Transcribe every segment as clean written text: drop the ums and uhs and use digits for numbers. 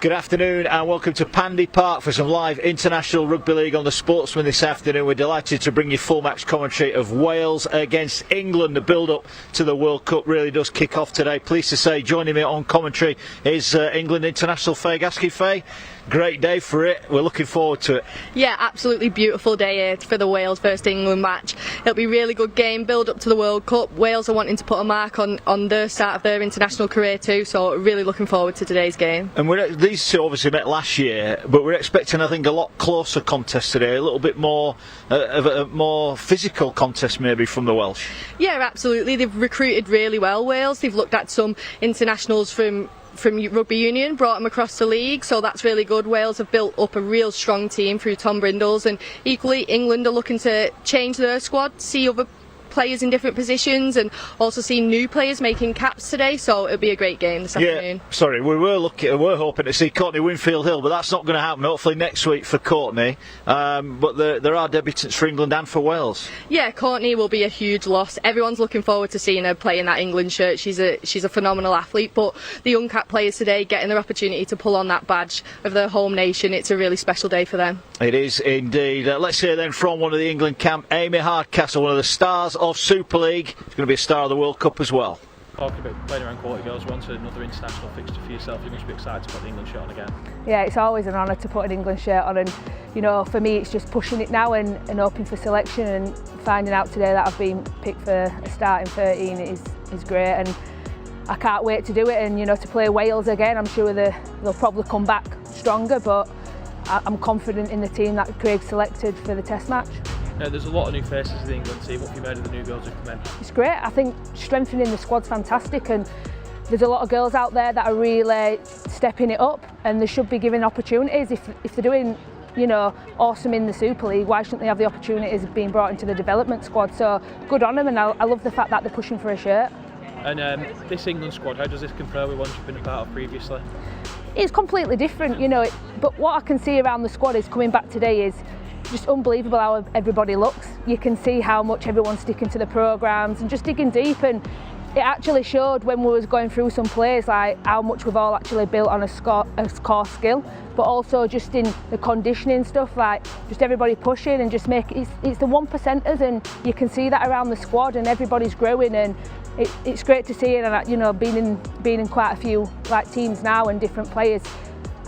Good afternoon and welcome to Pandy Park for some live international rugby league on the Sportsman this afternoon. We're delighted to bring you full match commentary of Wales against England. The build-up to the World Cup really does kick off today. Pleased to say joining me on commentary is England international Faye Gaskin. Faye, great day for it. We're looking forward to it. Yeah, absolutely beautiful day here for the Wales versus England match. It'll be a really good game, build up to the World Cup. Wales are wanting to put a mark on the start of their international career too, so really looking forward to today's game. And these two obviously met last year, but we're expecting, I think, a lot closer contest today, a little bit more of a more physical contest maybe from the Welsh. Yeah, absolutely. They've recruited really well, Wales. They've looked at some internationals from rugby union, brought them across the league, so that's really good. Wales have built up a real strong team through Tom Brindles, and equally England are looking to change their squad, see other players in different positions and also see new players making caps today, so it'll be a great game this afternoon. Sorry, we were hoping to see Courtney Winfield Hill, but that's not going to happen, hopefully next week for Courtney, but there are debutants for England and for Wales. Yeah, Courtney will be a huge loss. Everyone's looking forward to seeing her play in that England shirt. She's a phenomenal athlete, but the young cap players today getting their opportunity to pull on that badge of their home nation, it's a really special day for them. It is indeed. Let's hear then from one of the England camp, Amy Hardcastle, one of the stars of Super League. She's going to be a star of the World Cup as well. Talking about playing around quarter girls, once another international fixture for yourself, you must be excited to put the England shirt on again. Yeah, it's always an honour to put an England shirt on, and you know, for me it's just pushing it now and hoping for selection, and finding out today that I've been picked for a start in 13 is great, and I can't wait to do it, and you know, to play Wales again. I'm sure they'll probably come back stronger, but I'm confident in the team that Craig selected for the Test match. There's a lot of new faces in the England team. What have you made of the new girls who've come in? It's great. I think strengthening the squad's fantastic, and there's a lot of girls out there that are really stepping it up, and they should be given opportunities. If they're doing, you know, awesome in the Super League, why shouldn't they have the opportunities of being brought into the development squad? So good on them, and I love the fact that they're pushing for a shirt. And this England squad, how does this compare with ones you've been a part of previously? It's completely different, you know, but what I can see around the squad is coming back today is just unbelievable how everybody looks. You can see how much everyone's sticking to the programmes and just digging deep, and it actually showed when we was going through some plays like how much we've all actually built on a core skill, but also just in the conditioning stuff, like just everybody pushing and just it's the 1%ers, and you can see that around the squad, and everybody's growing, and it's great to see. And you know, being in quite a few like teams now and different players,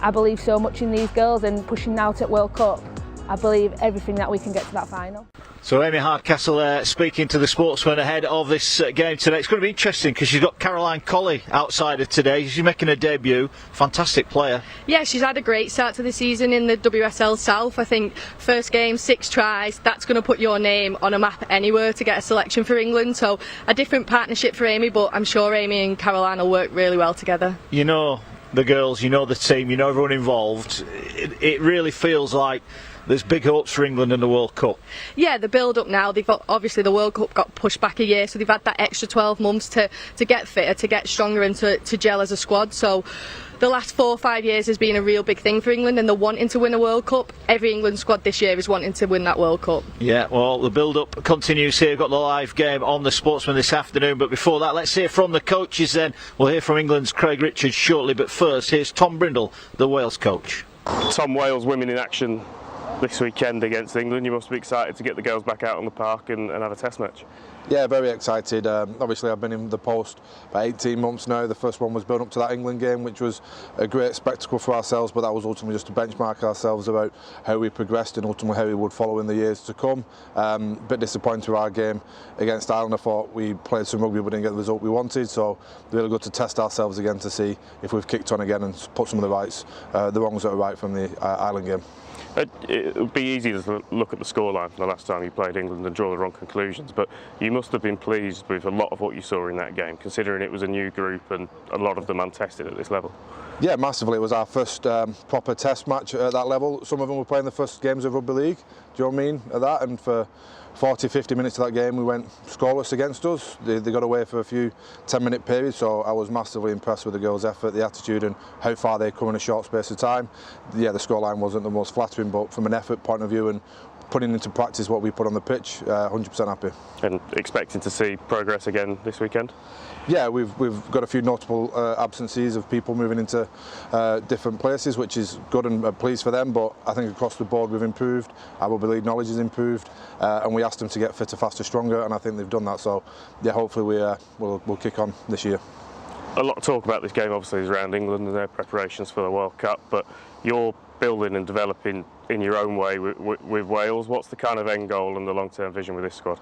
I believe so much in these girls, and pushing now to World Cup, I believe everything that we can get to that final. So Amy Hardcastle speaking to the Sportsman ahead of this game today. It's going to be interesting because she's got Caroline Colley outside her today. She's making her debut. Fantastic player. Yeah, she's had a great start to the season in the WSL South. I think first game, 6 tries. That's going to put your name on a map anywhere to get a selection for England. So a different partnership for Amy, but I'm sure Amy and Caroline will work really well together. You know the girls, you know the team, you know everyone involved. It really feels like there's big hopes for England in the World Cup. Yeah, the build-up now, they've got, obviously the World Cup got pushed back a year, so they've had that extra 12 months to get fitter, to get stronger and to gel as a squad. So the last 4 or 5 years has been a real big thing for England, and they're wanting to win a World Cup. Every England squad this year is wanting to win that World Cup. Yeah, well, the build-up continues here. We've got the live game on the Sportsman this afternoon, but before that, let's hear from the coaches then. We'll hear from England's Craig Richards shortly, but first, here's Tom Brindle, the Wales coach. Tom, Wales women in action this weekend against England. You must be excited to get the girls back out on the park and have a Test match. Yeah, very excited. Obviously I've been in the post for 18 months now. The first one was built up to that England game, which was a great spectacle for ourselves, but that was ultimately just to benchmark ourselves about how we progressed and ultimately how we would follow in the years to come. Bit disappointed with our game against Ireland. I thought we played some rugby but didn't get the result we wanted, so really good to test ourselves again to see if we've kicked on again and put some of the wrongs that are right from the Ireland game. It would be easy to look at the scoreline the last time you played England and draw the wrong conclusions, but you must have been pleased with a lot of what you saw in that game, considering it was a new group and a lot of them untested at this level. Yeah, massively. It was our first proper Test match at that level. Some of them were playing the first games of rugby league, do you know what I mean, at that, and for 40-50 minutes of that game we went scoreless against us. They got away for a few 10-minute periods, so I was massively impressed with the girls' effort, the attitude and how far they come in a short space of time. Yeah, the scoreline wasn't the most flattering, but from an effort point of view and putting into practice what we put on the pitch. 100% happy. And expecting to see progress again this weekend? Yeah, we've got a few notable absences of people moving into different places, which is good and pleased for them. But I think across the board we've improved. Our rugby league knowledge has improved, and we asked them to get fitter, faster, stronger, and I think they've done that. So yeah, hopefully we'll kick on this year. A lot of talk about this game obviously is around England and their preparations for the World Cup, but you're building and developing in your own way with Wales. What's the kind of end goal and the long-term vision with this squad?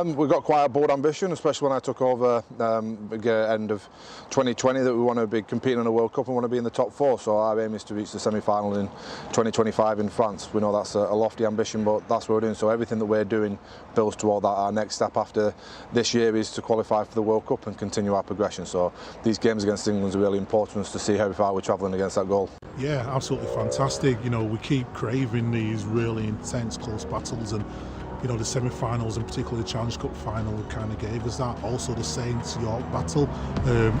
We've got quite a bold ambition, especially when I took over end of 2020, that we want to be competing in a World Cup and want to be in the top 4. So our aim is to reach the semi-final in 2025 in France. We know that's a lofty ambition, but that's what we're doing. So everything that we're doing builds toward that. Our next step after this year is to qualify for the World Cup and continue our progression. So these games against England are really important to see how far we're travelling against that goal. Yeah, absolutely fantastic. You know, we keep craving these really intense, close battles, and you know, the semi-finals and particularly the Challenge Cup final kind of gave us that. Also the Saints York battle,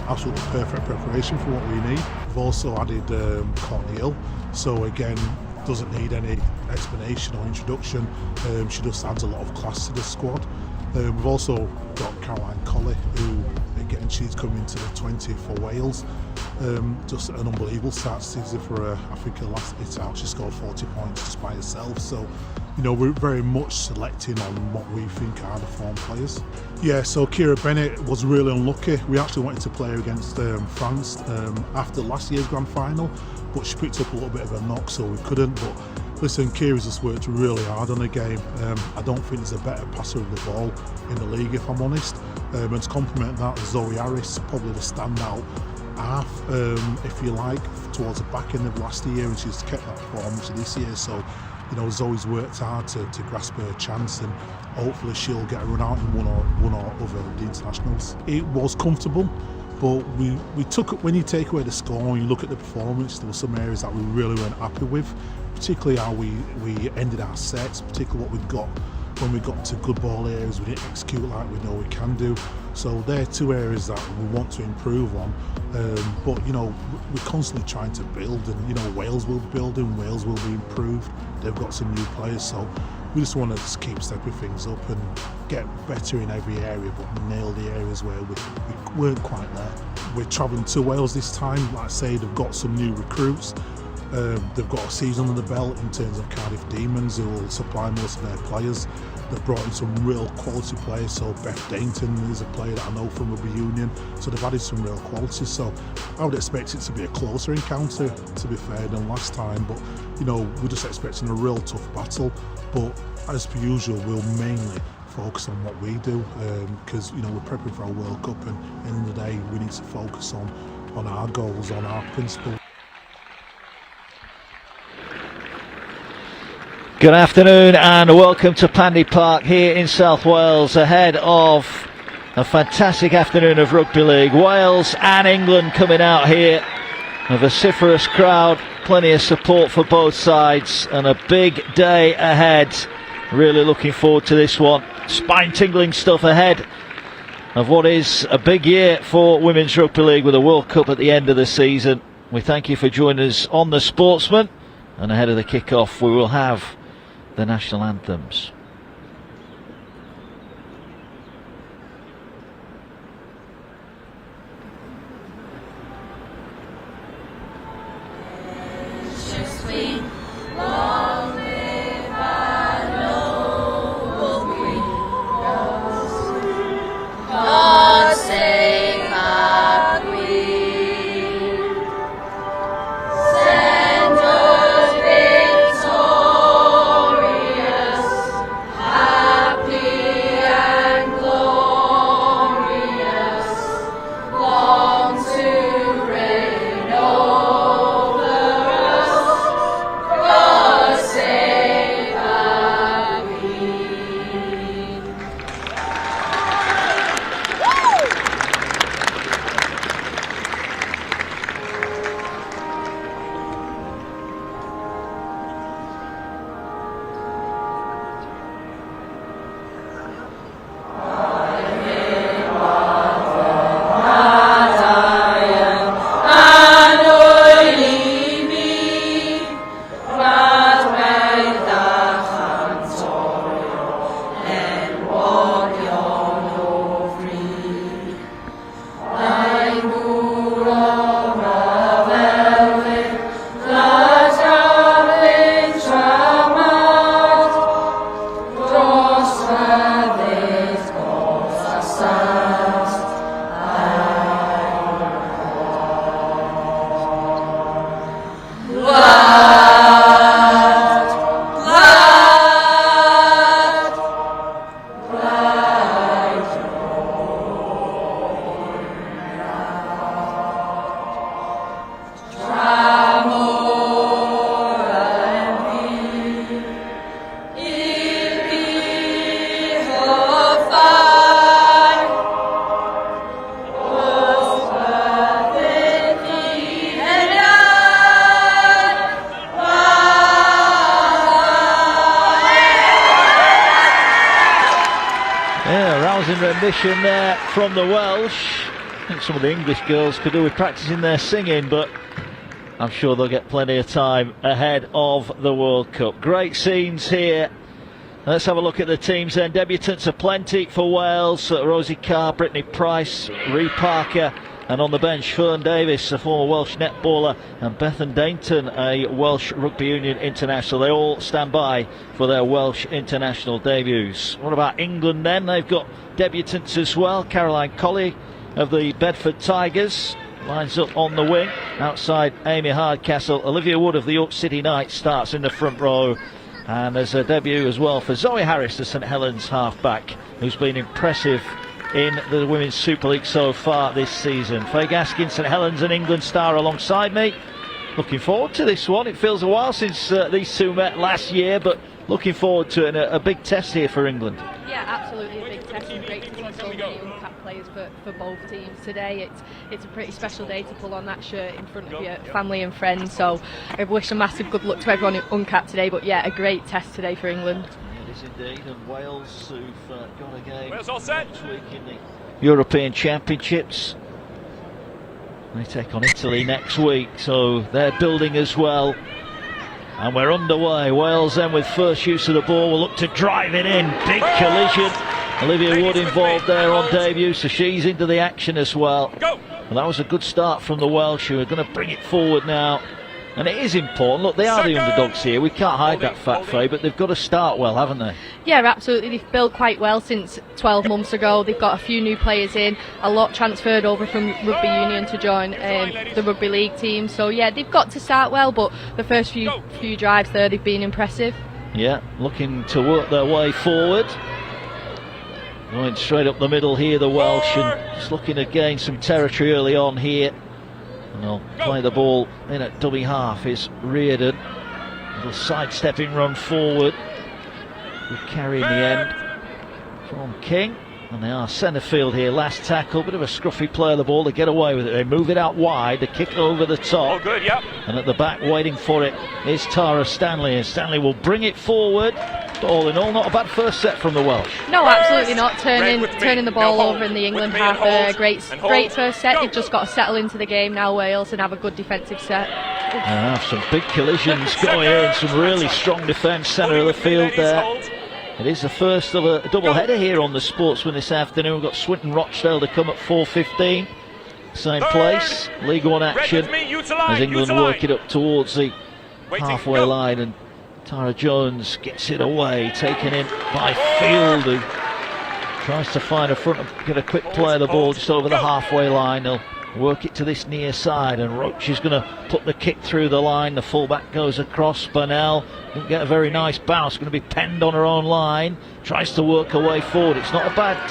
absolutely perfect preparation for what we need. We've also added Courtney Hill, so again, doesn't need any explanation or introduction. She just adds a lot of class to the squad. We've also got Caroline Colley, who again, she's coming to the 20 for Wales. Just an unbelievable start season for her. I think her last hit out she scored 40 points just by herself. So, you know, we're very much selecting on what we think are the form players. Yeah, so Kira Bennett was really unlucky. We actually wanted to play her against France after last year's grand final, but she picked up a little bit of a knock, so we couldn't. But listen, Kira's just worked really hard on the game. I don't think there's a better passer of the ball in the league, if I'm honest. And to complement that, Zoe Harris, probably the standout half, if you like, towards the back end of last year, and she's kept that performance this year. So, you know, Zoe's worked hard to grasp her chance, and hopefully she'll get a run out in one or other of the internationals. It was comfortable, but we took, when you take away the score and you look at the performance, there were some areas that we really weren't happy with, particularly how we ended our sets, particularly what we got when we got to good ball areas. We didn't execute like we know we can do. So they're two areas that we want to improve on. But you know, we're constantly trying to build, and you know, Wales will be building, Wales will be improved. They've got some new players, so we just want to just keep stepping things up and get better in every area, but nail the areas where we weren't quite there. We're travelling to Wales this time. Like I say, they've got some new recruits. They've got a season under the belt in terms of Cardiff Demons, who will supply most of their players. They've brought in some real quality players, so Beth Dainton is a player that I know from Rugby Union, so they've added some real quality. So I would expect it to be a closer encounter, to be fair, than last time, but you know, we're just expecting a real tough battle. But as per usual, we'll mainly focus on what we do, because you know, we're prepping for our World Cup, and at the end of the day we need to focus on our goals, on our principles. Good afternoon and welcome to Pandy Park here in South Wales, ahead of a fantastic afternoon of rugby league. Wales and England coming out here, a vociferous crowd, plenty of support for both sides, and a big day ahead. Really looking forward to this one. Spine-tingling stuff ahead of what is a big year for Women's Rugby League, with a World Cup at the end of the season. We thank you for joining us on The Sportsman, and ahead of the kick-off we will have the national anthems. Rendition there from the Welsh. I think some of the English girls could do with practicing their singing, but I'm sure they'll get plenty of time ahead of the World Cup. Great scenes here. Let's have a look at the teams then. Debutants are plenty for Wales. Rosie Carr, Brittany Price, Ree Parker, and on the bench Fern Davis, a former Welsh netballer, and Bethan Dainton, a Welsh Rugby Union international. They all stand by for their Welsh international debuts. What about England then? They've got debutants as well. Caroline Colley of the Bedford Tigers lines up on the wing. Outside Amy Hardcastle. Olivia Wood of the York City Knights starts in the front row. And there's a debut as well for Zoe Harris, the St Helens halfback, who's been impressive in the Women's Super League so far this season. Faye Gaskin, St Helens and England star alongside me. Looking forward to this one. It feels a while since these two met last year, but looking forward to it, and a big test here for England. Yeah, absolutely a big test, and great to see so many uncapped players for both teams today. It's a pretty special day to pull on that shirt in front of your family and friends, so I wish a massive good luck to everyone uncapped today, but yeah, a great test today for England. It is indeed, and Wales, who've got a game Wales all set. next week in the European Championships. They take on Italy next week, so they're building as well. And we're underway. Wales then with first use of the ball will look to drive it in. Big collision. Olivia Wood involved there on debut, so she's into the action as well. Well, that was a good start from the Welsh, who are going to bring it forward now. And it is important. Look, they are the underdogs here. We can't hide that fact, Faye, but they've got to start well, haven't they? Yeah, absolutely. They've built quite well since 12 months ago. They've got a few new players in, a lot transferred over from Rugby Union to join the Rugby League team. So yeah, they've got to start well, but the first few drives there, they've been impressive. Yeah, looking to work their way forward. Going straight up the middle here, the Welsh, and just looking to gain some territory early on here. And they'll play the ball in at dummy half is Reardon. Little sidestepping run forward. Good carry in the end from King. And they are centre field here. Last tackle, bit of a scruffy play of the ball to get away with it. They move it out wide, the kick over the top. Oh, good, yep. And at the back, waiting for it is Tara Stanley. And Stanley will bring it forward. But all in all, not a bad first set from the Welsh. No, absolutely not. Turning the ball over in the England half there. Great first set. They've just got to settle into the game now, Wales, and have a good defensive set. Have some big collisions going here and some really strong defence centre of the field there. It is the first of a double header here on the Sportsman this afternoon. We've got Swinton Rochdale to come at 4:15. Same place, League One action as England work it up towards the halfway line, and Tara Jones gets it away, taken in by Field, who tries to find a front and get a quick play of the ball just over the halfway line. They'll work it to this near side, and Roach is going to put the kick through the line. The fullback goes across. Burnell didn't get a very nice bounce, going to be penned on her own line, tries to work her way forward. It's not a bad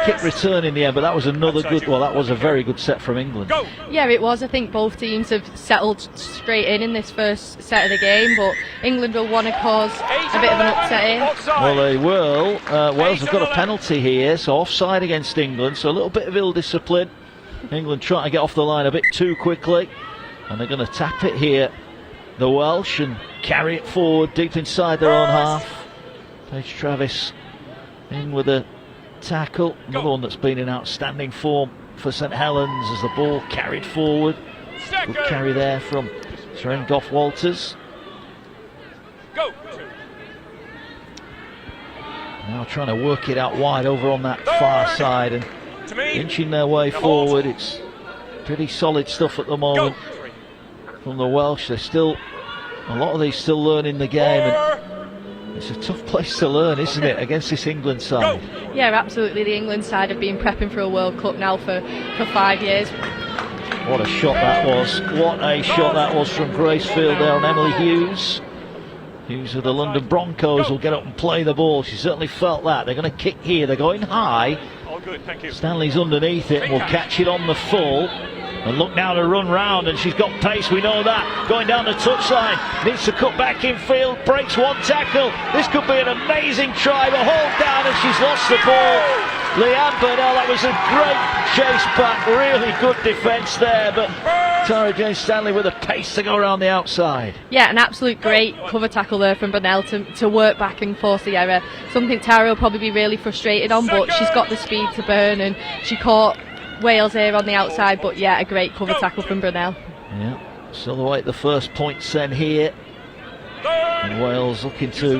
kick return in the end, but that was another good, well, that was a very good set from England. Yeah, it was. I think both teams have settled straight in this first set of the game, but England will want to cause a bit of an upset here. Well, they will. Wales have got a penalty here, so offside against England, so a little bit of ill discipline. England trying to get off the line a bit too quickly, and they're going to tap it here, the Welsh, and carry it forward deep inside their own half. Paige Travis in with a tackle, another one that's been in outstanding form for St Helens as the ball carried forward. Good carry there from Seren Goff-Walters. Now trying to work it out wide over on that far side and inching their way forward. It's pretty solid stuff at the moment from the Welsh. They're still, a lot of these still learning the game, and it's a tough place to learn, isn't it, against this England side? Yeah, absolutely. The England side have been prepping for a World Cup now for 5 years. What a shot that was. What a shot that was from Grace Field there on Emily Hughes. Hughes of the London Broncos will get up and play the ball. She certainly felt that. They're going to kick here. They're going high. All good, thank you. Stanley's underneath it and will catch it on the full. And look now to run round, and she's got pace, we know that. Going down the touchline, needs to cut back in field, breaks one tackle. This could be an amazing try, but hold down, and she's lost the ball. Leanne Burnell, that was a great chase back, really good defence there, but Tara Jane Stanley with a pace to go around the outside. Yeah, an absolute great cover tackle there from Burnell to work back and force the error. Something Tara will probably be really frustrated on, but she's got the speed to burn, and she caught Wales here on the outside, but yeah, a great cover tackle from Brunel. Yeah, still await the first points then here. And Wales looking to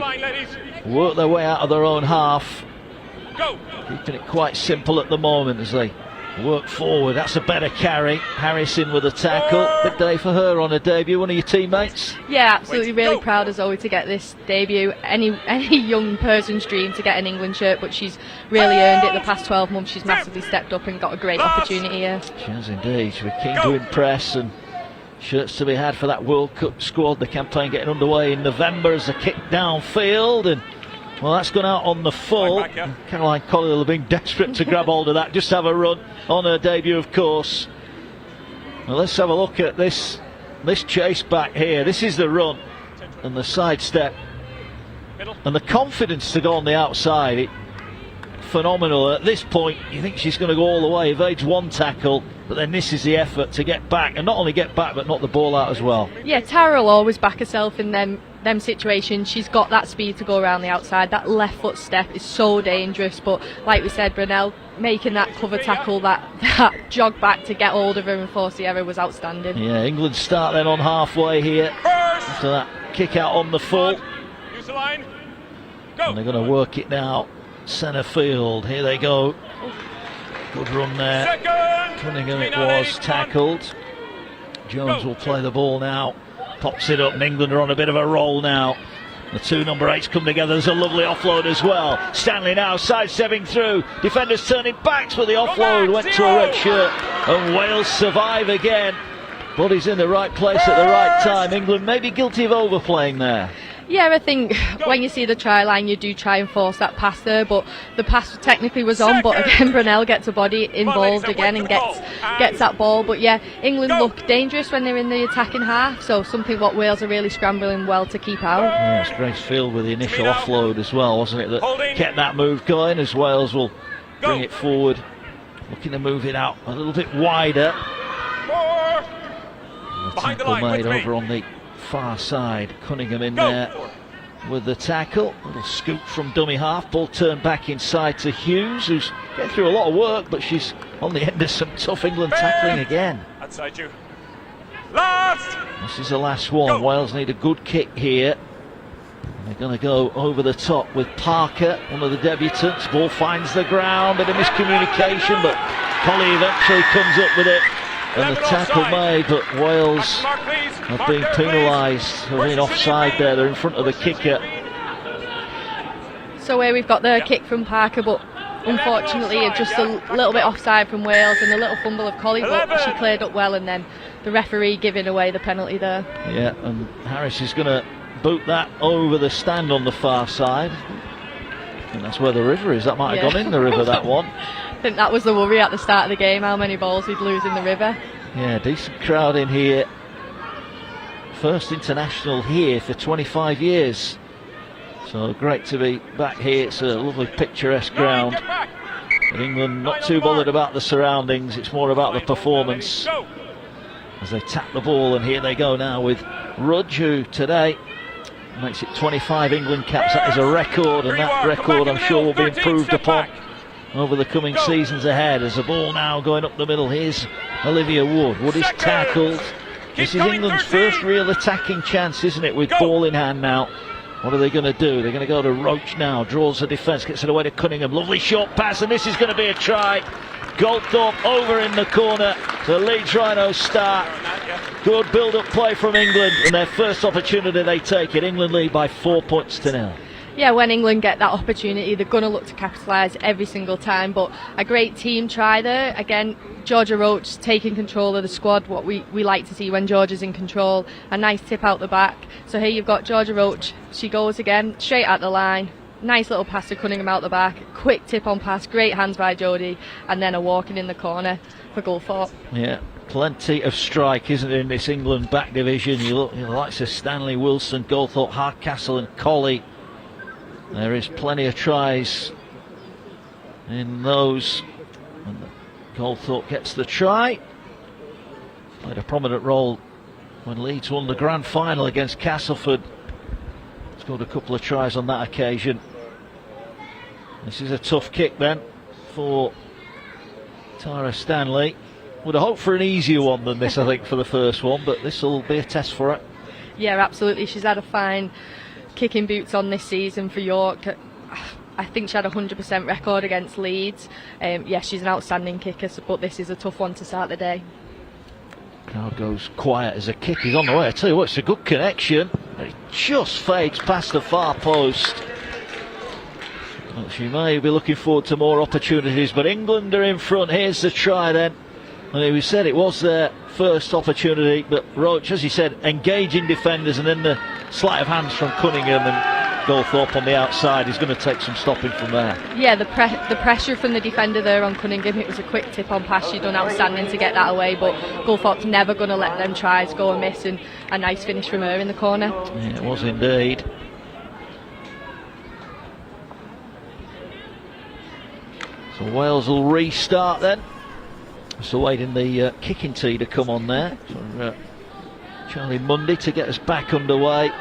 work their way out of their own half. Keeping it quite simple at the moment as they work forward. That's a better carry. Harrison with a tackle. Big day for her on her debut. One of your teammates? Yeah, absolutely. Really proud of Zoe to get this debut. Any young person's dream to get an England shirt, but she's really earned it the past 12 months. She's massively stepped up and got a great opportunity here. She has indeed. She was keen to impress, and shirts to be had for that World Cup squad. The campaign getting underway in November as a kick downfield, and well, that's gone out on the full. Caroline Collier have been desperate to grab hold of that, just have a run on her debut, of course. Well, let's have a look at this chase back here. This is the run and the sidestep and the confidence to go on the outside. Phenomenal. At this point, you think she's going to go all the way. Evades one tackle, but then this is the effort to get back, and not only get back, but knock the ball out as well. Yeah, Tara will always back herself in them situations. She's got that speed to go around the outside. That left foot step is so dangerous, but like we said, Brunel making that cover tackle, that jog back to get hold of her and force the error was outstanding. Yeah, England start then on halfway here after that kick out on the full. And they're going to work it now. Centre field, here they go. Good run there. Cunningham it was, tackled. Jones will play the ball now. Pops it up, and England are on a bit of a roll now. The two number 8s come together. There's a lovely offload as well. Stanley now sidestepping through. Defenders turning backs, but the offload went to a red shirt. And Wales survive again. Body's in the right place at the right time. England may be guilty of overplaying there. Yeah, I think when you see the try line, you do try and force that pass there, but the pass technically was on, but again, Brunel gets a body involved again and gets that ball. But yeah, England look dangerous when they're in the attacking half, so something what Wales are really scrambling well to keep out. Yeah, it's Grace Field with the initial offload as well, wasn't it, that kept that move going, as Wales will bring it forward, looking to move it out a little bit wider. The tackle made over on the far side. Cunningham in there with the tackle. Little scoop from dummy half. Ball turned back inside to Hughes, who's getting through a lot of work, but she's on the end of some tough England tackling again. Outside you. Last. This is the last one. Wales need a good kick here. They're going to go over the top with Parker, one of the debutants. Ball finds the ground, bit of miscommunication, but Collie eventually comes up with it. And the tackle made, but Wales have been penalised for being offside there. They're in front of the kicker. So here we've got the kick from Parker, but unfortunately just a little bit offside from Wales and a little fumble of Collie, but she cleared up well, and then the referee giving away the penalty there. Yeah, and Harris is going to boot that over the stand on the far side. And that's where the river is. That might have gone in the river, that one. I think that was the worry at the start of the game, how many balls we'd lose in the river. Yeah, decent crowd in here. First international here for 25 years. So great to be back here. It's a lovely picturesque ground. But England not too bothered about the surroundings. It's more about the performance as they tap the ball. And here they go now with Rudge, who today makes it 25 England caps. That is a record, and that record I'm sure will be improved upon over the coming seasons ahead. As the ball now going up the middle, here's Olivia Wood. Wood is tackled. This is England's first real attacking chance, isn't it, with ball in hand now. What are they going to do? They're going to go to Roach now, draws the defence, gets it away to Cunningham. Lovely short pass, and this is going to be a try. Goldthorpe over in the corner. The Leeds Rhinos start. Good build-up play from England, and their first opportunity they take it. England lead by 4 points to 0. Yeah, when England get that opportunity, they're going to look to capitalise every single time. But a great team try there. Again, Georgia Roach taking control of the squad, what we like to see when Georgia's in control. A nice tip out the back. So here you've got Georgia Roach. She goes again, straight at the line. Nice little pass to Cunningham out the back. Quick tip on pass, great hands by Jodie. And then a walking in the corner for Gulthorpe. Yeah. Plenty of strike, isn't there, in this England back division? You look, the likes of Stanley, Wilson, Goldthorpe, Hardcastle and Colley. There is plenty of tries in those. And Goldthorpe gets the try. Played a prominent role when Leeds won the grand final against Castleford. Scored a couple of tries on that occasion. This is a tough kick then for Tara Stanley. Would have hoped for an easier one than this, I think, for the first one, but this will be a test for her. Yeah, absolutely. She's had a fine kicking boots on this season for York. I think she had a 100% record against Leeds. Yeah, she's an outstanding kicker, but this is a tough one to start the day. Crowd goes quiet as a kick is on the way. I tell you what, it's a good connection. It just fades past the far post. Well, she may be looking forward to more opportunities, but England are in front. Here's the try then. And we said it was their first opportunity, but Roach, as you said, engaging defenders, and then the sleight of hands from Cunningham, and Goldthorpe on the outside is going to take some stopping from there. Yeah, the pressure from the defender there on Cunningham. It was a quick tip on pass. She'd done outstanding to get that away, but Goldthorpe's never going to let them tries go amiss, and a nice finish from her in the corner. Yeah, it was indeed. So Wales will restart then. So waiting the kicking tee to come on there for Charlie Mundy to get us back underway.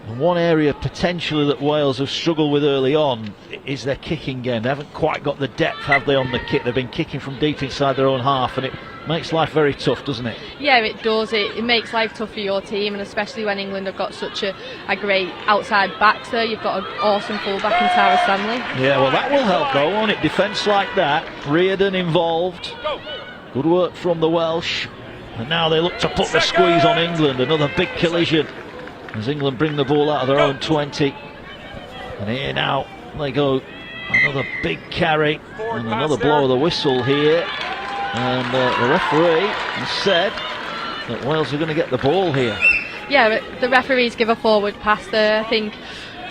And one area potentially that Wales have struggled with early on is their kicking game. They haven't quite got the depth, have they, on the kick? They've been kicking from deep inside their own half, and it makes life very tough, doesn't it? Yeah, it does. It makes life tough for your team, and especially when England have got such a great outside backs there. You've got an awesome fullback in Tara Stanley. Yeah, well, that will help though, won't it? Defence like that. Reardon involved. Good work from the Welsh. And now they look to put the squeeze on England. Another big collision as England bring the ball out of their own 20. And here now they go. Another big carry and another blow of the whistle here. And the referee has said that Wales are going to get the ball here. Yeah, the referees give a forward pass there. I think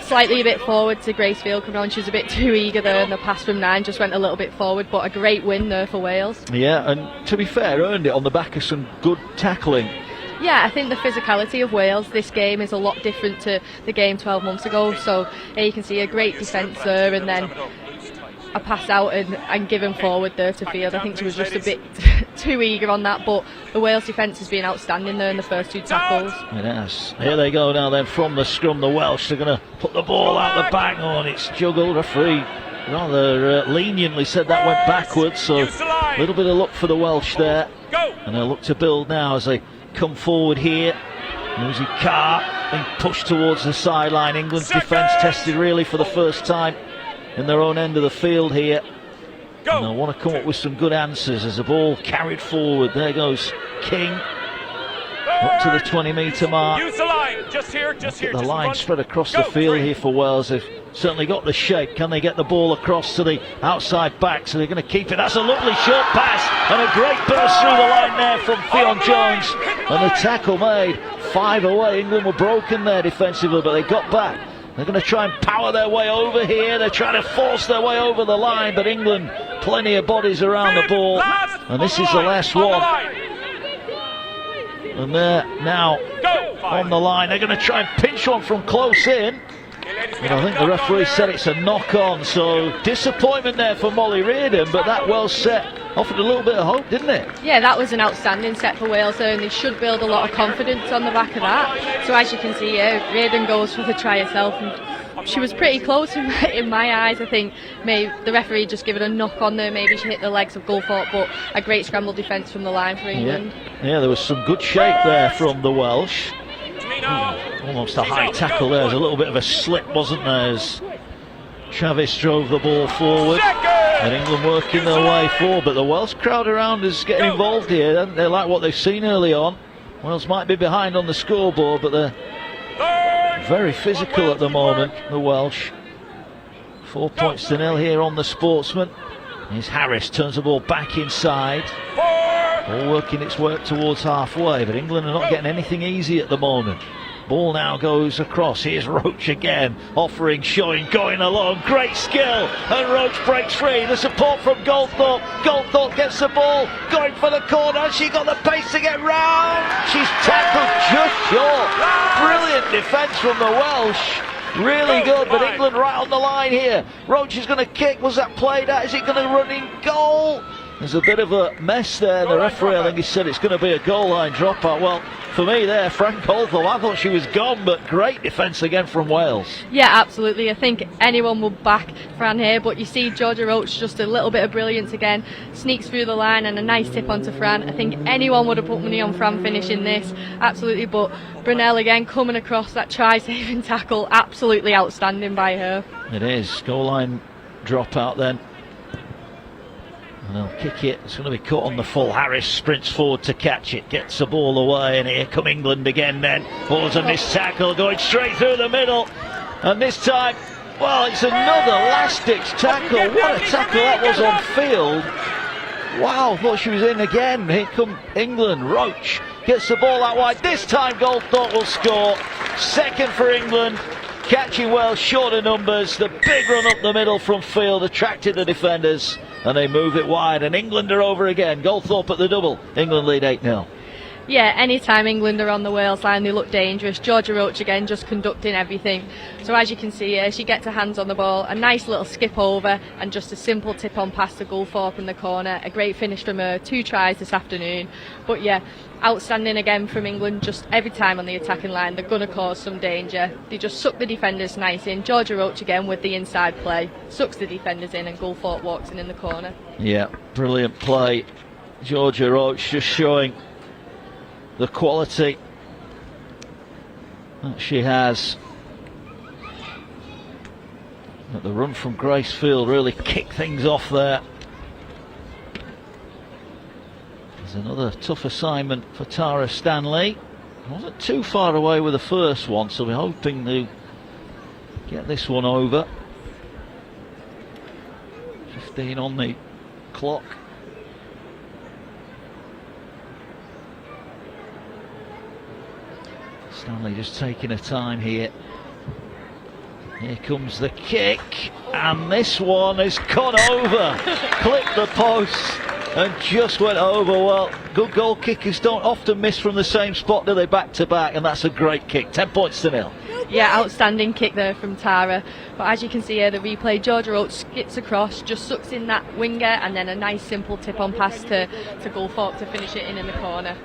slightly a bit forward to Grace Field coming on. She was a bit too eager there, and the pass from 9 just went a little bit forward, but a great win there for Wales. Yeah, and to be fair, earned it on the back of some good tackling. Yeah, I think the physicality of Wales this game is a lot different to the game 12 months ago. So you can see a great defence there, and then a pass out and given forward there to Field. I think she was just a bit too eager on that, but the Wales defence has been outstanding there in the first 2 tackles. It has. Here they go now then from the scrum. The Welsh are going to put the ball out the back. Oh, and it's juggled. Referee rather leniently said that went backwards, so a little bit of luck for the Welsh there. And they'll look to build now as they come forward here. Lucy Carr being pushed towards the sideline. England's defence tested really for the first time in their own end of the field here. And they'll want to come up with some good answers as the ball carried forward. There goes King up to the 20-metre mark. Use the line. Just here. The line spread across the field here for Wales. They've certainly got the shape. Can they get the ball across to the outside back? So they're going to keep it. That's a lovely short pass and a great burst through the line there from Fionn Jones. And the tackle made. 5 away. England were broken there defensively, but they got back. They're going to try and power their way over here. They're trying to force their way over the line, but England, plenty of bodies around the ball. And this is the last one. And they're now on the line. They're going to try and pinch one from close in. And I think the referee said it's a knock-on. So disappointment there for Molly Reardon, but that Welsh set offered a little bit of hope, didn't it? Yeah, that was an outstanding set for Wales there, and they should build a lot of confidence on the back of that. So as you can see, Reardon goes for the try herself, and she was pretty close in my eyes. I think maybe the referee just given a knock on there. Maybe she hit the legs of Gulthorpe, but a great scramble defence from the line for England. Yeah, there was some good shape there from the Welsh. Almost a high tackle there. There's a little bit of a slip, wasn't there, as Travis drove the ball forward. And England working their way forward, but the Welsh crowd around is getting involved here. They like what they've seen early on. Wales might be behind on the scoreboard, but they're very physical at the moment, the Welsh. 4 points to nil here on the Sportsman. Here's Harris, turns the ball back inside. Ball working its way towards halfway, but England are not getting anything easy at the moment. Ball now goes across. Here's Roach again, offering, showing, going along. Great skill, and Roach breaks free. The support from Goldthorpe. Goldthorpe gets the ball, going for the corner. She got the pace to get round. She's tackled just short. Brilliant defence from the Welsh. Really good, but England right on the line here. Roach is going to kick. Was that played out? Is it going to run in goal? There's a bit of a mess there. The referee, I think he said it's going to be a goal line dropout. Well, for me there, Fran Goldthorpe, I thought she was gone, but great defence again from Wales. Yeah, absolutely. I think anyone will back Fran here, but you see Georgia Roach, just a little bit of brilliance again, sneaks through the line and a nice tip onto Fran. I think anyone would have put money on Fran finishing this, absolutely, but Brunel again coming across that try-saving tackle, absolutely outstanding by her. It is. Goal line dropout then. And they'll kick it. It's going to be caught on the full. Harris sprints forward to catch it, gets the ball away, and here come England again then. Ball's a missed tackle going straight through the middle. And this time, well, it's another last-ditch tackle. What a tackle that was on field. Wow, thought she was in again. Here come England. Roach gets the ball out wide. This time Goldthorpe will score. Second for England. Catching well short of numbers. The big run up the middle from field attracted the defenders, and they move it wide, and England are over again. Goldthorpe at the double. England lead 8-0. Yeah, anytime England are on the Wales line, they look dangerous. Georgia Roach again just conducting everything. So as you can see here, she gets her hands on the ball, a nice little skip over, and just a simple tip on pass to Goldthorpe in the corner. A great finish from her, 2 tries this afternoon. But yeah, outstanding again from England. Just every time on the attacking line, they're going to cause some danger. They just suck the defenders nice in. Georgia Roach again with the inside play, sucks the defenders in, and Goldthorpe walks in the corner. Yeah, brilliant play. Georgia Roach just showing the quality that she has. But the run from Gracefield really kicked things off there. There's another tough assignment for Tara Stanley. Wasn't too far away with the first one, so we're hoping to get this one over. 15 on the clock. Stanley just taking her time here. Here comes the kick, and this one has gone over, clipped the post and just went over. Well, good goal kickers don't often miss from the same spot, do they, back to back, and that's a great kick. 10 points to nil. Yeah, outstanding kick there from Tara. But as you can see here, the replay, Georgia Roach skips across, just sucks in that winger, and then a nice simple tip on pass to Goldthorpe to finish it in the corner.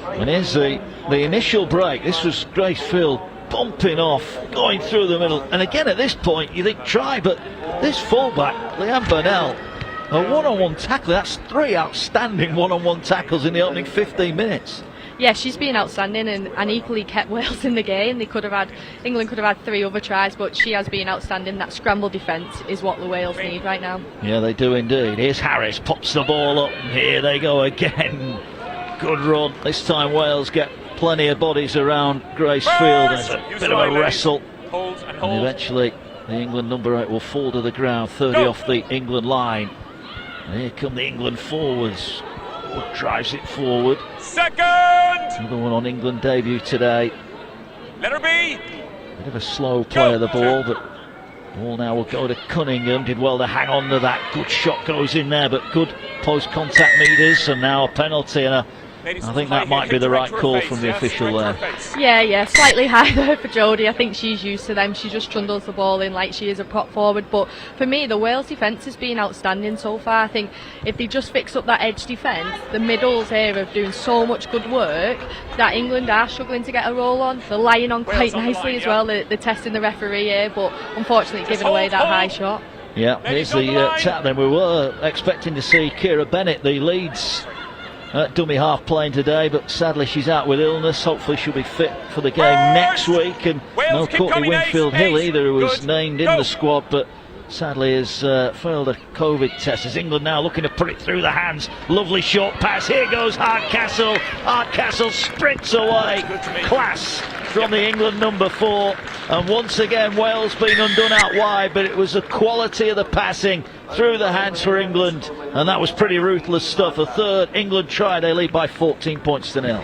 And here's the initial break. This was Gracefield bumping off, going through the middle. And again, at this point, you think try, but this fullback, Leanne Burnell, a one-on-one tackle. That's 3 outstanding one-on-one tackles in the opening 15 minutes. Yeah, she's been outstanding and equally kept Wales in the game. England could have had 3 other tries, but she has been outstanding. That scramble defence is what the Wales need right now. Yeah, they do indeed. Here's Harris, pops the ball up, and here they go again. Good run. This time Wales get plenty of bodies around Gracefield. There's a bit of a wrestle, and eventually the England number 8 will fall to the ground, 30 off the England line. And here come the England forwards. Wood drives it forward. Second! Another one on England debut today. Letter B! Bit of a slow play of the ball, but ball now will go to Cunningham. Did well to hang on to that. Good shot goes in there, but good post-contact meters, and now a penalty, and I think that might be the right call from the official there. Yeah, slightly high there for Jodie. I think she's used to them. She just trundles the ball in like she is a prop forward. But for me, the Wales defence has been outstanding so far. I think if they just fix up that edge defence, the middles here are doing so much good work that England are struggling to get a roll on. They're lying on quite nicely as well. They're testing the referee here, but unfortunately giving away that high shot. Yeah, here's the tap then. We were expecting to see Kira Bennett, the Leeds dummy half, playing today, but sadly she's out with illness. Hopefully she'll be fit for the game next week. And no Courtney Winfield Hill either, who was named in the squad, but sadly has failed a COVID test. As England now looking to put it through the hands. Lovely short pass. Here goes Hardcastle. Hardcastle sprints away. Class from the England number 4. And once again Wales being undone out wide, but it was the quality of the passing through the hands for England, and that was pretty ruthless stuff. A third England try, they lead by 14 points to 0.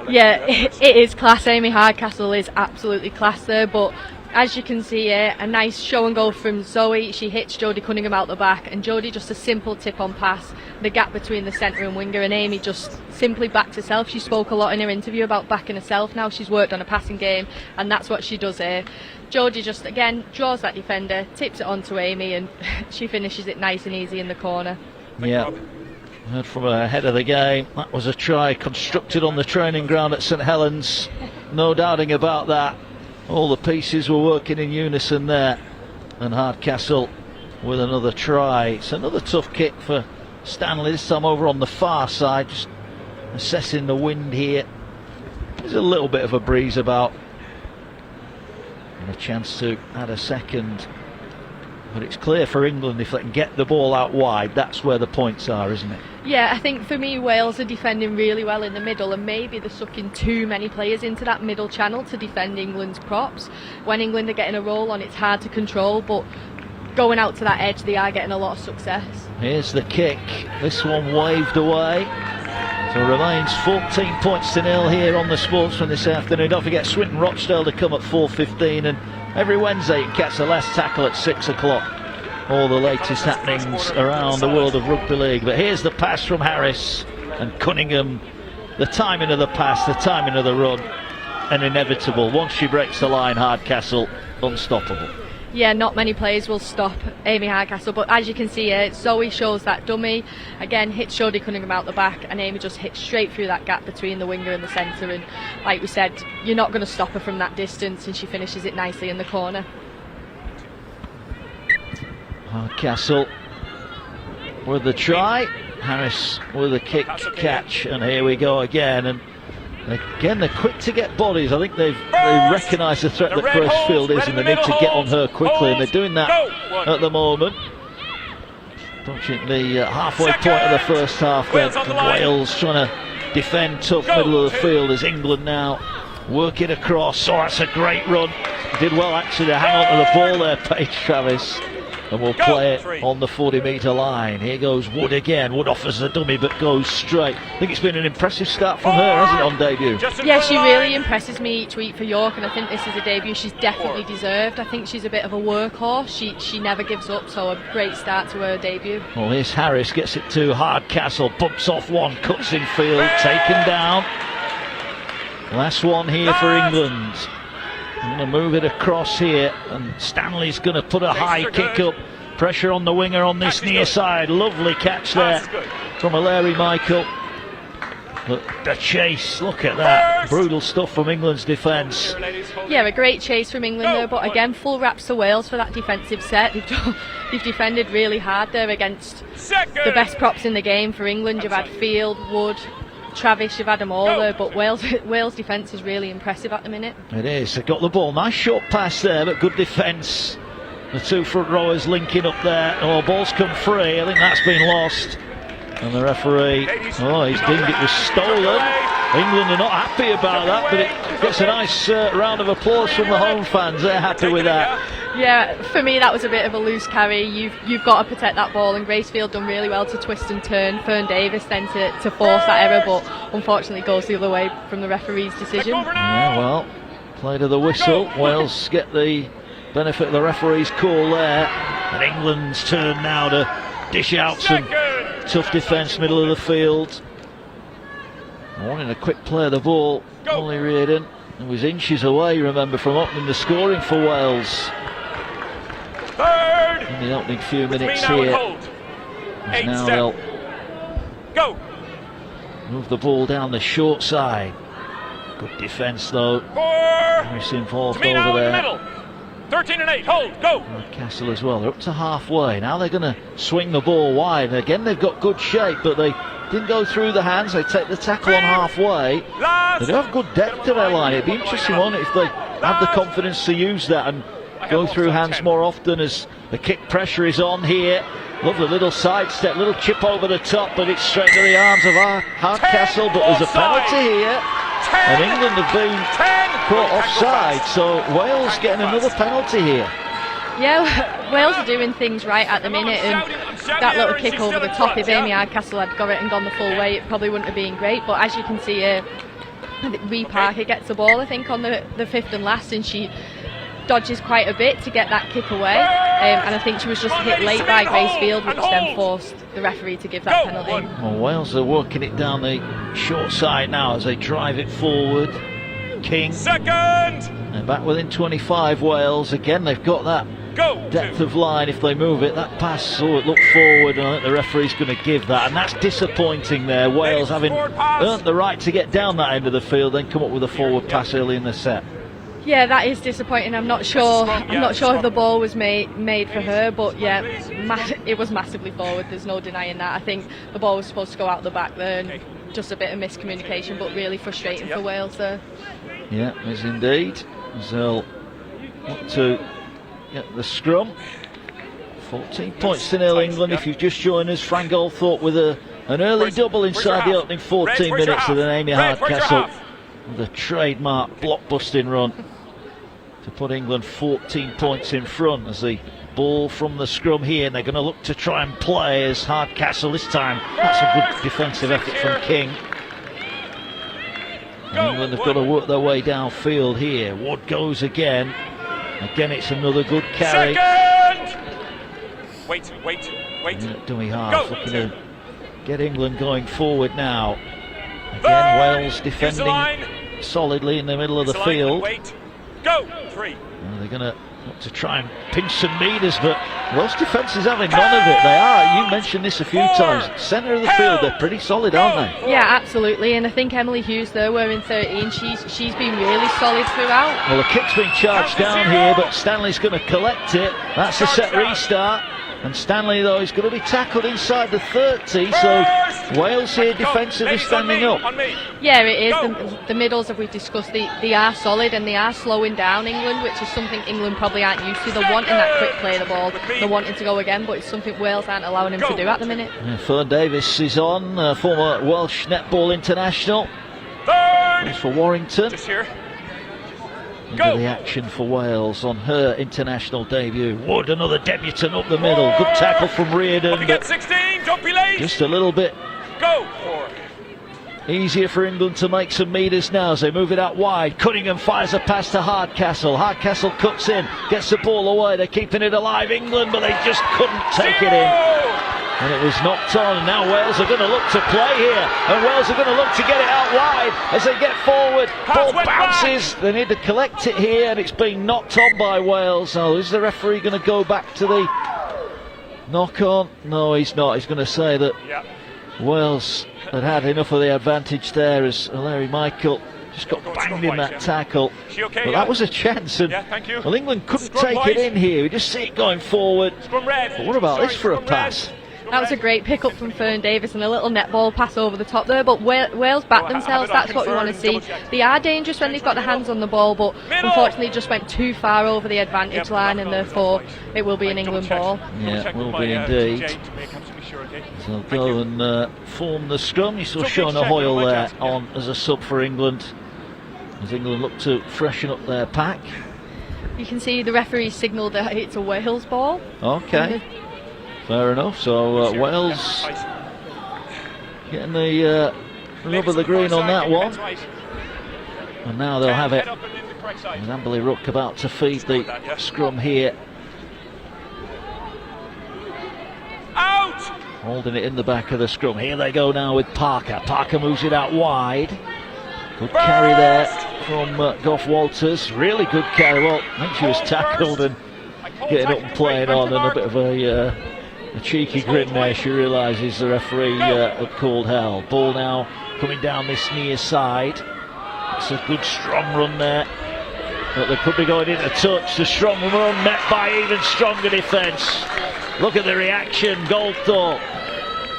Yeah, it is class. Amy Hardcastle is absolutely class there, but as you can see here, a nice show and go from Zoe. She hits Jodie Cunningham out the back, and Jodie just a simple tip on pass, the gap between the centre and winger, and Amy just simply backed herself. She spoke a lot in her interview about backing herself. Now she's worked on a passing game, and that's what she does here. Jodie just again draws that defender, tips it onto Amy, and she finishes it nice and easy in the corner. Yeah, heard from ahead of the game, that was a try constructed on the training ground at St Helens, no doubting about that. All the pieces were working in unison there, and Hardcastle with another try. It's another tough kick for Stanley, this time over on the far side, just assessing the wind here. There's a little bit of a breeze about, and a chance to add a second, but it's clear for England if they can get the ball out wide, that's where the points are, isn't it? Yeah, I think for me Wales are defending really well in the middle, and maybe they're sucking too many players into that middle channel to defend England's props. When England are getting a roll on, it's hard to control, but going out to that edge they are getting a lot of success. Here's the kick, this one waved away, so it remains 14 points to 0 here on the Sportsman this afternoon. Don't forget Swinton Rochdale to come at 4:15, and every Wednesday you can catch the last tackle at 6 o'clock. All the latest happenings around the world of rugby league. But here's the pass from Harris, and Cunningham, the timing of the pass, the timing of the run, and inevitable. Once she breaks the line, Hardcastle unstoppable. Yeah, not many players will stop Amy Hardcastle, but as you can see here, Zoe shows that dummy, again hits Jodie Cunningham out the back, and Amy just hits straight through that gap between the winger and the centre, and like we said, you're not going to stop her from that distance, and she finishes it nicely in the corner. Hardcastle with the try, Harris with a kick catch, and here we go again. And again, they're quick to get bodies. I think they recognise the threat that Grace Field is, and they need to get on her quickly, and they're doing that at the moment. Approaching the halfway point of the first half, then Wales trying to defend tough middle of the field as England now working across. Oh, that's a great run. Did well actually to hang on to the ball there, Paige Travis. And we'll play it on the 40-metre line. Here goes Wood again. Wood offers the dummy but goes straight. I think it's been an impressive start from her, hasn't it, on debut? Yeah, she really impresses me each week for York, and I think this is a debut she's definitely deserved. I think she's a bit of a workhorse. She never gives up, so a great start to her debut. Well, here's Harris, gets it to Hardcastle, bumps off one, cuts in field, taken down. Last one here for England. I'm going to move it across here, and Stanley's going to put a high kick up. Pressure on the winger on this near side. Lovely catch there from Larry Michael. But the chase, look at that. Brutal stuff from England's defence. Yeah, a great chase from England there, but again, full wraps to Wales for that defensive set. They've defended really hard there against the best props in the game for England. You've had Field, Wood, Travis, you've had them all there, but Wales defence is really impressive at the minute. It is. They've got the ball. Nice short pass there, but good defence. The two front rowers linking up there. Oh, ball's come free. I think that's been lost. And the referee, oh, he's deemed it was stolen. England are not happy about that, but it gets a nice round of applause from the home fans. They're happy with that. Yeah, for me that was a bit of a loose carry. You've got to protect that ball, and Gracefield done really well to twist and turn Fern Davis then to force that error, but unfortunately goes the other way from the referee's decision. Yeah, well, play to the whistle. Wales get the benefit of the referee's call there, and England's turn now to dish out some tough defence middle of the field. Wanting a quick play of the ball. Molly Reardon, who was inches away, remember, from opening the scoring for Wales in the opening few minutes here. As now they'll move the ball down the short side. Good defence though. Harris involved over there. 13 and 8, hold, go! Castle as well, they're up to halfway. Now they're going to swing the ball wide. And again, they've got good shape, but they didn't go through the hands. They take the tackle on halfway. They do have good depth to their line. It'd be interesting, won't it, if they have the confidence to use that and go through hands more often as the kick pressure is on here. Lovely little sidestep, little chip over the top, but it's straight to the arms of Hardcastle. But there's a penalty here, and England have been caught offside, so Wales getting another penalty here. Yeah, Wales are doing things right at the minute, and that little kick over the top, if Amy Hardcastle had got it and gone the full way, it probably wouldn't have been great. But as you can see here, Ree Parker gets the ball, I think, on the fifth and last, and she dodges quite a bit to get that kick away, and I think she was just hit late by Grace Field, which then forced the referee to give that penalty. Well, Wales are working it down the short side now as they drive it forward. King. Second. And back within 25, Wales. Again, they've got that depth of line if they move it. That pass, it looked forward, and I think the referee's going to give that, and that's disappointing there. Wales having earned the right to get down that end of the field, then come up with a forward pass early in the set. Yeah, that is disappointing. I'm not sure if the ball was made for her, but yeah, it was massively forward. There's no denying that. I think the ball was supposed to go out the back there, and just a bit of miscommunication, but really frustrating for Wales there. Yeah, it is indeed. They'll want to get the scrum. 14 points to nil England. If you've just joined us, Fran Goldthorpe with an early double inside the opening 14 minutes, and then Amy Hardcastle with a trademark blockbusting run to put England 14 points in front as the ball from the scrum here, and they're going to look to try and play as Hardcastle this time. That's a good defensive effort from King. And England have got to work their way downfield here. Wood goes again. Again, it's another good carry. Wait. Dummy half looking to get England going forward now. Again, Wales defending solidly in the middle of the field. Go. 3. They're going to look to try and pinch some meters, but Welsh defence is having none of it. They are. You mentioned this a few times. Centre of the field, they're pretty solid, aren't they? Yeah, absolutely. And I think Emily Hughes there, wearing 13, she's been really solid throughout. Well, the kick's been charged down here, but Stanley's going to collect it. That's a set restart. And Stanley, though, is going to be tackled inside the 30, so Wales here defensively standing up. Yeah, it is. The middles, as we've discussed, they are solid, and they are slowing down England, which is something England probably aren't used to. They're wanting that quick play of the ball, they're wanting to go again, but it's something Wales aren't allowing them to do at the minute. Yeah, Fern Davis is on, former Welsh netball international. He's for Warrington. Just here. Into the action for Wales on her international debut. Wood, another debutant up the middle. Good tackle from Reardon, but 16, don't be late. just a little bit easier for England to make some meters now as they move it out wide. Cunningham fires a pass to Hardcastle. Hardcastle cuts in, gets the ball away. They're keeping it alive, England, but they just couldn't take it in. And it was knocked on, and now Wales are going to look to play here, and Wales are going to look to get it out wide as they get forward. Ball bounces, they need to collect it here, and it's been knocked on by Wales. Now, is the referee going to go back to the knock on? No, he's not. He's going to say that Wales had enough of the advantage there as Larry Michael just got banged in that tackle. But that was a chance, and well, England couldn't take it in here. We just see it going forward. But what about this for a pass? That was a great pick up from Fern Davis and a little netball pass over the top there, but Wales back themselves. That's what we want to see. They are dangerous when they've got their hands on the ball, but unfortunately just went too far over the advantage line, and therefore it will be an England ball. Yeah, it will be indeed. So they'll go and form the scrum. You saw Shona Hoyle there on as a sub for England, as England look to freshen up their pack. You can see the referee signalled that it's a Wales ball. Okay. Fair enough, so Wales getting the rub of the green on that one. And now they'll have it. And Amberley Rook about to feed the scrum here. Out! Holding it in the back of the scrum. Here they go now with Parker. Parker moves it out wide. Good carry there from Gough Walters. Really good carry. Well, I think she was tackled and getting up and playing on, and a bit of a cheeky grin there. She realises the referee had called hell. Ball now coming down this near side. It's a good strong run there, but they could be going into touch. The strong run met by even stronger defence. Look at the reaction. Goldthorpe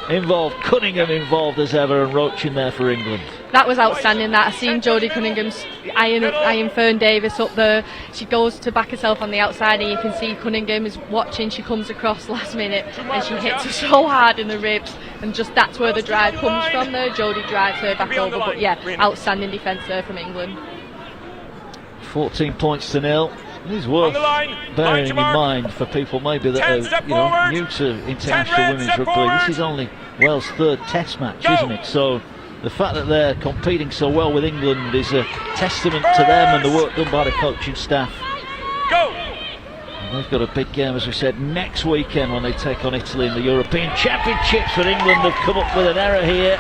involved, Cunningham involved as ever, and Roach in there for England. That was outstanding. That I've seen Jodie Cunningham's Iron Fern Davis up there. She goes to back herself on the outside, and you can see Cunningham is watching. She comes across last minute, and she hits her so hard in the ribs, and just that's where the drive comes from. There, Jodie drives her back over. But yeah, outstanding defence there from England. 14 points to 0. It is worth bearing in mind for people maybe that are new to international women's rugby. This is only Wales' 3rd Test match, isn't it? So the fact that they're competing so well with England is a testament to them and the work done by the coaching staff. And they've got a big game, as we said, next weekend when they take on Italy in the European Championships. But England have come up with an error here,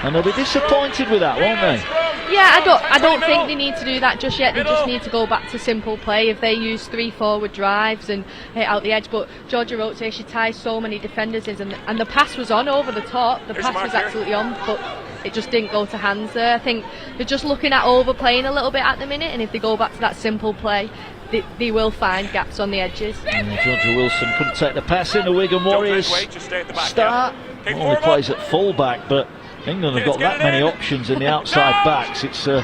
and they'll be disappointed with that, won't they? Yeah, I don't think they need to do that just yet. They just need to go back to simple play. If they use 3 forward drives and hit out the edge, but Georgia Roche, she ties so many defenders in, and the pass was on over the top. The pass was absolutely on, but it just didn't go to hands there. I think they're just looking at overplaying a little bit at the minute, and if they go back to that simple play, they will find gaps on the edges. Georgia Wilson couldn't take the pass in. The Wigan Warriors start. Only plays at full-back, but England have got that many options in the outside backs. It's a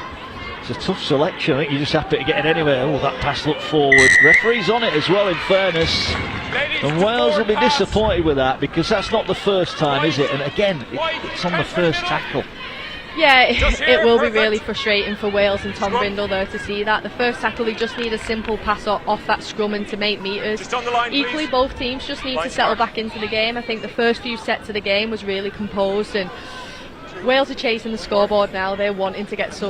tough selection. I think you're just happy to get it anywhere. Oh, that pass looked forward. Referee's on it as well, in fairness. And Wales will be disappointed with that, because that's not the first time, is it? And again, it's on the first tackle. Yeah, it will be really frustrating for Wales and Tom Brindle there to see that. The first tackle, they just need a simple pass off that scrum and to make metres. Equally, both teams just need to settle back into the game. I think the first few sets of the game was really composed, and Wales are chasing the scoreboard now. They're wanting to get some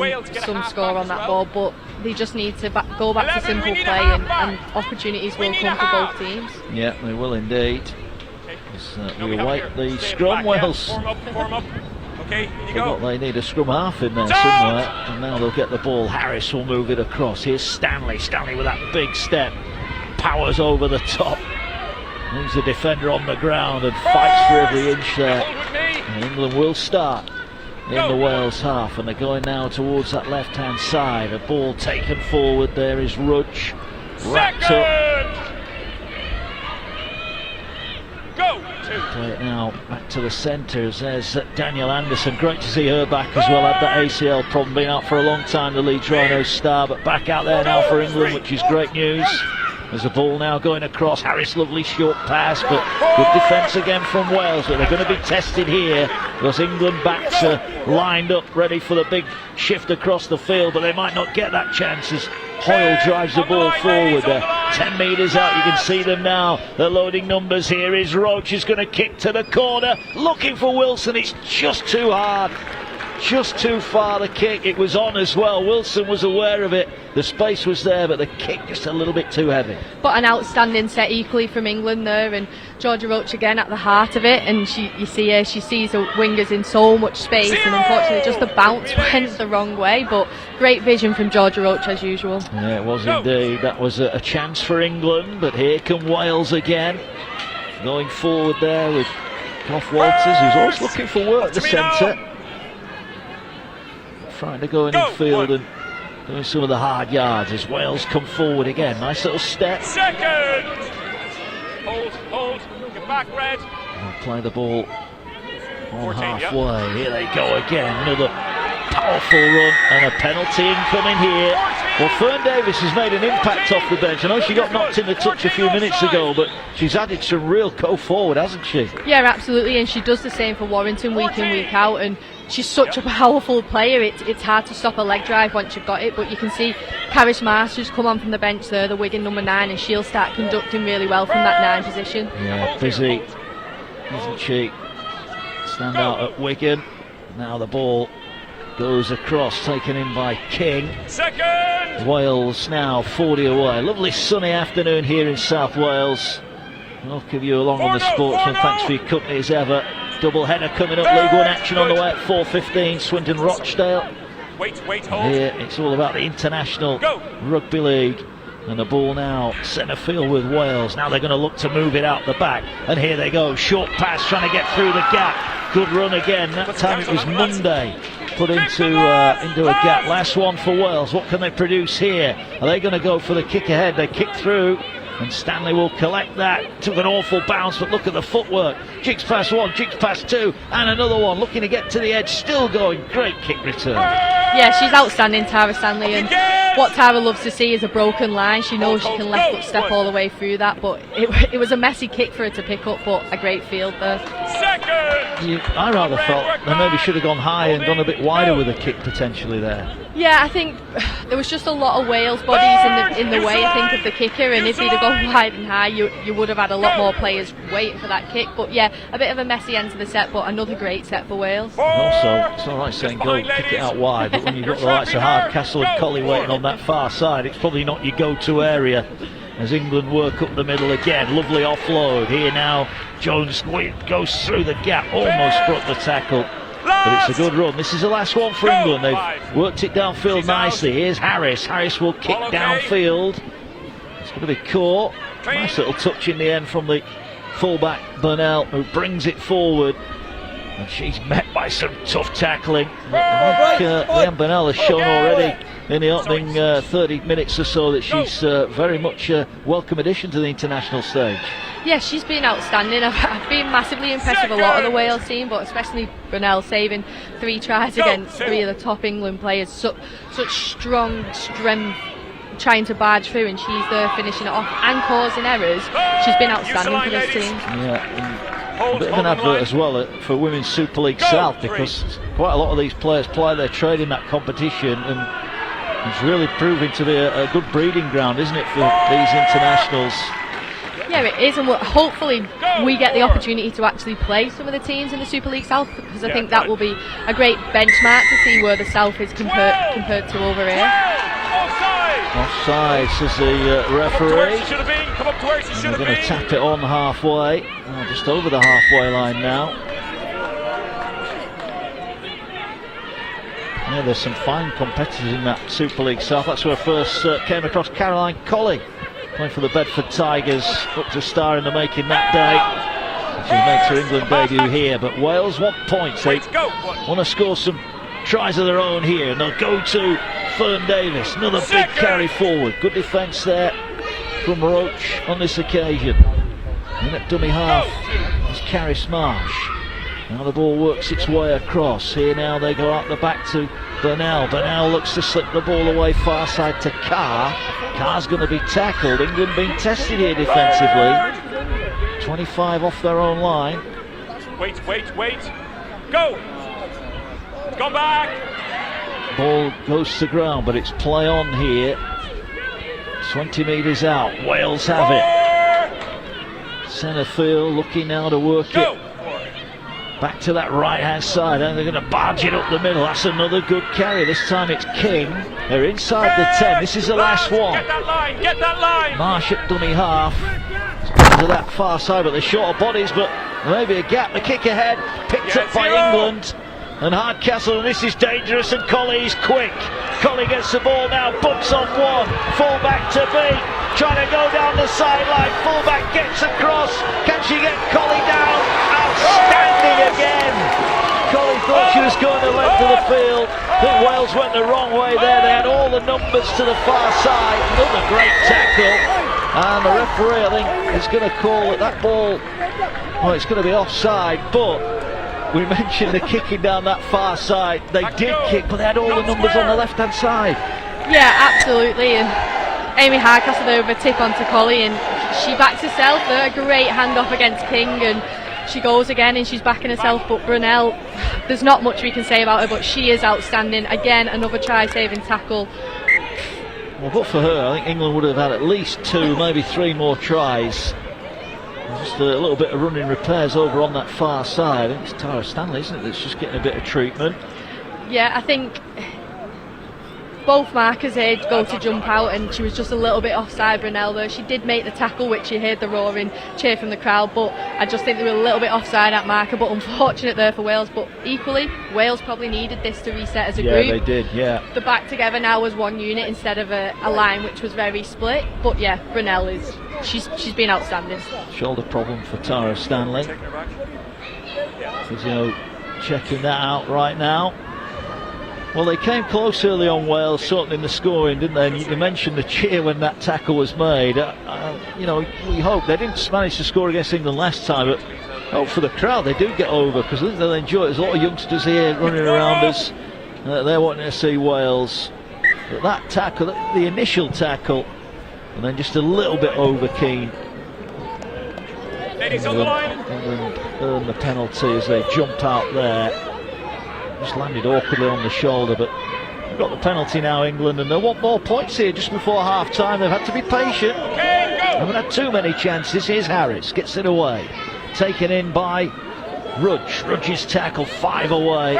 score on that board, but they just need to go back to simple play, and opportunities will come for both teams. Yeah, they will indeed. We await the scrum. Wales. Okay, you go. They need a scrum half in there somewhere, and now they'll get the ball. Harris will move it across. Here's Stanley. Stanley with that big step, powers over the top. Leaves the defender on the ground and fights for every inch there. And England will start in the Wales half, and they're going now towards that left-hand side. A ball taken forward. There is Rudge, wrapped up. Play it now back to the centres. There's Daniel Anderson. Great to see her back as well. Had that ACL problem, been out for a long time, the Leeds Rhinos star, but back out there now for England, which is great news. There's a ball now going across. Harris, lovely short pass, but good defence again from Wales. But they're going to be tested here because England backs are lined up, ready for the big shift across the field, but they might not get that chance as Hoyle drives the ball forward. 10 metres out, you can see them now. The loading numbers here is Roach is going to kick to the corner, looking for Wilson. It's just too hard. Just too far, the kick. It was on as well. Wilson was aware of it. The space was there, but the kick just a little bit too heavy. But an outstanding set equally from England there, and Georgia Roach again at the heart of it. And you see her, she sees the wingers in so much space, and unfortunately just the bounce went the wrong way. But great vision from Georgia Roach as usual. Yeah, it was indeed. That was a chance for England, but here come Wales again. Going forward there with Clough Walters, who's always looking for work at the centre. Trying to go in field and doing some of the hard yards as Wales come forward again. Nice little step. Second! Hold, get back, Red. They'll play the ball on halfway. Here they go again. Another powerful run and a penalty incoming here. Well, Fern Davis has made an impact off the bench. I know she got knocked in the touch a few minutes ago, but she's added some real go forward, hasn't she? Yeah, absolutely, and she does the same for Warrington week in, week out, and she's such a powerful player. It's hard to stop a leg drive once you've got it, but you can see Karis Masters come on from the bench there, the Wigan number 9, and she'll start conducting really well from that 9 position. Yeah, busy, isn't she? Stand out at Wigan. Now the ball goes across, taken in by King. Second! Wales now 40 away. Lovely sunny afternoon here in South Wales. I'll give you along on the Sportsman. Thanks for your company as ever. Double header coming up. League One action on the way at 4:15. Swindon Rochdale. Wait, hold. Here it's all about the International Rugby League. And the ball now centre field with Wales. Now they're going to look to move it out the back. And here they go. Short pass trying to get through the gap. Good run again. That time it was Monday. Put into a gap. Last one for Wales. What can they produce here? Are they going to go for the kick ahead? They kick through. And Stanley will collect that. Took an awful bounce, but look at the footwork. Jigs past one, jigs past two, and another one. Looking to get to the edge, still going. Great kick return. Yeah, she's outstanding, Tara Stanley, and what Tara loves to see is a broken line. She knows she can left foot step all the way through that, but it was a messy kick for her to pick up, but a great field there. I rather felt they maybe should have gone high and gone a bit wider with a kick potentially there. Yeah, I think there was just a lot of Wales bodies in the way, I think, of the kicker, and if they'd have gone wide and high, you would have had a lot more players waiting for that kick. But yeah, a bit of a messy end to the set, but another great set for Wales. Also, it's all right saying go kick it out wide, but when you've got the likes of Hardcastle and Colley waiting on that far side, it's probably not your go-to area. As England work up the middle again, lovely offload here now. Jones goes through the gap, almost broke the tackle. But it's a good run. This is the last one for England. They've worked it downfield nicely. Here's Harris. Harris will kick downfield. It's going to be caught. Nice little touch in the end from the fullback Burnell, who brings it forward. And she's met by some tough tackling. I think Leanne Burnell has shown already in the opening 30 minutes or so that she's very much a welcome addition to the international stage. Yeah, she's been outstanding. I've been massively impressed with a lot of the Wales team, but especially Burnell saving 3 tries against 3 of the top England players. Such strong strength trying to barge through, and she's there finishing it off and causing errors. She's been outstanding for this team. Yeah, a bit of an advert as well for Women's Super League South, because quite a lot of these players play their trade in that competition, and it's really proving to be a good breeding ground, isn't it, for these internationals? Yeah, it is, and hopefully we get the opportunity to actually play some of the teams in the Super League South, because I think that will be a great benchmark to see where the South is compared to over here. Offside, says the referee. They're going to tap it on halfway. Just over the halfway line now. Yeah, there's some fine competitors in that Super League South. That's where I first came across Caroline Colley, playing for the Bedford Tigers. Up to a star in the making that day. She makes her England debut here, but Wales want points. They want to score some tries of their own here, and they'll go to Fern Davis. Another big carry forward. Good defence there from Roach on this occasion. In at dummy half is Caris Marsh. Now the ball works its way across. Here now they go out the back to Burnell. Burnell looks to slip the ball away far side to Carr. Carr's going to be tackled. England being tested here defensively. 25 off their own line. Wait. Go! It's gone back! Ball goes to ground, but it's play on here. 20 metres out. Wales have it. Centre field looking now to work it back to that right hand side, and they're going to barge it up the middle. That's another good carry. This time it's King. They're inside the 10. This is the last one. Get that line! Marsh at dummy half. It's to that far side, but they're short of bodies, but maybe a gap. The kick ahead, picked up by England. And Hardcastle, and this is dangerous, and Colley's quick. Colley gets the ball now, bumps on one, fullback to beat, trying to go down the sideline, fullback gets across, can she get Colley down? Outstanding again! Colley thought she was going the length of the field. I think Wales went the wrong way there. They had all the numbers to the far side. Another great tackle, and the referee, I think, is going to call that ball, well, it's going to be offside, but we mentioned the kicking down that far side. They did kick, but they had all the numbers on the left-hand side. Yeah, absolutely. And Amy Hardcastle there with a tip onto Colley, and she backs herself there. A great handoff against King, and she goes again, and she's backing herself. But Brunel, there's not much we can say about her, but she is outstanding. Again, another try-saving tackle. Well, but for her, I think England would have had at least 2, maybe 3 more tries. Just a little bit of running repairs over on that far side. I think it's Tara Stanley, isn't it, that's just getting a bit of treatment. Yeah, I think both markers here go to jump out, and she was just a little bit offside, Brunel, though. She did make the tackle, which you heard the roaring cheer from the crowd, but I just think they were a little bit offside at marker, but unfortunate there for Wales. But equally, Wales probably needed this to reset as a group. Yeah, they did, yeah. They're back together now as one unit instead of a line which was very split. But yeah, Brunel is, she's been outstanding. Shoulder problem for Tara Stanley. Physio checking that out right now. Well, they came close early on, Wales, certainly in the scoring, didn't they? And you mentioned the cheer when that tackle was made. You know, we hope they didn't manage to score against England last time, but hope for the crowd they do get over, because I think they'll enjoy it. There's a lot of youngsters here running around us. They're wanting to see Wales. But that tackle, the initial tackle, and then just a little bit over keen. England earned the penalty as they jumped out there. Just landed awkwardly on the shoulder, but they've got the penalty now, England, and they want more points here just before half time. They've had to be patient. They haven't had too many chances. Here's Harris, gets it away. Taken in by Rudge. Rudge's tackle, 5 away.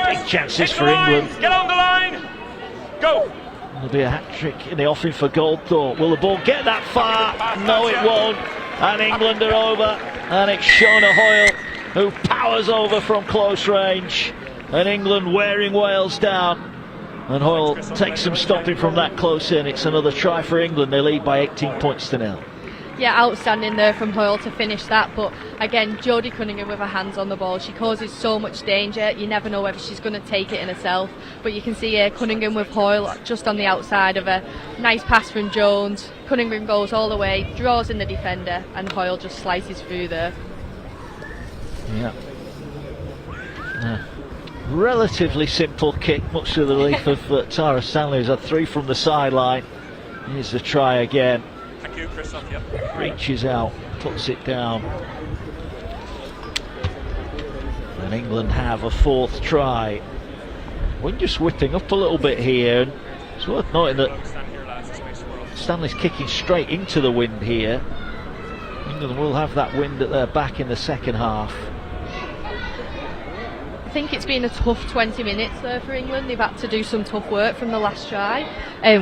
Big chances for England. Get on the line. Go. There'll be a hat-trick in the offing for Goldthorpe. Will the ball get that far? No, it won't. And England are over. And it's Shona Hoyle who powers over from close range. And England wearing Wales down. And Hoyle takes some stopping from that close in. It's another try for England. They lead by 18 points to 0. Yeah, outstanding there from Hoyle to finish that, but again, Jodie Cunningham with her hands on the ball, she causes so much danger. You never know whether she's going to take it in herself, but you can see here Cunningham with Hoyle just on the outside of her. Nice pass from Jones. Cunningham goes all the way, draws in the defender, and Hoyle just slices through there. Yeah. Relatively simple kick, much to the relief of Tara Stanley, who's had 3 from the sideline. Here's the try again. Thank you, Christoph. Yep. Reaches out, puts it down. And England have a 4th try. Wind just whipping up a little bit here, and it's worth noting that Stanley's kicking straight into the wind here. England will have that wind at their back in the second half. I think it's been a tough 20 minutes there for England. They've had to do some tough work from the last try,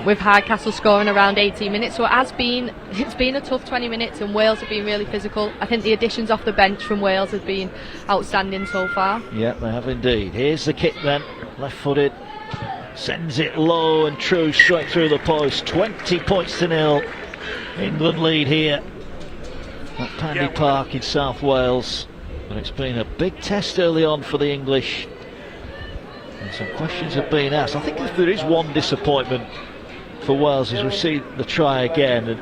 with Hardcastle scoring around 18 minutes. So it's been a tough 20 minutes, and Wales have been really physical. I think the additions off the bench from Wales have been outstanding so far. Yeah, they have indeed. Here's the kick then, left-footed, sends it low and true straight through the post. 20 points to 0. England lead here at Pandy Park in South Wales. But it's been a big test early on for the English, and some questions have been asked. I think if there is one disappointment for Wales is we see the try again, and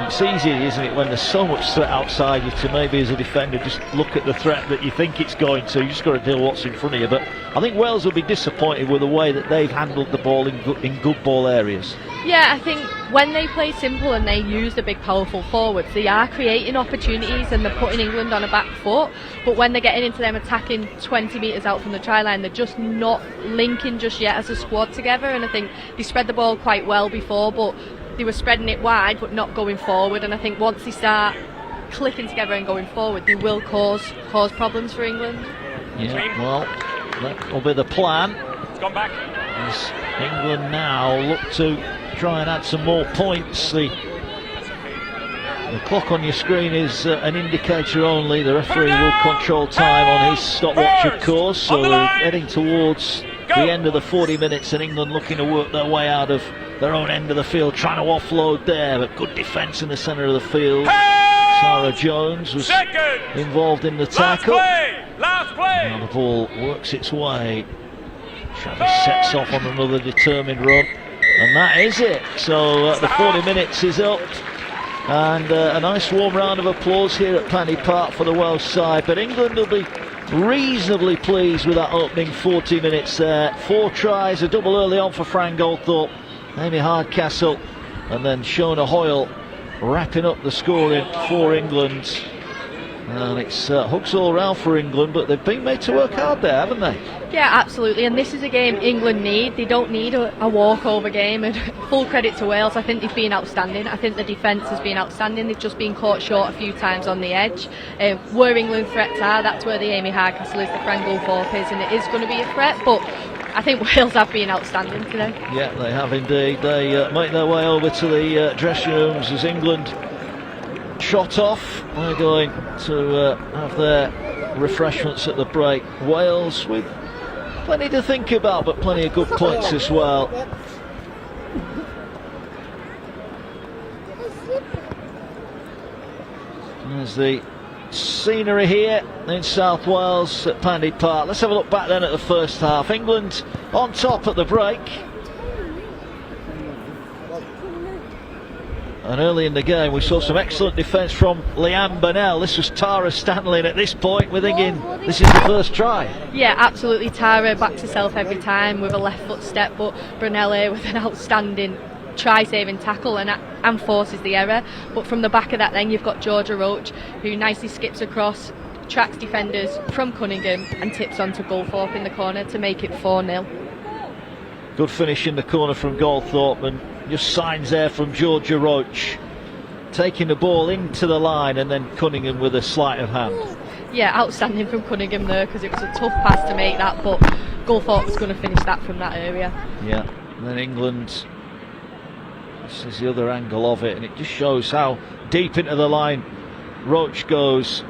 it's easy, isn't it, when there's so much threat outside you to maybe as a defender just look at the threat that you think it's going to. You just got to deal with what's in front of you. But I think Wales will be disappointed with the way that they've handled the ball in good ball areas. Yeah, I think when they play simple and they use the big powerful forwards, they are creating opportunities and they're putting England on a back foot. But when they're getting into them attacking 20 metres out from the try line, they're just not linking just yet as a squad together. And I think they spread the ball quite well before, but they were spreading it wide but not going forward. And I think once they start clicking together and going forward, they will cause problems for England. Yeah, well, that will be the plan. It's gone back. As England now look to try and add some more points. The clock on your screen is an indicator only. The referee will control time on his stopwatch, of course. So we're heading towards the end of the 40 minutes, and England looking to work their way out of their own end of the field, trying to offload there, but good defence in the centre of the field. Sarah Jones was involved in the tackle. Last play. Now the ball works its way. Travis sets off on another determined run, and that is it. So the 40 minutes is up, and a nice warm round of applause here at Pandy Park for the Welsh side. But England will be reasonably pleased with that opening 40 minutes there. 4 tries, a double early on for Fran Goldthorpe, Amy Hardcastle, and then Shona Hoyle wrapping up the scoring for England. And it's hooks all round for England, but they've been made to work hard there, haven't they? Yeah, absolutely, and this is a game England need. They don't need a walkover game, and full credit to Wales. I think they've been outstanding. I think the defence has been outstanding. They've just been caught short a few times on the edge. Where England threats are, that's where the Amy Hardcastle is, the Fran Goldthorpe is, and it is going to be a threat, but I think Wales have been outstanding today. Yeah, they have indeed. They make their way over to the dressing rooms as England shot off. They're going to have their refreshments at the break. Wales with plenty to think about, but plenty of good points as well. As the scenery here in South Wales at Pandy Park. Let's have a look back then at the first half. England on top at the break. And early in the game we saw some excellent defence from Leanne Burnell. This was Tara Stanley, and at this point we're thinking this is the first try. Yeah, absolutely. Tara backs herself every time with a left foot step, but Brunella with an outstanding try-saving tackle and forces the error. But from the back of that then you've got Georgia Roach, who nicely skips across, tracks defenders from Cunningham and tips onto Goldthorpe in the corner to make it 4-0. Good finish in the corner from Goldthorpe, and just signs there from Georgia Roach, taking the ball into the line, and then Cunningham with a sleight of hand. Yeah, outstanding from Cunningham there, because it was a tough pass to make that, but Goldthorpe was going to finish that from that area. Yeah, and then England, this is the other angle of it, and it just shows how deep into the line Roach goes,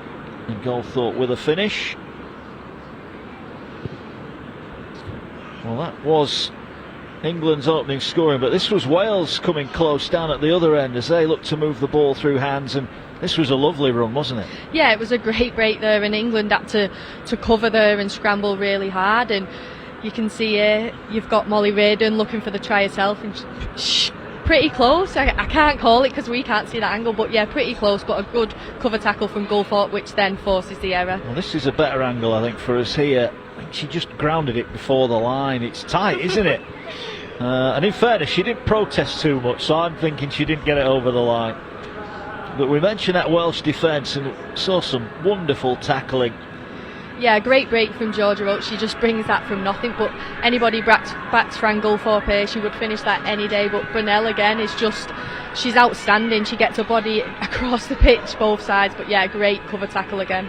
and Goldthorpe with a finish. Well, that was England's opening scoring, but this was Wales coming close down at the other end as they looked to move the ball through hands, and this was a lovely run, wasn't it? Yeah, it was a great break there, and England had to cover there and scramble really hard, and you can see you've got Molly Raiden looking for the try herself, and pretty close. I can't call it because we can't see that angle, but yeah, pretty close, but a good cover tackle from Goldthorpe, which then forces the error. Well, this is a better angle, I think, for us here. I think she just grounded it before the line. It's tight, isn't it? And in fairness, she didn't protest too much, so I'm thinking she didn't get it over the line. But we mentioned that Welsh defence and saw some wonderful tackling. Yeah, great break from Georgia Roach. She just brings that from nothing, but anybody backs Fran Goldthorpe here, she would finish that any day. But Brunel again is just, she's outstanding. She gets her body across the pitch both sides, but yeah, great cover tackle again.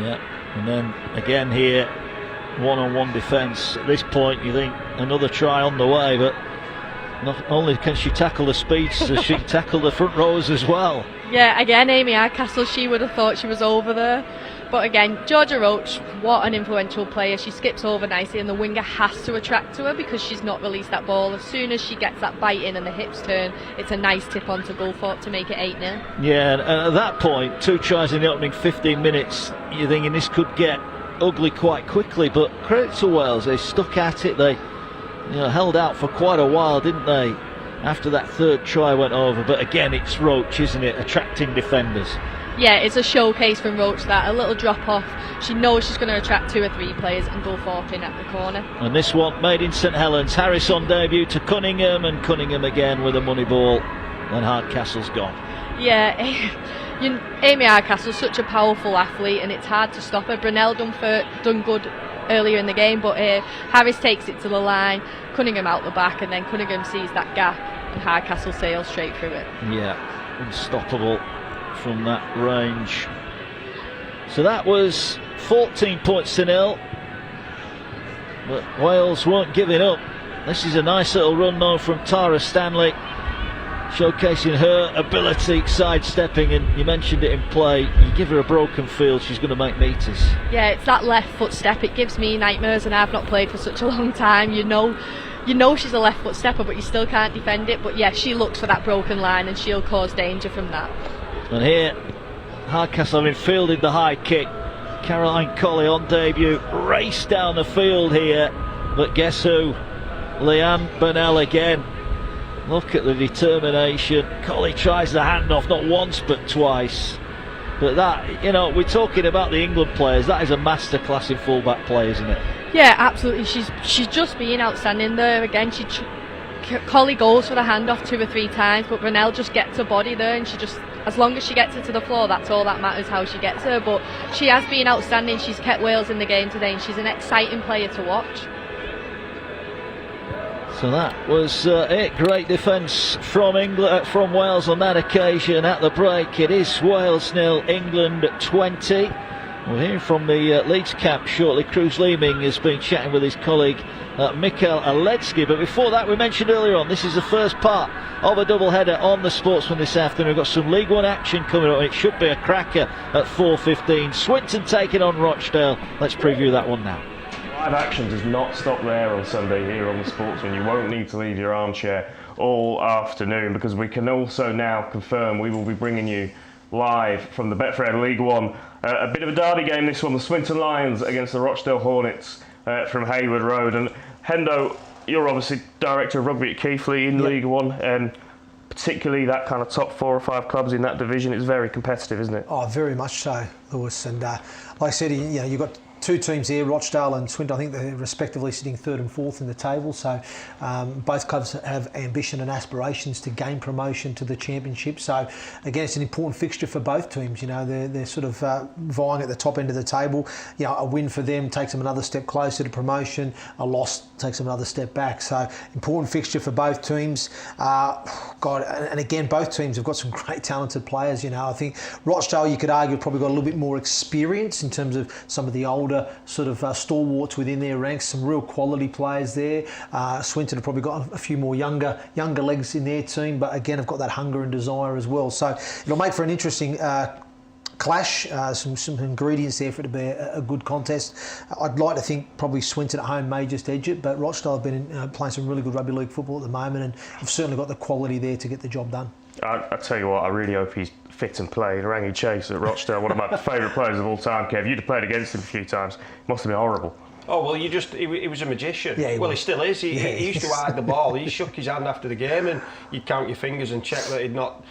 Yeah, and then again here, one-on-one defence. At this point you think another try on the way, but not only can she tackle the speedsters, she can tackle the front rows as well. Yeah, again Amy Hardcastle, she would have thought she was over there, but again Georgia Roach, what an influential player. She skips over nicely, and the winger has to attract to her because she's not released that ball. As soon as she gets that bite in and the hips turn, it's a nice tip on to Goldthorpe to make it 8-0. Yeah, and at that point, 2 tries in the opening 15 minutes, you're thinking this could get ugly quite quickly, but credit to Wales, they stuck at it. They held out for quite a while, didn't they, after that third try went over. But again, it's Roach, isn't it, attracting defenders. Yeah, it's a showcase from Roach, that a little drop off. She knows she's going to attract 2 or 3 players and Goldthorpe in at the corner. And this one made in St Helens. Harris on debut to Cunningham, and Cunningham again with a money ball, and Hardcastle's gone. Yeah, Amy Hardcastle's such a powerful athlete, and it's hard to stop her. Brunel done good earlier in the game, but Harris takes it to the line, Cunningham out the back, and then Cunningham sees that gap and Hardcastle sails straight through it. Yeah, unstoppable from that range. So that was 14 points to 0, but Wales weren't giving up. This is a nice little run though from Tara Stanley, showcasing her ability sidestepping, and you mentioned it in play, you give her a broken field, she's going to make meters. Yeah, it's that left foot step, it gives me nightmares, and I've not played for such a long time. You know she's a left foot stepper, but you still can't defend it. But yeah, she looks for that broken line and she'll cause danger from that. And here Hardcastle having fielded the high kick, Caroline Colley on debut, raced down the field here, but guess who? Leanne Burnell again. Look at the determination. Colley tries the handoff not once but twice. But that, we're talking about the England players, that is a masterclass in fullback play, isn't it? Yeah, absolutely. She's just been outstanding there. Again, Colley goes for the handoff 2 or 3 times, but Brunel just gets her body there, and she just, as long as she gets her to the floor, that's all that matters, how she gets her. But she has been outstanding. She's kept Wales in the game today, and she's an exciting player to watch. So that was it. Great defence from from Wales on that occasion. At the break, it is Wales 0, England 20. We'll hear from the Leeds camp shortly. Cruz Leeming has been chatting with his colleague Mikael Aledzki. But before that, we mentioned earlier on, this is the first part of a double-header on the Sportsman this afternoon. We've got some League One action coming up, and it should be a cracker at 4:15. Swinton taking on Rochdale. Let's preview that one now. Live action does not stop there on Sunday here on the Sportsman. You won't need to leave your armchair all afternoon, because we can also now confirm we will be bringing you live from the Betfred League One. A bit of a derby game this one, the Swinton Lions against the Rochdale Hornets from Hayward Road. And Hendo, you're obviously director of rugby at Keighley in League One, and particularly that kind of top 4 or 5 clubs in that division. It's very competitive, isn't it? Oh, very much so, Lewis. And like I said, you've got 2 teams here, Rochdale and Swinton. I think they're respectively sitting 3rd and 4th in the table. So both clubs have ambition and aspirations to gain promotion to the championship. So again, it's an important fixture for both teams. They're sort of vying at the top end of the table. A win for them takes them another step closer to promotion. A loss takes them another step back. So important fixture for both teams. And again, both teams have got some great talented players. I think Rochdale, you could argue, probably got a little bit more experience in terms of some of the older sort of stalwarts within their ranks, some real quality players there. Swinton have probably got a few more younger legs in their team, but again have got that hunger and desire as well. So it'll make for an interesting clash, some ingredients there for it to be a good contest. I'd like to think probably Swinton at home may just edge it, but Rochdale have been playing some really good rugby league football at the moment, and have certainly got the quality there to get the job done. I tell you what, I really hope he's fit and played. Rangi Chase at Rochdale, one of my favourite players of all time, Kev. You'd have played against him a few times. It must have been horrible. Oh, well, he was a magician. Yeah, he still is. He used to hide the ball. He shook his hand after the game and you'd count your fingers and check that he'd not,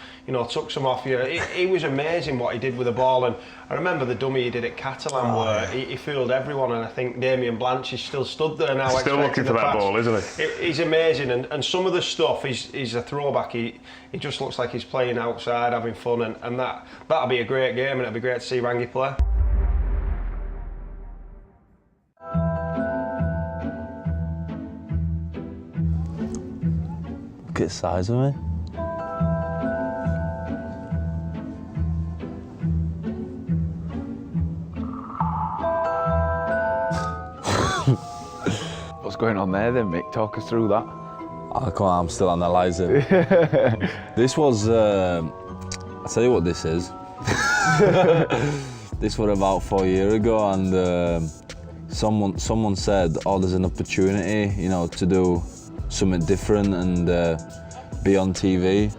took some off you. He was amazing what he did with the ball. And I remember the dummy he did at Catalan where he fooled everyone, and I think Damien Blanche is still stood there now. Still looking for that ball, isn't he? He's amazing, and some of the stuff is a throwback. He just looks like he's playing outside, having fun, and that'll be a great game, and it'll be great to see Rangi play. Look at the size of me. What's going on there then, Mick? Talk us through that. Oh, come on, I'm still analysing. This was, I'll tell you what this is. This was about 4 years ago, and someone said, oh, there's an opportunity, to do something different and be on TV.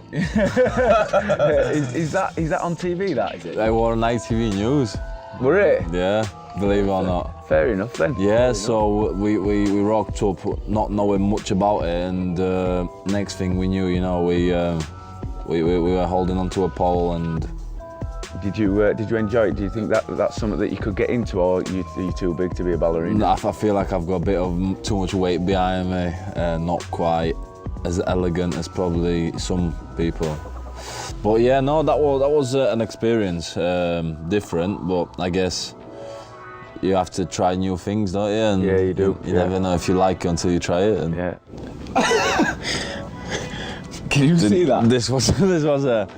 Is that on TV, that, is it? They were on ITV News. Were it? Yeah, believe it or not. Fair enough then. Yeah, so we rocked up not knowing much about it, and next thing we knew, we were holding onto a pole. And did you enjoy it? Do you think that's something that you could get into, or are you too big to be a ballerina? No, I feel like I've got a bit of too much weight behind me, not quite as elegant as probably some people. But yeah, no, that was an experience, different, but I guess you have to try new things, don't you? And yeah, you do. You never know if you like it until you try it. And yeah. Can you see that? This was a...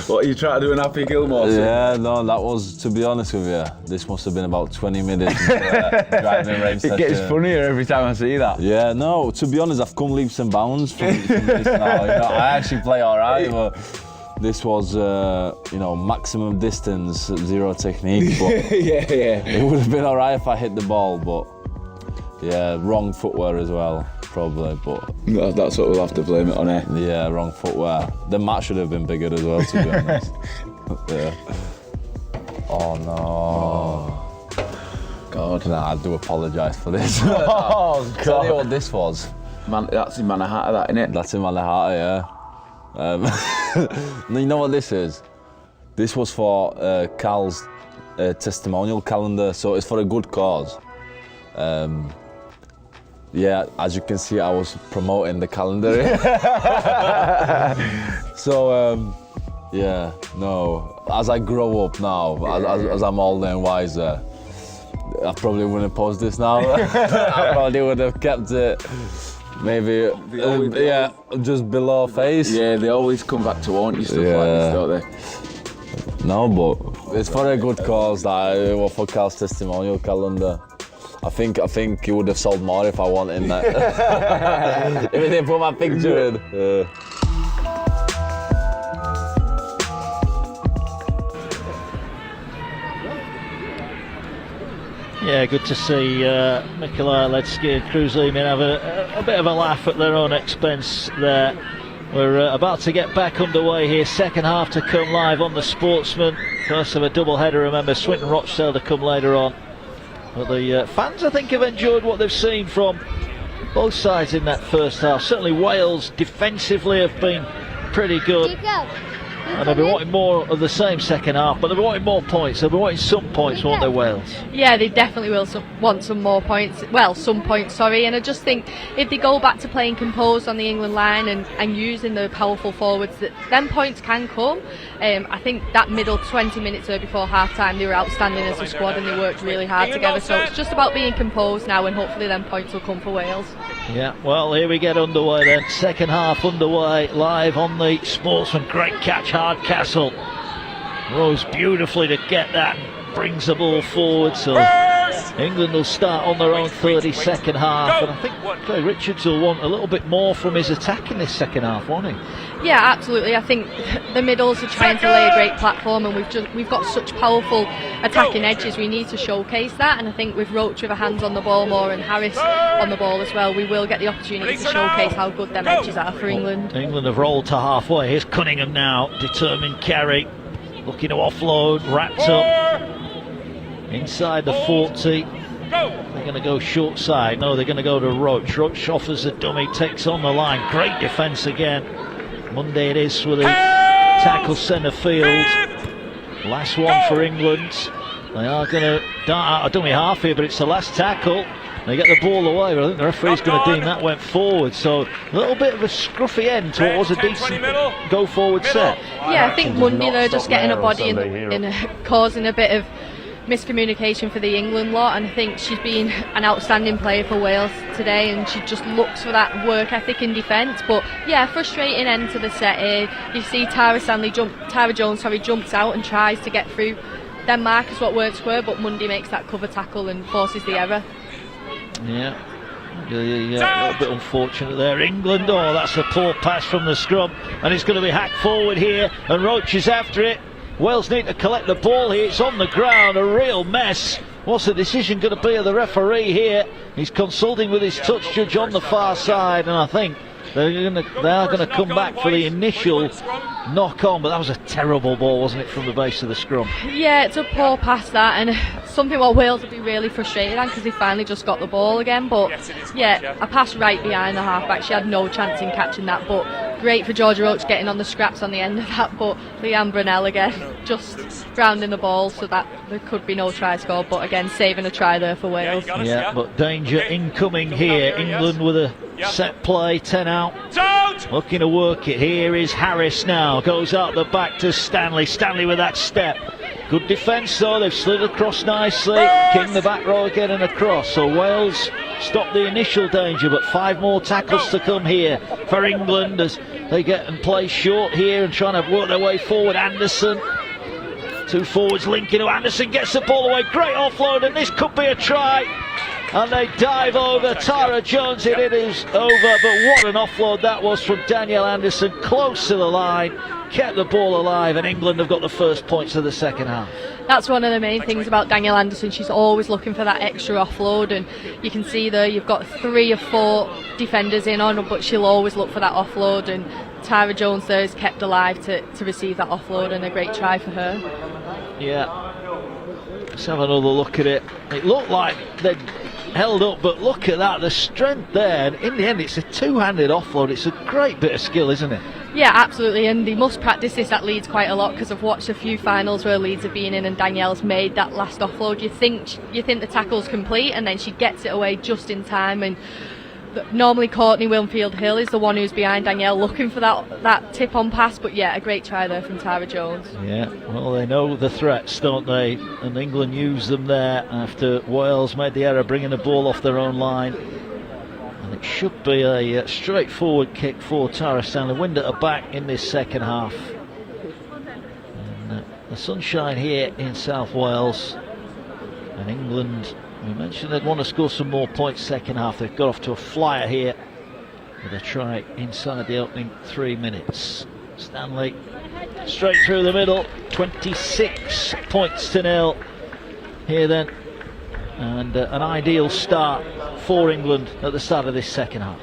What, are you trying to do an Happy Gilmore? Yeah, no, that was, to be honest with you, this must have been about 20 minutes driving race It gets funnier every time I see that. Yeah, no, to be honest, I've come leaps and bounds from this now. I actually play all right, but this was, maximum distance, zero technique. But yeah. It would have been all right if I hit the ball, but yeah, wrong footwear as well. Probably, but that's what we'll have to blame it on, eh? Yeah, wrong footwear. The match should have been bigger as well, to be honest. Yeah. Oh no. God. Nah, I do apologise for this. Oh God. Tell you what this was. That's in Mannahatta, that, innit? That's in Mannahatta, yeah. You know what this is? This was for Cal's testimonial calendar, so it's for a good cause. Yeah, as you can see, I was promoting the calendar. So, yeah, no. As I grow up now, as I'm older and wiser, I probably wouldn't post this now. I probably would have kept it maybe, just below face. Yeah, they always come back to haunt you, stuff like this, don't they? No, but it's for a good cause, that for Cal's testimonial calendar. I think he would have sold more if I wanted that. If he didn't put my picture in. Yeah, good to see Mikola Ledski and Cruz Leeman have a bit of a laugh at their own expense there We're about to get back underway here. Second half to come live on the Sportsman. First of a double header, remember, Swinton Rochdale to come later on. But the fans, I think, have enjoyed what they've seen from both sides in that first half. Certainly Wales defensively have been pretty good. And they'll be wanting more of the same second half, but they'll be wanting more points. They'll be wanting some points, won't they, Wales? Yeah, they definitely will want some more points. Well, some points, sorry. And I just think if they go back to playing composed on the England line and using the powerful forwards, that then points can come. I think that middle 20 minutes before half-time, they were outstanding as a squad and they worked really hard together. So it's just about being composed now, and hopefully then points will come for Wales. Yeah, well, here we get underway then. Second half underway, live on the Sportsman. Great catch, Hardcastle. Rose beautifully to get that, brings the ball forward. So England will start on their own 32nd half. And I think Clay Richards will want a little bit more from his attack in this second half, won't he? Yeah, absolutely. I think the middles are trying to lay a great platform, and we've got such powerful attacking edges. We need to showcase that, and I think with Roach with a hands on the ball more and Harris on the ball as well, we will get the opportunity to showcase how good them edges are for England. England have rolled to halfway. Here's Cunningham now, determined carry, looking to offload, wrapped up inside the 40. They're going to go short side. No, they're going to go to Roach. Roach offers the dummy, takes on the line. Great defence again. Monday it is with the tackle centre field. Last one for England. They are going to dart out a dummy half here, but it's the last tackle. They get the ball away, but I think the referee's going to deem that went forward. So a little bit of a scruffy end to what was a decent go forward set. Yeah, I think Monday they're just getting a body in causing a bit of miscommunication for the England lot, and I think she's been an outstanding player for Wales today, and she just looks for that work ethic in defence. But yeah, frustrating end to the set here. You see Tara Jones jumps out and tries to get through. Then Marcus what works for her, but Mundy makes that cover tackle and forces the error. Yeah, a little bit unfortunate there. England, oh, that's a poor pass from the scrum, and it's going to be hacked forward here, and Roach is after it. Wales need to collect the ball here. It's on the ground, a real mess. What's the decision going to be of the referee here? He's consulting with his touch judge on the far side, and I think they are going to come back for the initial knock on, but that was a terrible ball, wasn't it, from the base of the scrum? Yeah, it's a poor pass that, and something what Wales will be really frustrated on, because they finally just got the ball again. But yeah, a pass right behind the halfback. She had no chance in catching that, but great for Georgia Roach getting on the scraps on the end of that. But Leanne Brunel again just grounding the ball so that there could be no try score, but again saving a try there for Wales. Yeah, but danger incoming here. England with a set play, 10 out, looking to work it. Here is Harris now, goes out the back to Stanley with that step. Good defence though, they've slid across nicely. King the back row again and across. So Wales stopped the initial danger, but 5 more tackles to come here for England as they get and play short here and trying to work their way forward. Anderson, 2 forwards linking to Anderson, gets the ball away, great offload, and this could be a try. And they dive over Tara Jones, it is over, but what an offload that was from Danielle Anderson, close to the line, kept the ball alive, and England have got the first points of the second half. That's one of the main things about Danielle Anderson. She's always looking for that extra offload, and you can see there you've got 3 or 4 defenders in on her, but she'll always look for that offload, and Tara Jones there is kept alive to receive that offload, and a great try for her. Yeah, let's have another look at it. It looked like they'd held up, but look at that, the strength there, and in the end it's a 2-handed offload. It's a great bit of skill, isn't it? Yeah, absolutely, and they must practice this at Leeds quite a lot, because I've watched a few finals where Leeds have been in and Danielle's made that last offload. You think the tackle's complete, and then she gets it away just in time, and normally Courtney Winfield-Hill is the one who's behind Danielle looking for that tip-on pass, but yeah, a great try there from Tara Jones. Yeah, well, they know the threats, don't they? And England used them there after Wales made the error bringing the ball off their own line. And it should be a straightforward kick for Tara Stanley. Wind at her back in this second half. And the sunshine here in South Wales. And England, we mentioned they'd want to score some more points second half. They've got off to a flyer here with a try inside the opening 3 minutes. Stanley straight through the middle, 26 points to 0 here then, and an ideal start for England at the start of this second half.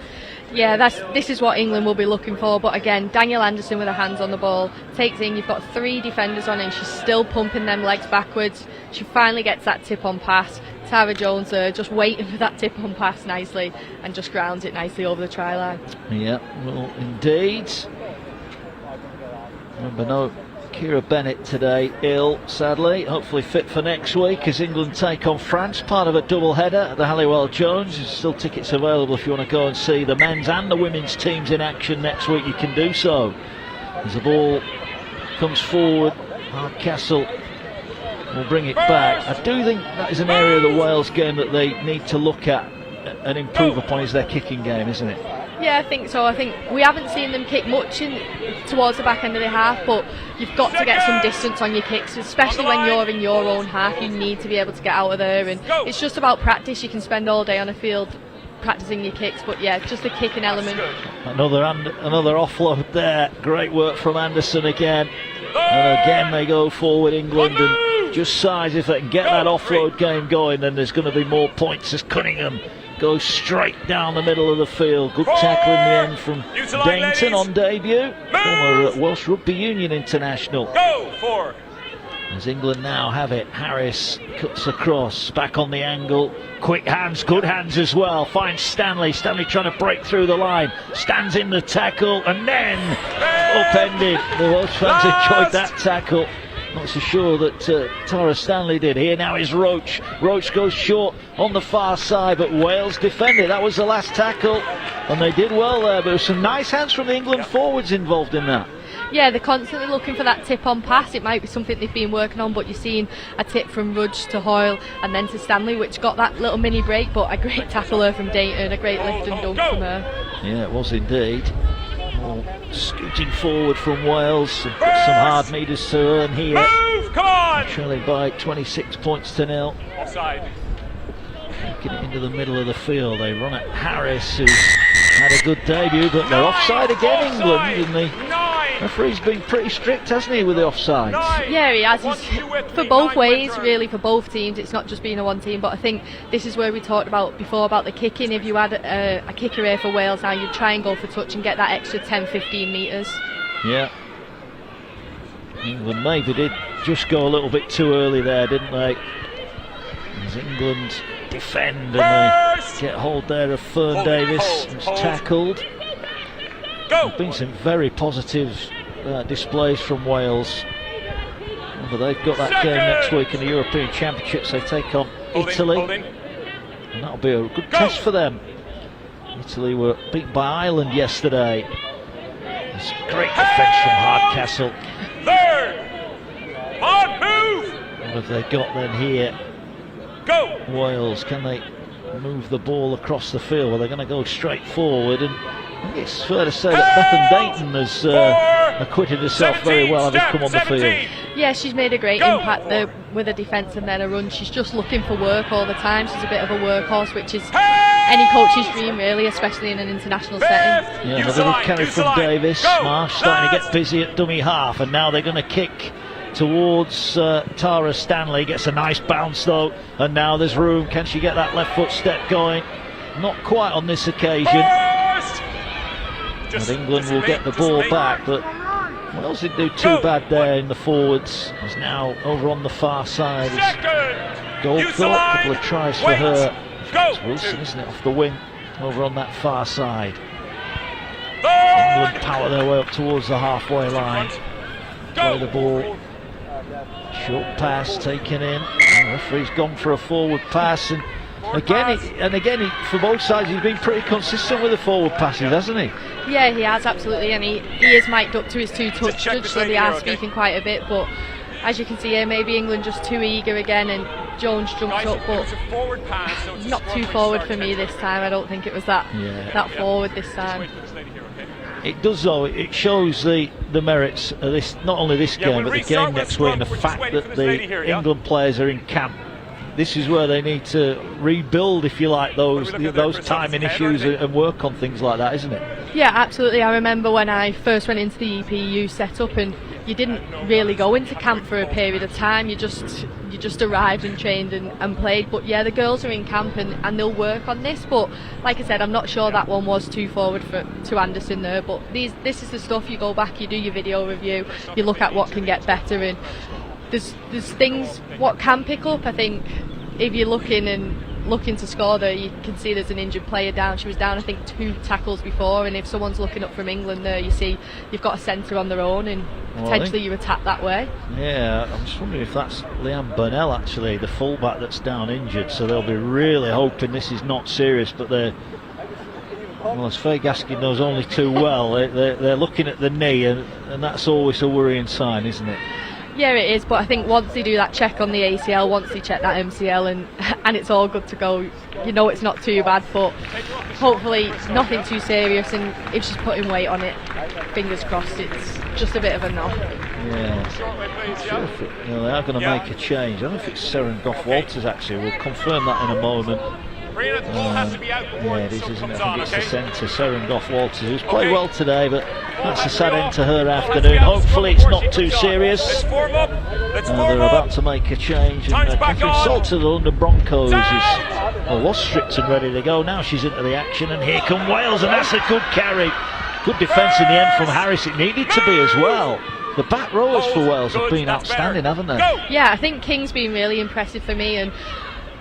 Yeah, this is what England will be looking for. But again, Daniel Anderson with her hands on the ball takes in. You've got 3 defenders on, and she's still pumping them legs backwards. She finally gets that tip-on pass. Tara Jones just waiting for that tip-on pass nicely, and just grounds it nicely over the try line. Yeah, well, indeed. Remember, no Kira Bennett today, ill, sadly. Hopefully fit for next week as England take on France, part of a double header at the Halliwell Jones. There's still tickets available if you want to go and see the men's and the women's teams in action next week. You can do so. As the ball comes forward, Hardcastle will bring it back. I do think that is an area of the Wales game that they need to look at and improve upon, is their kicking game, isn't it? Yeah, I think so. I think we haven't seen them kick much towards the back end of the half, but you've got to get some distance on your kicks, especially when you're in your own half. You need to be able to get out of there, and it's just about practice. You can spend all day on a field practicing your kicks, but yeah, just the kicking element. Another offload there. Great work from Anderson again. And again they go forward, England, and just size if they can get that offload game going, then there's going to be more points as Cunningham goes straight down the middle of the field. Good tackle in the end from Dainton on debut, former Welsh Rugby Union international. Go for. As England now have it, Harris cuts across, back on the angle, quick hands, good hands as well, finds Stanley trying to break through the line, stands in the tackle and then upended. The Welsh fans enjoyed that tackle. Not so sure that Tara Stanley did. Here now is Roach. Roach goes short on the far side, but Wales defended. That was the last tackle, and they did well there. But there were some nice hands from the England forwards involved in that. Yeah, they're constantly looking for that tip-on pass. It might be something they've been working on, but you're seeing a tip from Rudge to Hoyle and then to Stanley, which got that little mini break, but a great tackle there from Dayton, a great lift and dunk from her. Yeah, it was indeed. All scooting forward from Wales. They've got some hard meters to earn here. Move, come on! Trailing by 26 points to 0. Offside. Taking it into the middle of the field. They run at Harris, who's had a good debut, but they're offside again, England, and the referee's been pretty strict, hasn't he, with the offsides? Yeah, he has. For both ways, really, for both teams. It's not just being a one team, but I think this is where we talked about before about the kicking. If you had a kicker here for Wales now, you'd try and go for touch and get that extra 10-15 metres. Yeah. England maybe did just go a little bit too early there, didn't they? As England defend and they get hold there of Fern Davis, who's tackled. There have been some very positive displays from Wales. But they've got that game next week in the European Championships. They take on Italy, and that'll be a good test for them. Italy were beaten by Ireland yesterday. It's great defence from Hardcastle. Third! On, move! What have they got then here? Go! Wales, can they move the ball across the field? Well, they're going to go straight forward, and I think it's fair to say that Bethan Dayton has acquitted herself very well having come on the field. Yeah, she's made a great impact there with her defence and then a run. She's just looking for work all the time. She's a bit of a workhorse, which is any coach's dream, really, especially in an international setting. Yeah, another good carry from Davis. Marsh starting to get busy at dummy half, and now they're going to kick towards Tara Stanley. Gets a nice bounce though, and now there's room. Can she get that left foot step going? Not quite on this occasion. And England will get the ball back, but Wales didn't do too bad there in the forwards. He's now over on the far side. Goldthorpe, a couple of tries for her. It's Wilson, isn't it, off the wing, over on that far side. England power their way up towards the halfway line. Play the ball. Short pass taken in. The referee's gone for a forward pass, and again, for both sides, he's been pretty consistent with the forward passes, hasn't he? Yeah, he has, absolutely, and he is mic'd up to his two touch judge, so they are speaking quite a bit, but as you can see here, maybe England just too eager again, and Jones jumps up, but not too forward for me this time. I don't think it was that forward this time. It does though, it shows the merits of this, not only this game, but the game next week, and the fact that the England players are in camp. This is where they need to rebuild, if you like, those timing issues and work on things like that, isn't it? Yeah, absolutely. I remember when I first went into the EPU setup, and you didn't really go into camp for a period of time. You just you just arrived and trained and played. But yeah, the girls are in camp and they'll work on this. But like I said, I'm not sure that one was too forward to Anderson there. But this is the stuff you go back, you do your video review, you look at what can get better, and there's things what can pick up. I think if you're looking to score there, you can see there's an injured player down. She was down, I think, 2 tackles before, and if someone's looking up from England there, you see you've got a centre on their own, and potentially you attack that way. Yeah, I'm just wondering if that's Leanne Burnell, actually, the fullback that's down injured, so they'll be really hoping this is not serious, but as Faye Gaskin knows only too well, they're looking at the knee, and that's always a worrying sign, isn't it? Yeah, it is, but I think once they do that check on the ACL, once they check that MCL, and it's all good to go, you know it's not too bad, but hopefully nothing too serious, and if she's putting weight on it, fingers crossed it's just a bit of a knock. Yeah, sure if they are going to make a change. I don't know if it's Seren Goff-Walters, actually, we'll confirm that in a moment. Yeah, it is, isn't it? I think it's the centre, Seren Goff-Walters, who's played well today, but that's a sad end to her afternoon. Hopefully it's not too serious. They're about to make a change, and Catherine Salter, the London Broncos, was stripped and ready to go. Now she's into the action, and here come Wales, and that's a good carry. Good defence in the end from Harris. It needed to be as well. The back rowers for Wales have been outstanding, haven't they? Yeah, I think King's been really impressive for me, and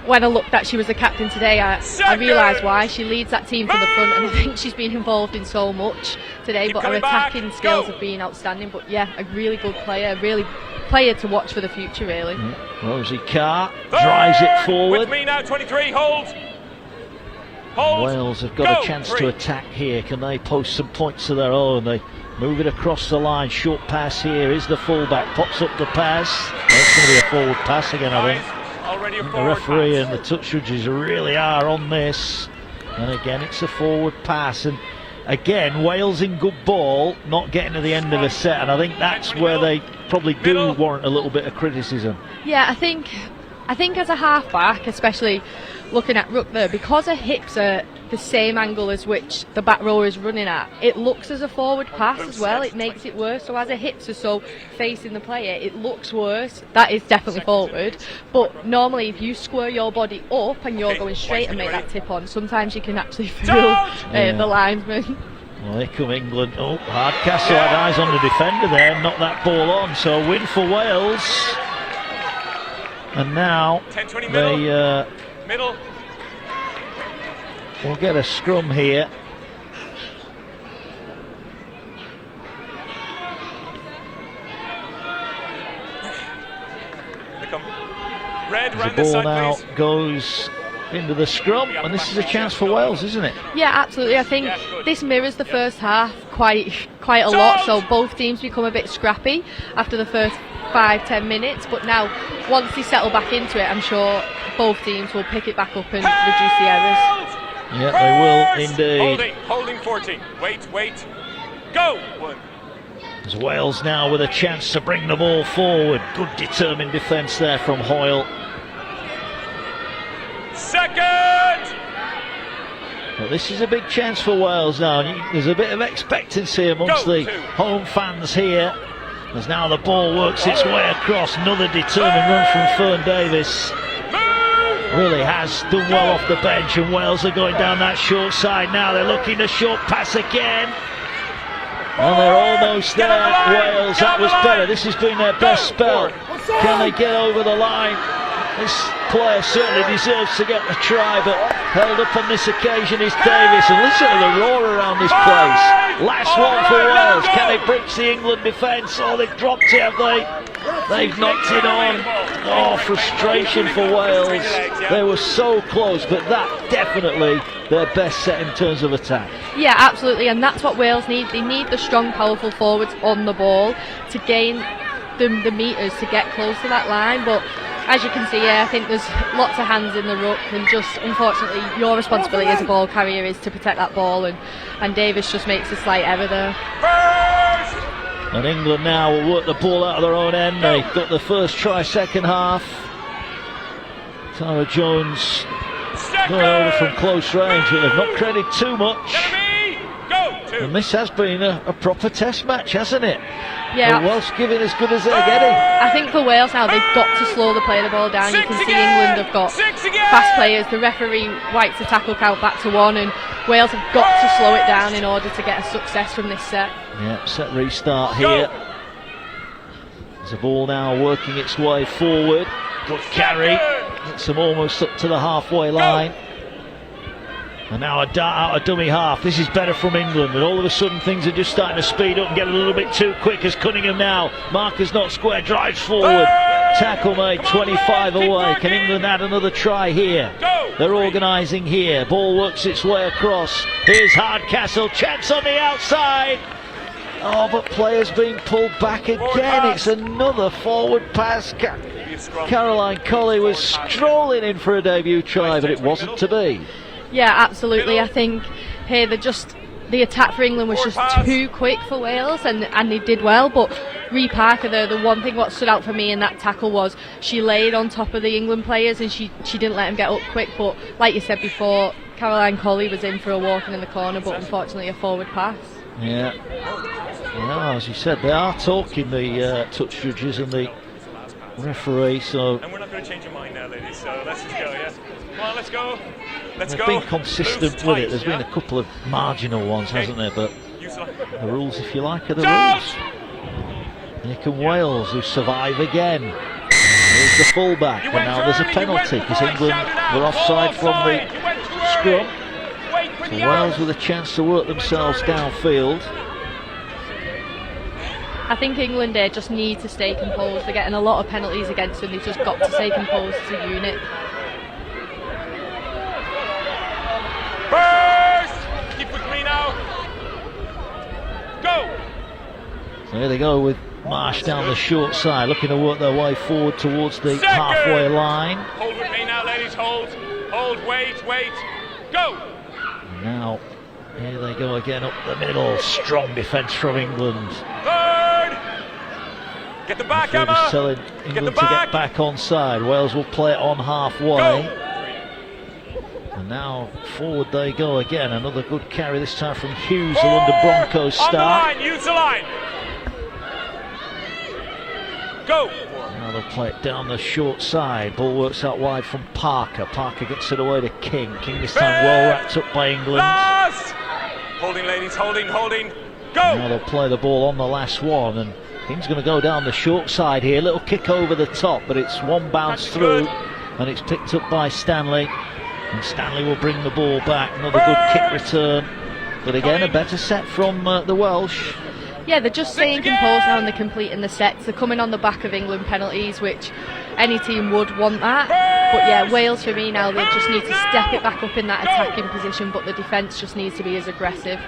when I looked that she was the captain today, I realised why. She leads that team from the front, and I think she's been involved in so much today, but her attacking skills have been outstanding. But yeah, a really good player, really player to watch for the future, really. Rosie Carr drives it forward. With me now, 23, hold. Wales have got a chance to attack here. Can they post some points of their own? They move it across the line. Short pass here is the fullback. Pops up the pass. It's going to be a forward pass again, I think. The referee and the touch judges really are on this. And again, it's a forward pass. And again, Wales in good ball, not getting to the end of a set. And I think that's where they probably do warrant a little bit of criticism. Yeah, I think as a half-back, especially looking at Rook there, because her hips are the same angle as which the back rower is running at, it looks as a forward pass as well. It makes it worse. So as her hips are so facing the player, it looks worse. That is definitely forward. But normally if you square your body up and you're going straight and make that tip on, sometimes you can actually feel the linesman. Well, here come England. Oh, Hardcastle had eyes on the defender there and knocked that ball on. So a win for Wales. And now 10-20 they middle. will get a scrum here. The ball now goes into the scrum, and this is a chance for Wales, isn't it? Yeah, absolutely. I think this mirrors the first half quite a lot, so both teams become a bit scrappy after the first 5-10 minutes, but now once they settle back into it, I'm sure both teams will pick it back up and reduce the errors. Yeah, they will indeed. Holding 14. Wait. Go! 1. As Wales now with a chance to bring the ball forward. Good determined defence there from Hoyle. Second! Well, this is a big chance for Wales now. There's a bit of expectancy amongst the home fans here. As now the ball works its way across. Another determined run from Fern Davis. Really has done well off the bench, and Wales are going down that short side now. They're looking a short pass again. And they're almost there, Wales. That was better. This has been their best spell. Can they get over the line? This player certainly deserves to get the try, but held up on this occasion is Davis. And listen to the roar around this place. Last one for Wales. Can they breach the England defence? Oh, they've dropped it, have they? They've knocked it on. Oh, frustration for Wales. They were so close, but that definitely their best set in terms of attack. Yeah, absolutely, and that's what Wales need. They need the strong, powerful forwards on the ball to gain the metres to get close to that line. But as you can see, I think there's lots of hands in the ruck, and just unfortunately your responsibility as a ball carrier is to protect that ball, and Davis just makes a slight error there. And England now will work the ball out of their own end. They got the first try second half. Tara Jones going over from close range, but they've not credited too much. Go! And this has been a proper test match, hasn't it? Yeah. The Welsh giving as good as they're getting. I think for Wales now, they've got to slow the play of the ball down. You can see England have got fast players. The referee wipes the tackle count back to 1, and Wales have got to slow it down in order to get a success from this set. Yeah, set restart here. There's a ball now working its way forward. Good carry. Gets them almost up to the halfway line. And now a dart out of dummy half. This is better from England, and all of a sudden things are just starting to speed up and get a little bit too quick as Cunningham now, markers not square, drives forward. Tackle made, 25 away. Can England add another try here? They're organising here. Ball works its way across. Here's Hardcastle, chance on the outside. Oh, but players being pulled back again. It's another forward pass. Caroline Colley was strolling in for a debut try, but it wasn't to be. Yeah, absolutely. I think here the attack for England was just too quick for Wales, and they did well. But Rhea Parker, the one thing what stood out for me in that tackle was she laid on top of the England players, and she didn't let them get up quick. But like you said before, Caroline Colley was in for a walking in the corner, but unfortunately a forward pass. Yeah. Well, as you said, they are talking, the touch judges and the referee. So. And we're not going to change your mind now, ladies. So let's just go. Yes. Come on, let's go. They've been consistent with it. There's been a couple of marginal ones, hasn't there? But the rules, if you like, are the rules. Here come Wales, who survive again. Here's the fullback, and now there's a penalty because England were offside from the scrum. So Wales with a chance to work themselves downfield. I think England here just need to stay composed. They're getting a lot of penalties against them. They've just got to stay composed as a unit. First! Keep with me now. Go! So here they go with Marsh down the short side, looking to work their way forward towards the halfway line. Hold with me now, ladies. Hold. Hold. Wait. Go! And now, here they go again up the middle. Strong defence from England. Third! Get the back, Referee Emma! was telling England to get back onside. Wales will play it on halfway. Go! And now forward they go again. Another good carry, this time from Hughes, the London Broncos start. On the line, use the line. Go! Now they'll play it down the short side. Ball works out wide from Parker. Parker gets it away to King. King this time well wrapped up by England. Last! Holding, ladies, holding. Go! Now they'll play the ball on the last one, and King's going to go down the short side here. Little kick over the top, but it's one bounce through, and it's picked up by Stanley. And Stanley will bring the ball back. Another good kick return. But again, a better set from the Welsh. Yeah, they're just staying composed now and they're completing the sets. They're coming on the back of England penalties, which any team would want that. But yeah, Wales for me now, they just need to step it back up in that attacking position, but the defence just needs to be as aggressive.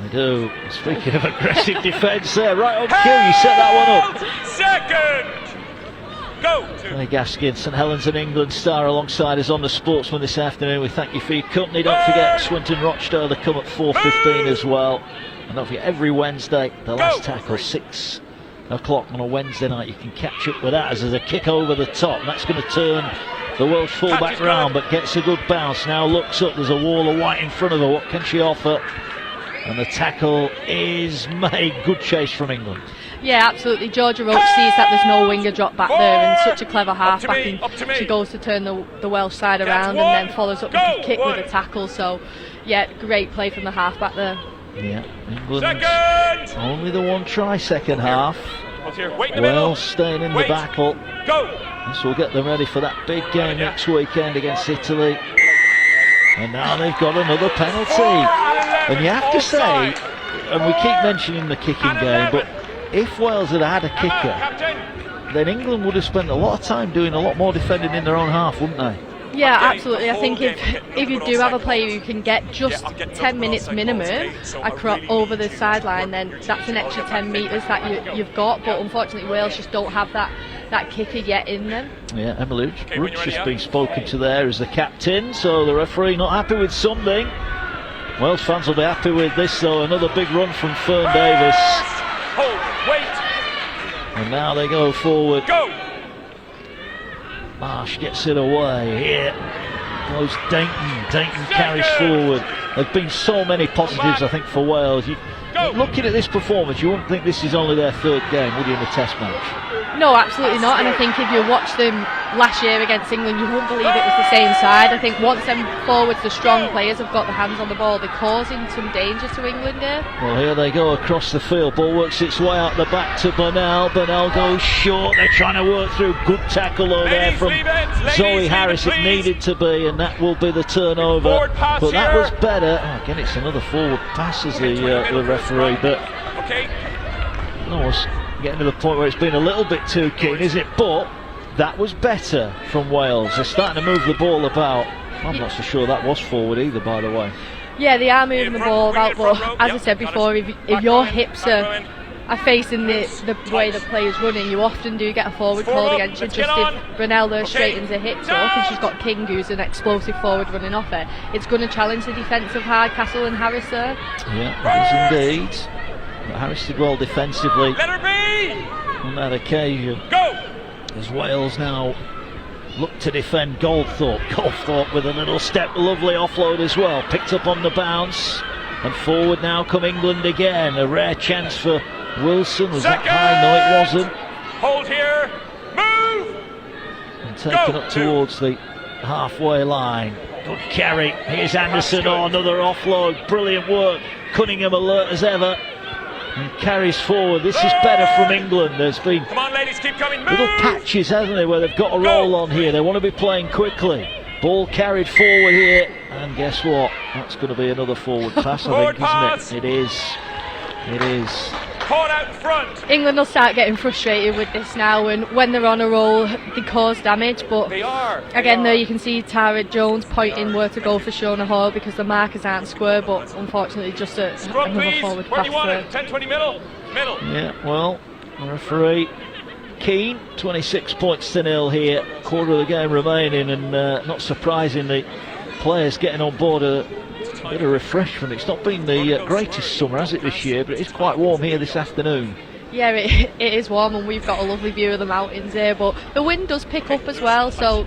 They do. Speaking of aggressive defence there, right on cue, you set that one up. Second! Go! Clay Gaskin, St Helens and England star alongside us on the Sportsman this afternoon. We thank you for your company. Don't forget Swinton Rochdale, they come at 4:15 as well. And don't forget, every Wednesday, the last tackle, 6 o'clock on a Wednesday night. You can catch up with that as there's a kick over the top. And that's going to turn the Welsh fullback round, but gets a good bounce. Now looks up, there's a wall of white in front of her. What can she offer? And the tackle is made. Good chase from England. Yeah, absolutely. Georgia Roach sees that there's no winger drop back there, and such a clever halfback, and she goes to turn the Welsh side around and then follows up with a kick with a tackle. So yeah, great play from the halfback there. Yeah, England only the one try second half. Wales staying in the battle. This will get them ready for that big game next weekend against Italy. And now they've got another penalty. And you have to say, and we keep mentioning the kicking game, but if Wales had had a kicker, then England would have spent a lot of time doing a lot more defending in their own half, wouldn't they? Yeah, absolutely. I think if you do have a player who can get just 10 minutes minimum over the sideline, then that's an extra 10 metres that you've got. But unfortunately, Wales just don't have that kicker yet in them. Yeah, Emma Roach just been spoken to there as the captain, so the referee not happy with something. Wales fans will be happy with this though. Another big run from Fern Davis. And now they go forward. Marsh gets it away here. goes Dayton. Dayton carries forward. There have been so many positives, I think, for Wales. Looking at this performance, you wouldn't think this is only their third game, would you, in the Test match? No, absolutely not. And I think if you watch them last year against England, you wouldn't believe it was the same side. I think once them forwards, the strong players, have got the hands on the ball, they're causing some danger to England here. Well, here they go across the field. Ball works its way out the back to Burnell. Burnell goes short. They're trying to work through. Good tackle though there from Zoe Harris. It needed to be, and that will be the turnover. But that was better. Oh, again, it's another forward pass as the referee. But no, it's getting to the point where it's been a little bit too keen, is it? But that was better from Wales. They're starting to move the ball about. I'm not so sure that was forward either, by the way. Yeah, they are moving the ball about, but as I said before, if your hips are facing the way the player's running, you often do get a forward called against you. Just if Brunello straightens her hips up and she's got King, who's an explosive forward running off her, it's going to challenge the defence of Hardcastle and Harris there. Yeah, that is indeed. But Harris did well defensively on that occasion. As Wales now look to defend Goldthorpe. Goldthorpe with a little step, lovely offload as well. Picked up on the bounce. And forward now come England again. A rare chance for Wilson. Was that high? No, it wasn't. Hold here. Move. And taken up towards the halfway line. Good carry. Here's Anderson. Oh, another offload. Brilliant work. Cunningham alert as ever. And carries forward. This is better from England. There's been Come on, ladies, keep coming. Move. little patches, hasn't there, where they've got a roll on here. They want to be playing quickly. Ball carried forward here. And guess what? That's going to be another forward pass, I think, isn't it? It is. It is. Caught out in front. England will start getting frustrated with this now, and when they're on a roll, they cause damage. But again, there you can see Tara Jones pointing where to go for Shona Hall because the markers aren't square, but unfortunately, just another forward pass there. 10-20 middle. Yeah, well, referee Keane, 26 points to 0 here. Quarter of the game remaining, and not surprisingly, players getting on board a bit of refreshment. It's not been the greatest summer, has it, this year, but it's quite warm here this afternoon. Yeah, it is warm, and we've got a lovely view of the mountains here, but the wind does pick up as well, so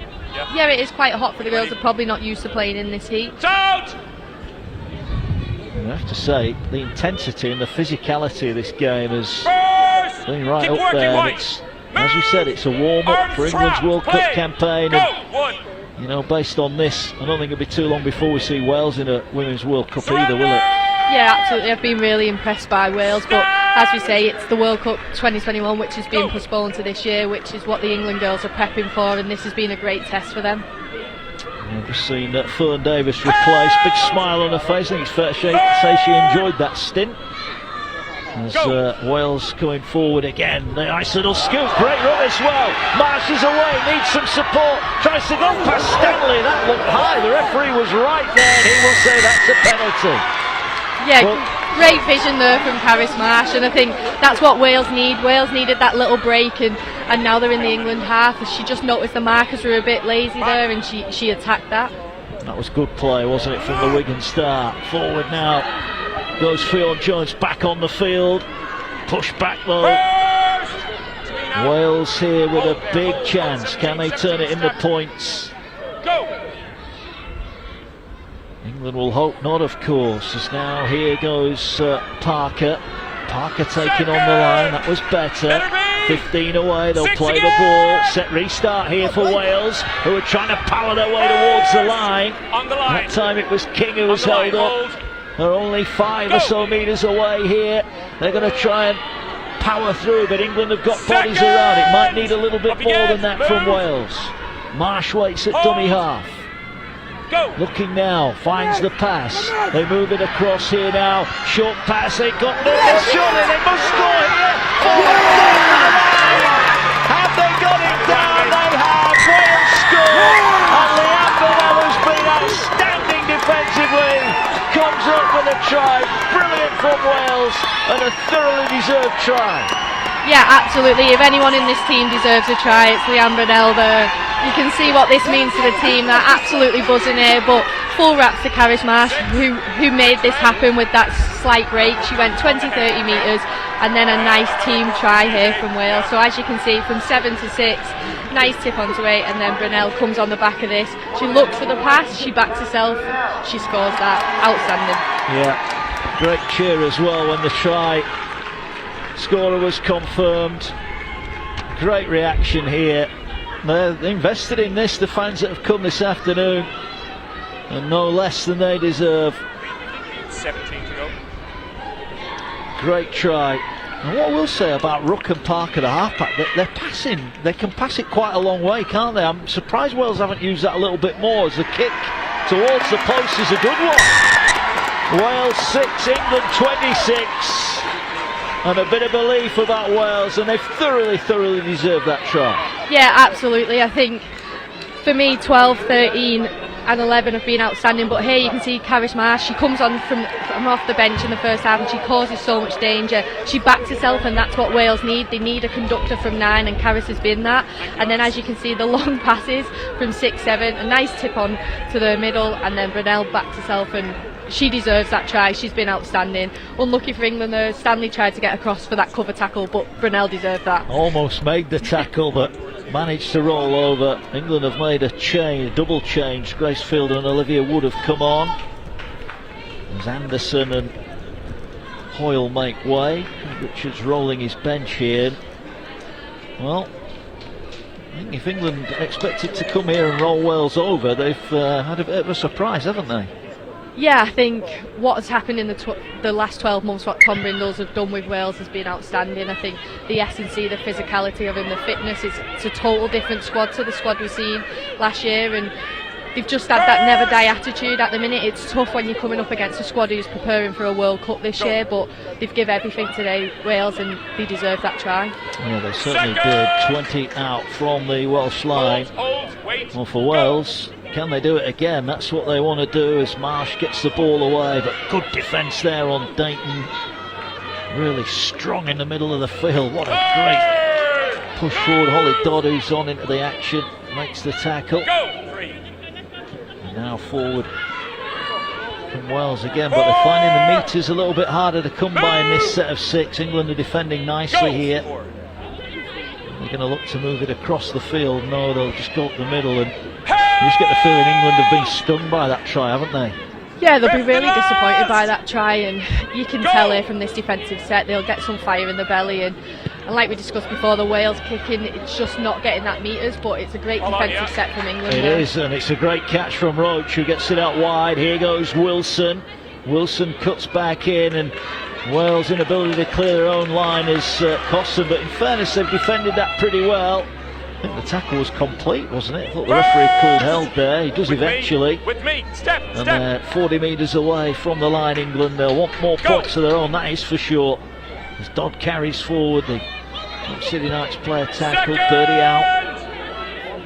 yeah, it is quite hot for the girls. They're probably not used to playing in this heat. Out! I have to say, the intensity and the physicality of this game has been right Keep up working, there. White. It's, as we said, it's a warm-up for England's World Cup campaign. And, you know, based on this, I don't think it'll be too long before we see Wales in a Women's World Cup either, will it? Yeah, absolutely. I've been really impressed by Wales, but as we say, it's the World Cup 2021 which is being postponed to this year, which is what the England girls are prepping for, and this has been a great test for them. I've just seen Fern Davis replaced. Big smile on her face. I think it's fair to say she enjoyed that stint. As Wales going forward again. The nice little scoop. Great run as well. Marsh is away. Needs some support. Tries to go past Stanley. That looked high. The referee was right there. He will say that's a penalty. Yeah, great vision there from Caris Marsh, and I think that's what Wales need. Wales needed that little break, and now they're in the England half. She just noticed the markers were a bit lazy there, and she attacked that. That was good play, wasn't it, from the Wigan start. Forward now goes Fionn Jones back on the field. Push back though. Wales here with a big chance. Can they turn it into points? England will hope not, of course, as now here goes Parker. Parker taking on the line, that was better. 15 away, they'll play the ball. Set restart here for Wales, who are trying to power their way towards the line. That time it was King who was held up. They're only 5 or so metres away here. They're going to try and power through, but England have got bodies around. It might need a little bit more than that from Wales. Marsh waits at dummy half. Looking now, finds the pass. They move it across here now. Short pass, they got there. Surely they must score here. Have they got it down? They have. Wales score. And Leanne Burnell, who's been outstanding defensively, comes up with a try. Brilliant from Wales, and a thoroughly deserved try. Yeah, absolutely. If anyone in this team deserves a try, it's Leanne Burnell there. You can see what this means to the team. They're absolutely buzzing here, but full raps to Caris Marsh, who made this happen with that slight break. She went 20-30 metres, and then a nice team try here from Wales. So as you can see, from 7 to 6, nice tip onto 8, and then Brunel comes on the back of this. She looks for the pass, she backs herself, she scores that. Outstanding. Yeah, great cheer as well when the try scorer was confirmed. Great reaction here. They're invested in this, the fans that have come this afternoon, and no less than they deserve. 17 to go. Great try. And what I will say about Ruck and Parker, the halfback, they're passing. They can pass it quite a long way, can't they? I'm surprised Wales haven't used that a little bit more, as the kick towards the post is a good one. Wales 6, England 26. And a bit of belief about Wales, and they've thoroughly deserved that try. Yeah, absolutely. I think for me 12, 13 and 11 have been outstanding, but here you can see Caris Marsh, she comes on from off the bench in the first half and she causes so much danger. She backs herself, and that's what Wales need. They need a conductor from 9, and Caris has been that. And then as you can see, the long passes from 6, 7, a nice tip on to the middle, and then Brunel backs herself, and she deserves that try. She's been outstanding. Unlucky for England though, Stanley tried to get across for that cover tackle, but Brunel deserved that. Almost made the tackle, but managed to roll over. England have made a double change. Grace Fielder and Olivia Wood have come on as Anderson and Hoyle make way. Richards rolling his bench here. Well, I think if England expected to come here and roll Wales over, they've had a bit of a surprise, haven't they? Yeah, I think what has happened in the last 12 months, what Tom Brindles have done with Wales has been outstanding. I think the S&C, the physicality of him, the fitness, it's a total different squad to the squad we've seen last year, and they've just had that never die attitude. At the minute it's tough when you're coming up against a squad who's preparing for a World Cup this year, but they've given everything today, Wales, and they deserve that try. Yeah, they certainly did. 20 out from the Welsh line. Well, for Wales, can they do it again? That's what they want to do, as Marsh gets the ball away, but good defence there on Dayton. Really strong in the middle of the field. What a great push forward. Holly Dodd, who's on into the action, makes the tackle. And now forward from Wales again, but they're finding the meters a little bit harder to come by in this set of 6. England are defending nicely here. They're going to look to move it across the field. No, they'll just go up the middle, and you just get the feeling England have been stung by that try, haven't they? Yeah, they'll be really disappointed by that try, and you can tell here from this defensive set they'll get some fire in the belly, and like we discussed before, the Wales kicking, it's just not getting that meters, but it's a great defensive set from England. It is, and it's a great catch from Roach, who gets it out wide. Here goes Wilson. Wilson cuts back in, and Wales' inability to clear their own line has cost them, but in fairness they've defended that pretty well. I think the tackle was complete, wasn't it? I thought the referee called held there. He does eventually. And they're 40 metres away from the line, England. They'll want more points of their own, that is for sure. As Dodd carries forward, the City Knights player tackled, 30 out.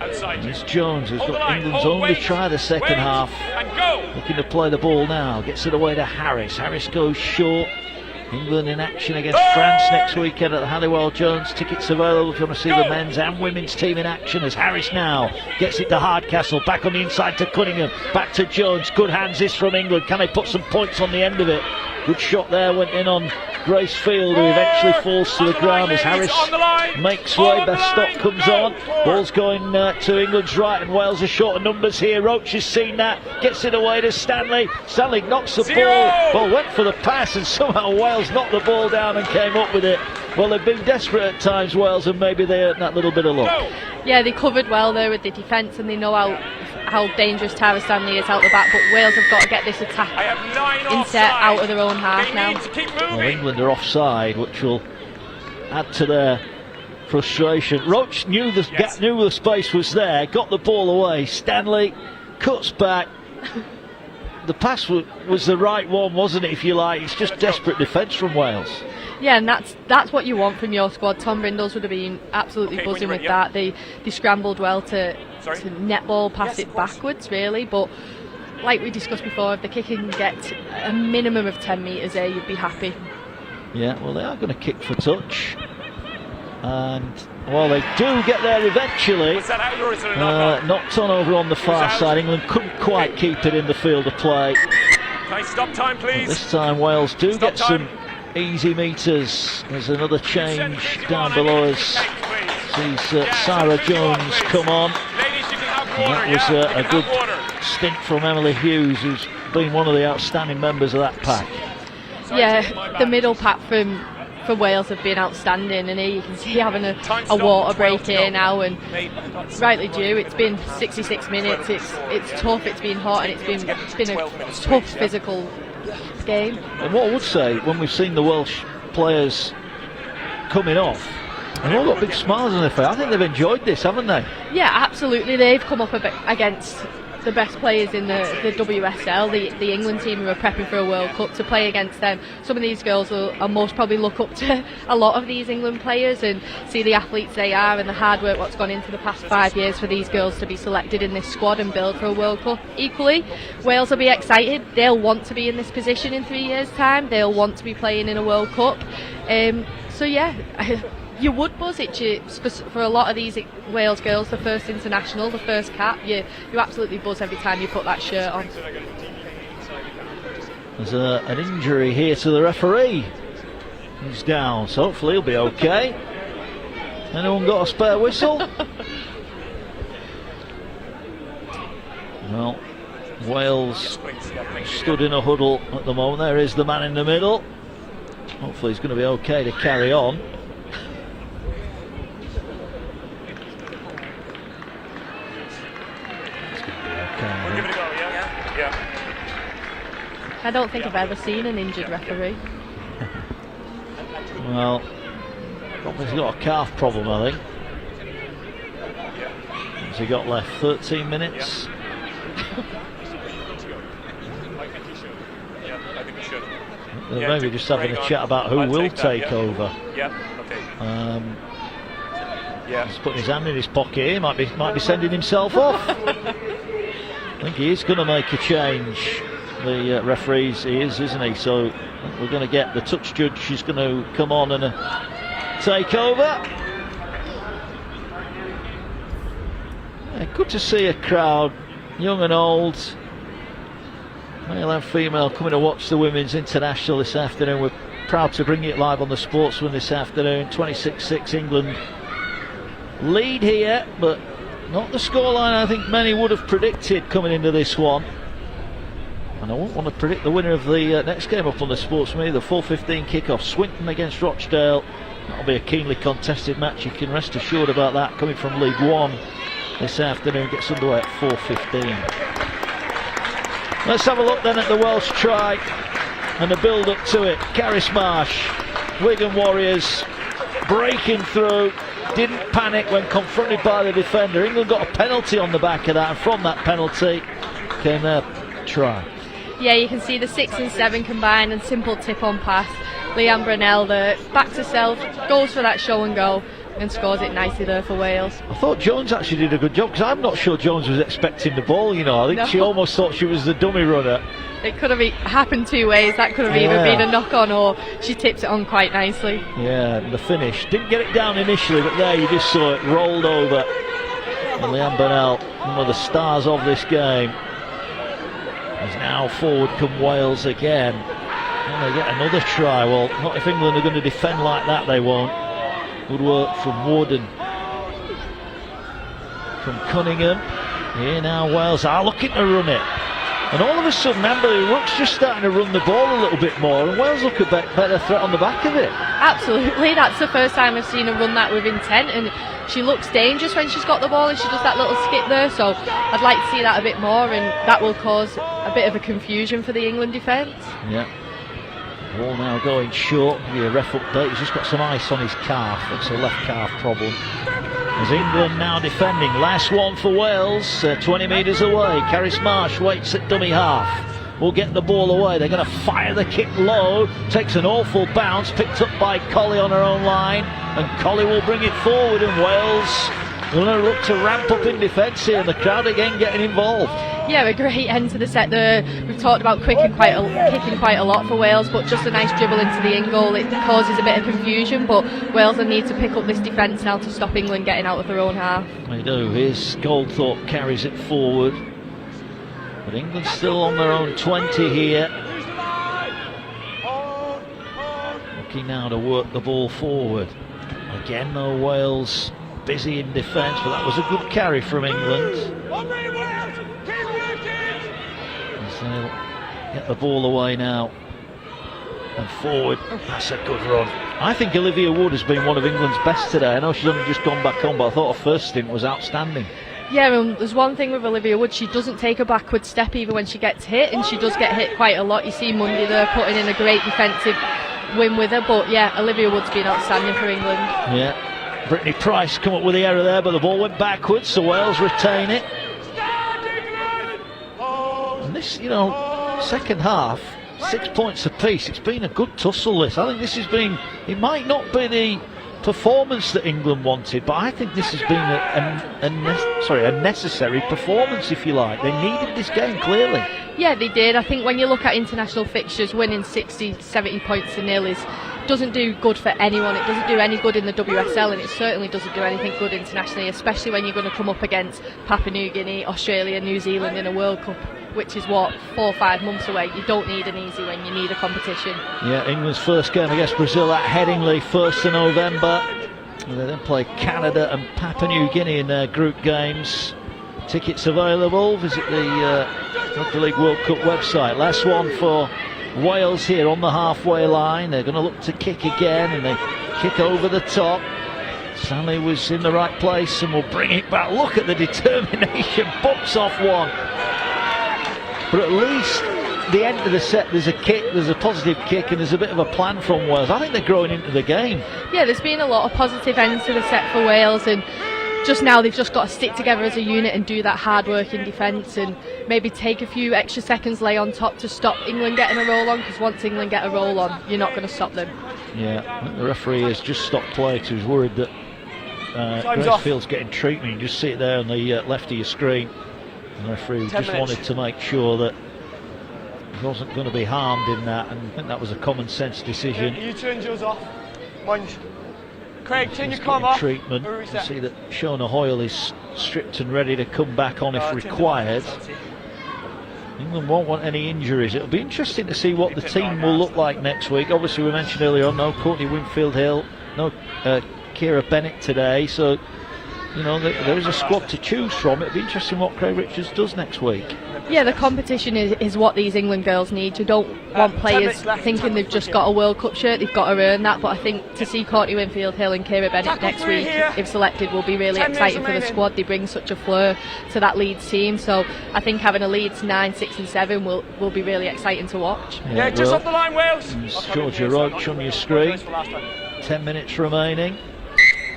And it's Jones who's got England's only try the second half. Looking to play the ball now. Gets it away to Harris. Harris goes short. England in action against France next weekend at the Halliwell Jones. Tickets available if you want to see the men's and women's team in action, as Harris now gets it to Hardcastle, back on the inside to Cunningham, back to Jones. Good hands this from England. Can they put some points on the end of it? Good shot there, went in on Grace Field, who eventually falls to the ground as Harris makes way. Best stop comes on. Ball's going to England's right, and Wales are short of numbers here. Roach has seen that, gets it away to Stanley. Stanley knocks the ball. Well, went for the pass, and somehow Wales knocked the ball down and came up with it. Well, they've been desperate at times, Wales, and maybe they earned that little bit of luck. Yeah, they covered well there with the defence, and they know how dangerous Tara Stanley is out the back, but Wales have got to get this attack inset out of their own half now. Well, England are offside, which will add to their frustration. Roach knew the space was there, got the ball away. Stanley cuts back. The pass was the right one, wasn't it, if you like? It's just desperate defence from Wales. Yeah, and that's what you want from your squad. Tom Brindles would have been absolutely buzzing with that. They scrambled well to netball, pass it backwards, really. But like we discussed before, if the kick can get a minimum of 10 metres there, you'd be happy. Yeah, well, they are going to kick for touch. And, well, they do get there eventually. Knocked on over on the far side. England couldn't quite keep it in the field of play. Nice stop time, please. But this time Wales do get some easy meters. There's another change down below us. Sees Sarah Jones come on. And that was a good stint from Emily Hughes, who's been one of the outstanding members of that pack. Yeah, the middle pack for Wales have been outstanding, and here you can see having a water break here now, and rightly due. It's been 66 minutes. It's tough. It's been hot, and it's been a tough physical game. And what I would say, when we've seen the Welsh players coming off, they've all got big smiles on their face. I think they've enjoyed this, haven't they? Yeah, absolutely. They've come up against the best players in the WSL, the England team who are prepping for a World Cup, to play against them. Some of these girls will most probably look up to a lot of these England players and see the athletes they are and the hard work what's gone into the past 5 years for these girls to be selected in this squad and build for a World Cup. Equally, Wales will be excited. They'll want to be in this position in 3 years' time. They'll want to be playing in a World Cup. So yeah, you would buzz it for a lot of these Wales girls. The first international, the first cap, you absolutely buzz every time you put that shirt on. There's an injury here to the referee. He's down, so hopefully he'll be okay. Anyone got a spare whistle? Well, Wales stood in a huddle at the moment. There is the man in the middle. Hopefully he's going to be okay to carry on. I don't think I've ever seen an injured referee. Well, he's got a calf problem, I think. What's he got left? 13 minutes? They're maybe just having a chat about who will take over. He's putting his hand in his pocket here, might be sending himself off. I think he is going to make a change. The referees, he is, isn't he? So we're going to get the touch judge. She's going to come on and take over. Yeah, good to see a crowd, young and old, male and female, coming to watch the Women's International this afternoon. We're proud to bring it live on the Sportsman this afternoon. 26-6 England lead here, but not the scoreline I think many would have predicted coming into this one. And I won't want to predict the winner of the next game up on the Sportsman, the 4:15 kickoff, Swinton against Rochdale. That'll be a keenly contested match, you can rest assured about that, coming from League One this afternoon. Gets underway at 4:15. Let's have a look then at the Welsh try and the build up to it. Caris Marsh, Wigan Warriors breaking through, didn't panic when confronted by the defender. England got a penalty on the back of that, and from that penalty came their try. Yeah, you can see the 6 and 7 combined and simple tip on pass. Leanne Brunel, the back to self, goes for that show and go and scores it nicely there for Wales. I thought Jones actually did a good job, because I'm not sure Jones was expecting the ball, you know. I think she almost thought she was the dummy runner. It could have happened two ways. That could have either been a knock on or she tipped it on quite nicely. Yeah, and the finish. Didn't get it down initially, but there you just saw it rolled over. And Leanne Brunel, one of the stars of this game, is now forward come Wales again. And they get another try. Well, not if England are going to defend like that, they won't. Good work from Wood and from Cunningham. Here now Wales are looking to run it. And all of a sudden Amberley Rook's just starting to run the ball a little bit more, and Wales look a better threat on the back of it. Absolutely, that's the first time I've seen her run that with intent, and she looks dangerous when she's got the ball and she does that little skip there, so I'd like to see that a bit more, and that will cause a bit of a confusion for the England defence. Yeah. Ball now going short. Give you a ref update. He's just got some ice on his calf. It's a left calf problem. As England now defending. Last one for Wales. 20 metres away. Caris Marsh waits at dummy half. Will get the ball away. They're going to fire the kick low. Takes an awful bounce. Picked up by Colley on her own line. And Colley will bring it forward. And Wales going to look to ramp up in defence here. And the crowd again getting involved. Yeah, a great end to the set there. We've talked about kicking quite a lot for Wales, but just a nice dribble into the in goal. It causes a bit of confusion, but Wales will need to pick up this defence now to stop England getting out of their own half. They do. Here's Goldthorpe, carries it forward. But England still on their own 20 here. looking now to work the ball forward. Again, though, Wales busy in defence, but that was a good carry from England. As they'll get the ball away now and forward. That's a good run. I think Olivia Wood has been one of England's best today. I know she's only just gone back on, but I thought her first stint was outstanding. Yeah, there's one thing with Olivia Wood, she doesn't take a backward step even when she gets hit, and she does get hit quite a lot. You see Mundy there putting in a great defensive win with her, but yeah, Olivia Wood's been outstanding for England. Yeah, Brittany Price come up with the error there, but the ball went backwards, so Wales retain it. And this, you know, second half, 6 points apiece. It's been a good tussle, this. I think this has been, it might not be the performance that England wanted, but I think this has been a necessary performance, if you like. They needed this game, clearly. Yeah, they did. I think when you look at international fixtures, winning 60, 70 points to nil doesn't do good for anyone. It doesn't do any good in the WSL, and it certainly doesn't do anything good internationally, especially when you're going to come up against Papua New Guinea, Australia, New Zealand in a World Cup, which is what, 4 or 5 months away. You don't need an easy win, you need a competition. Yeah, England's first game against Brazil at Headingley, 1st of November. They then play Canada and Papua New Guinea in their group games. Tickets available, visit the Rugby League World Cup website. Last one for Wales here on the halfway line. They're going to look to kick again, and they kick over the top. Stanley was in the right place and will bring it back. Look at the determination, bumps off one. But at least the end of the set, there's a kick, there's a positive kick, and there's a bit of a plan from Wales. I think they're growing into the game. Yeah, there's been a lot of positive ends to the set for Wales, and just now they've just got to stick together as a unit and do that hard work in defence, and maybe take a few extra seconds, lay on top to stop England getting a roll on, because once England get a roll on, you're not going to stop them. Yeah, I think the referee has just stopped play because he's worried that Grace Field's getting treatment. You just see it there on the left of your screen. The referee just wanted to make sure that he wasn't going to be harmed in that, and I think that was a common sense decision. You turn yours off. Munch. Craig, turn your climb off. Treatment. You see that Shona Hoyle is stripped and ready to come back on if required. England won't want any injuries. It'll be interesting to see what the team will look like next week. Obviously, we mentioned earlier on, no Courtney Winfield-Hill, no Kira Bennett today, so you know there is a squad to choose from. It'll be interesting what Craig Richards does next week. Yeah, the competition is what these England girls need. You don't want players thinking they've just got a World Cup shirt, they've got to earn that, but I think to see Courtney Winfield-Hill and Kira Bennett next week, if selected, will be really exciting for the squad. They bring such a flair to that Leeds team, so I think having a Leeds 9, 6 and 7 will be really exciting to watch. Yeah, just off the line, Wales. Georgia Roach on your screen. 10 minutes remaining.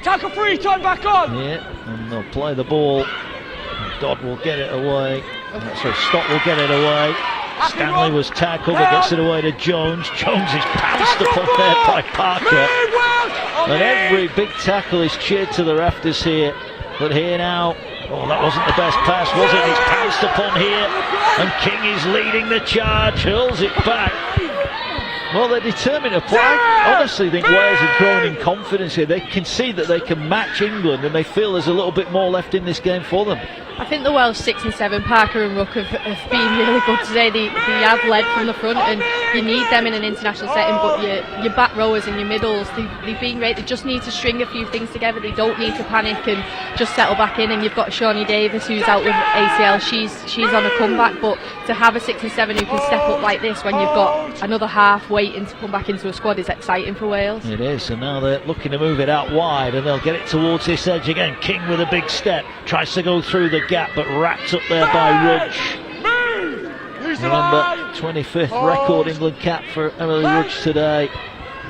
Tackle free, time back on. Yeah, and they'll play the ball. Dodd will get it away. Sorry, Stott will get it away. Stanley was tackled, but gets it away to Jones. Jones is pounced upon there by Parker. And every big tackle is cheered to the rafters here. But here now, oh, that wasn't the best pass, was it? It's pounced upon here, and King is leading the charge, hurls it back. Well, they're determined to play. I honestly think Wales are growing in confidence here. They can see that they can match England, and they feel there's a little bit more left in this game for them. I think the Welsh 6 and 7, Parker and Rook, have been really good today. They have led from the front, and you need them in an international setting, but your back rowers and your middles, they've been great. They just need to string a few things together. They don't need to panic and just settle back in. And you've got Shawnee Davis, who's out with ACL. She's on a comeback, but to have a 6 and 7 who can step up like this when you've got another half waiting to come back into a squad is exciting for Wales. It is, and now they're looking to move it out wide, and they'll get it towards this edge again. King with a big step, tries to go through the gap, but wrapped up there by Rudge. Remember, 25th record England cap for Emily Rudge today.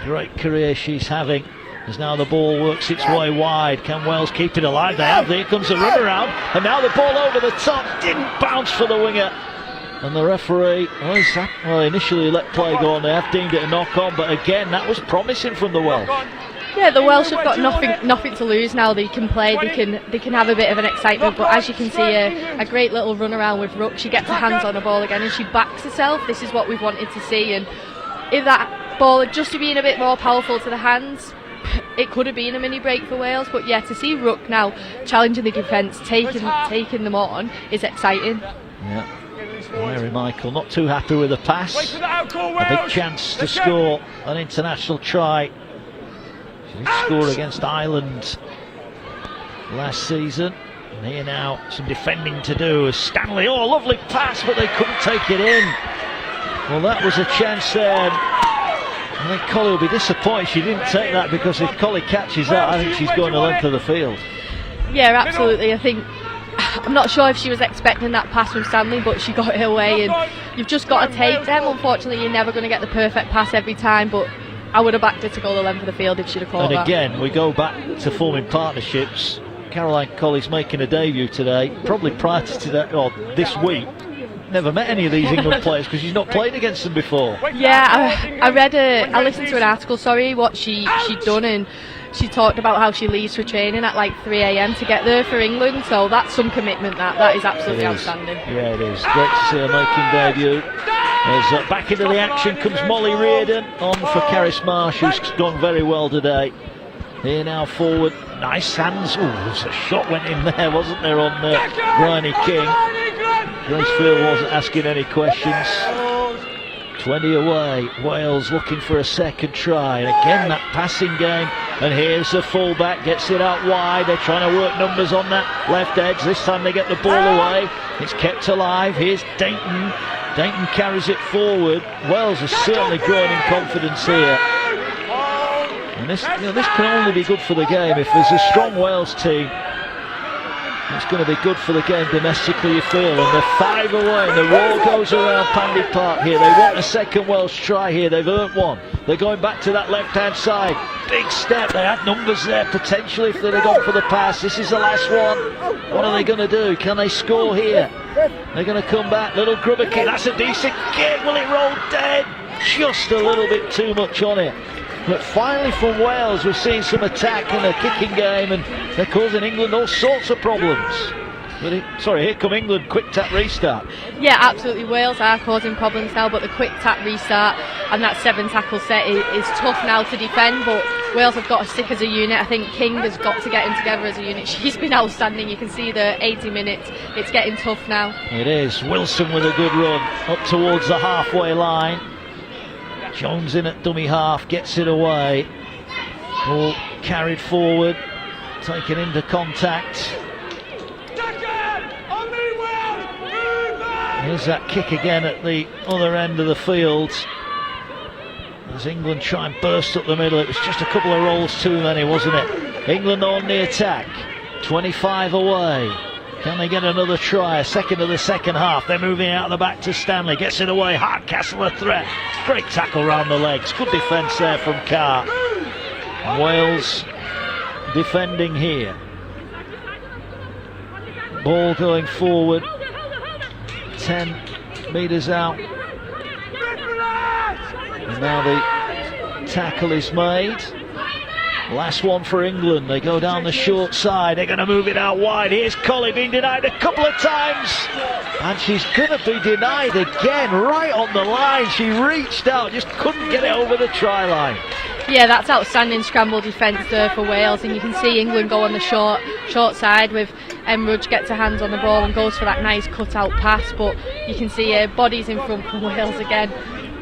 Great career she's having. As now the ball works its way wide. Can Wales keep it alive? They have. Here comes a run around, and now the ball over the top. Didn't bounce for the winger. And the referee, initially let play go on. They have deemed it a knock on, but again, that was promising from the Welsh. Yeah, the Welsh have got nothing to lose now. They can play, they can have a bit of an excitement, but as you can see, a great little run around with Rook. She gets her hands on the ball again and she backs herself. This is what we've wanted to see, and if that ball had just been a bit more powerful to the hands, it could have been a mini break for Wales. But yeah, to see Rook now challenging the defence, taking them on, is exciting. Yeah. Mary Michael not too happy with the pass. A big chance to score an international try. She did score against Ireland last season. And here now, some defending to do as Stanley, oh, lovely pass, but they couldn't take it in. Well, that was a chance there. I think Collie will be disappointed she didn't take that, because if Collie catches that, I think she's going the length of the field. Yeah, absolutely. I think, I'm not sure if she was expecting that pass from Stanley, but she got it away, and you've just got to take them. Unfortunately, you're never going to get the perfect pass every time, but I would have backed her to go the length of the field if she'd have caught that. And again, we go back to forming partnerships. Caroline Colley's making a debut today. Probably prior to today, or this week, never met any of these England players because she's not played against them before. Yeah, I listened to an article, what she'd done, and she talked about how she leaves for training at like 3 a.m. to get there for England, so that's some commitment. That is absolutely outstanding. Yeah, it is. Great to see her making debut. As back into the action comes Molly Reardon on for Caris Marsh, who's gone very well today. Here now forward, nice hands. Ooh, a shot went in there, wasn't there, on Bryony King. Grace Field wasn't asking any questions. 20 away, Wales looking for a second try, and again that passing game, and here's the fullback, gets it out wide. They're trying to work numbers on that left edge. This time they get the ball away, it's kept alive. Here's Dayton carries it forward. Wales are certainly growing in confidence here, and this can only be good for the game. If there's a strong Wales team, it's going to be good for the game domestically, you feel. And they're 5 away, and the roar goes around Pandy Park here. They want a second Welsh try here. They've earned one. They're going back to that left-hand side. Big step. They had numbers there potentially if they'd have gone for the pass. This is the last one. What are they going to do? Can they score here? They're going to come back. Little grubber kick. That's a decent kick. Will it roll dead? Just a little bit too much on it. But finally from Wales we're seeing some attack in the kicking game, and they're causing England all sorts of problems. But here come England, quick tap restart. Yeah, absolutely, Wales are causing problems now, but the quick tap restart and that 7 tackle set is tough now to defend, but Wales have got to stick as a unit. I think King has got to get in together as a unit. She's been outstanding. You can see the 80 minutes, it's getting tough now. It is. Wilson with a good run up towards the halfway line. Jones in at dummy half, gets it away. Ball carried forward, taken into contact. Here's that kick again at the other end of the field. As England try and burst up the middle, it was just a couple of rolls too many, wasn't it? England on the attack, 25 away. Can they get another try? A second of the second half. They're moving out the back to Stanley. Gets it away. Hardcastle a threat. Great tackle round the legs. Good defence there from Carr. Wales defending here. Ball going forward. 10 metres out. And now the tackle is made. Last one for England. They go down the short side. They're going to move it out wide. Here's Collie being denied a couple of times, and she's going to be denied again right on the line. She reached out, just couldn't get it over the try line. Yeah, that's outstanding scramble defence there for Wales, and you can see England go on the short side with Emrudge gets her hands on the ball and goes for that nice cut out pass, but you can see her bodies in front from Wales again.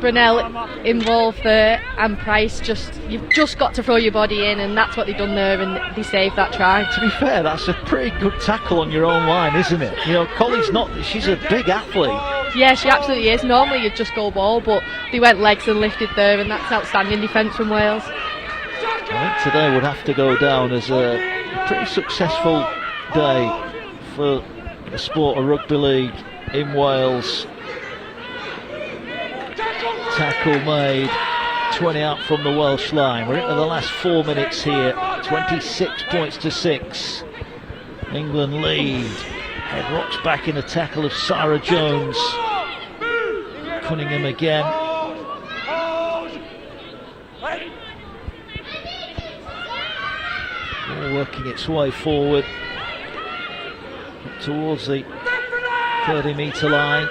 Brunel involved there, and Price, you've just got to throw your body in, and that's what they've done there, and they saved that try. To be fair, that's a pretty good tackle on your own line, isn't it? You know, Collie's she's a big athlete. Yeah, she absolutely is. Normally you'd just go ball, but they went legs and lifted there, and that's outstanding defence from Wales. I think today would have to go down as a pretty successful day for the sport of rugby league in Wales. Tackle made, 20 out from the Welsh line. We're into the last 4 minutes here, 26 points to 6. England lead. Head rocks back in the tackle of Sarah Jones. Cunningham again. Ball working its way forward up towards the 30-metre line.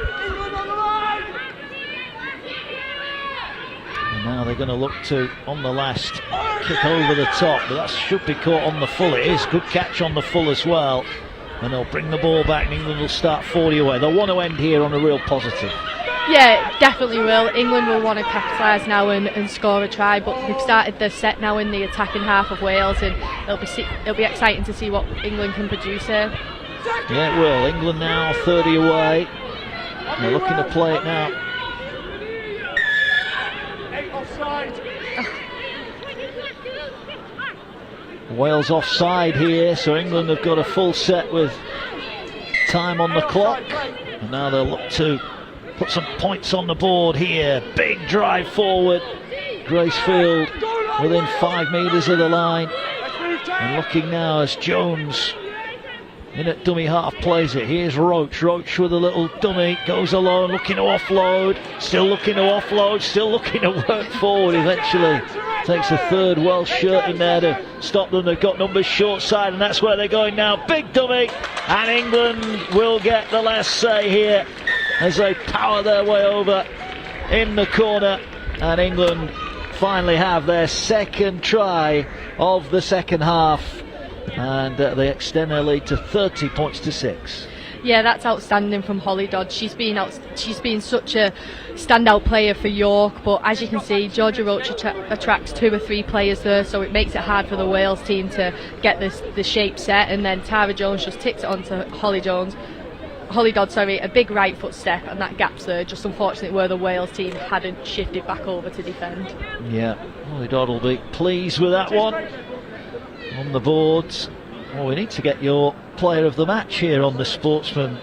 Now they're going to look to, on the last, kick over the top, but that should be caught on the full. It is, good catch on the full as well. and they'll bring the ball back and England will start 40 away. They'll want to end here on a real positive. Yeah, definitely will. England will want to capitalise now and score a try, but we've started the set now in the attacking half of Wales, and it'll be exciting to see what England can produce here. Yeah, it will. England now 30 away. They're looking to play it now. Wales offside here, so England have got a full set with time on the clock, and now they'll look to put some points on the board here. Big drive forward. Gracefield within 5 metres of the line, and looking now as Jones in at dummy half plays it. Here's Roach with a little dummy, goes alone, looking to offload, still looking to offload, still looking to work forward. Eventually takes a third Welsh shirt in there to stop them. They've got numbers short side, and that's where they're going now. Big dummy, and England will get the last say here as they power their way over in the corner, and England finally have their second try of the second half, and they extend their lead to 30 points to 6. Yeah, that's outstanding from Holly Dodd. She's been such a standout player for York, but as you can see, Georgia Roach attracts 2 or 3 players there, so it makes it hard for the Wales team to get the shape set, and then Tara Jones just ticks it onto Holly Dodd, a big right foot step, and that gap's there, just unfortunately where the Wales team hadn't shifted back over to defend. Yeah, Holly Dodd will be pleased with that one. On the boards, well, we need to get your player of the match here on the Sportsman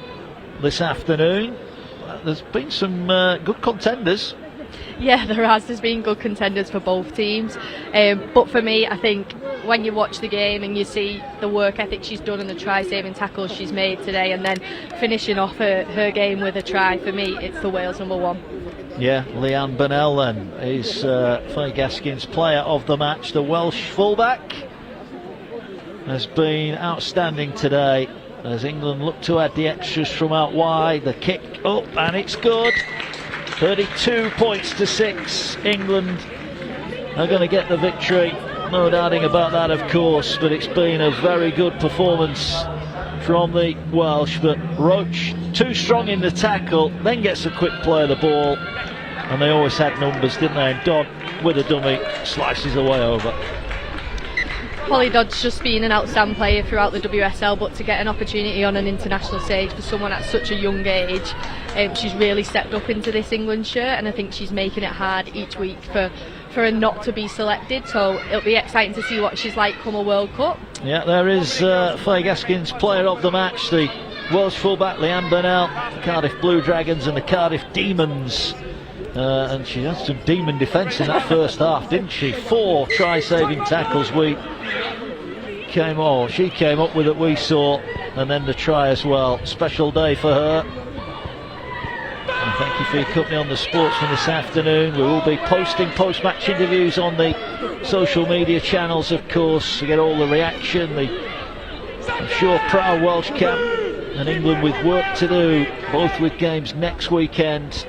this afternoon. There's been some good contenders. Yeah, there's been good contenders for both teams, but for me, I think when you watch the game and you see the work ethic she's done and the try-saving tackles she's made today, and then finishing off her game with a try, for me, it's the Wales number 1. Yeah, Leanne Burnell then is Faye Gaskin's player of the match. The Welsh fullback has been outstanding today as England look to add the extras from out wide. The kick up, and it's good. 32 points to 6. England are going to get the victory, no doubting about that, of course, but it's been a very good performance from the Welsh. But Roach too strong in the tackle, then gets a quick play of the ball, and they always had numbers, didn't they? And Dodd with a dummy slices away over. Holly Dodd's just been an outstanding player throughout the WSL, but to get an opportunity on an international stage for someone at such a young age, she's really stepped up into this England shirt, and I think she's making it hard each week for her not to be selected, so it'll be exciting to see what she's like come a World Cup. Yeah, there is Faye Gaskin's player of the match, the Welsh fullback Leanne Burnell, the Cardiff Blue Dragons and the Cardiff Demons. And she had some demon defence in that first half, didn't she? 4 try-saving tackles she came up with it, we saw, and then the try as well. Special day for her. And thank you for your company on the Sportsman this afternoon. We will be posting post-match interviews on the social media channels, of course, to get all the reaction. I'm sure proud Welsh camp, and England with work to do, both with games next weekend.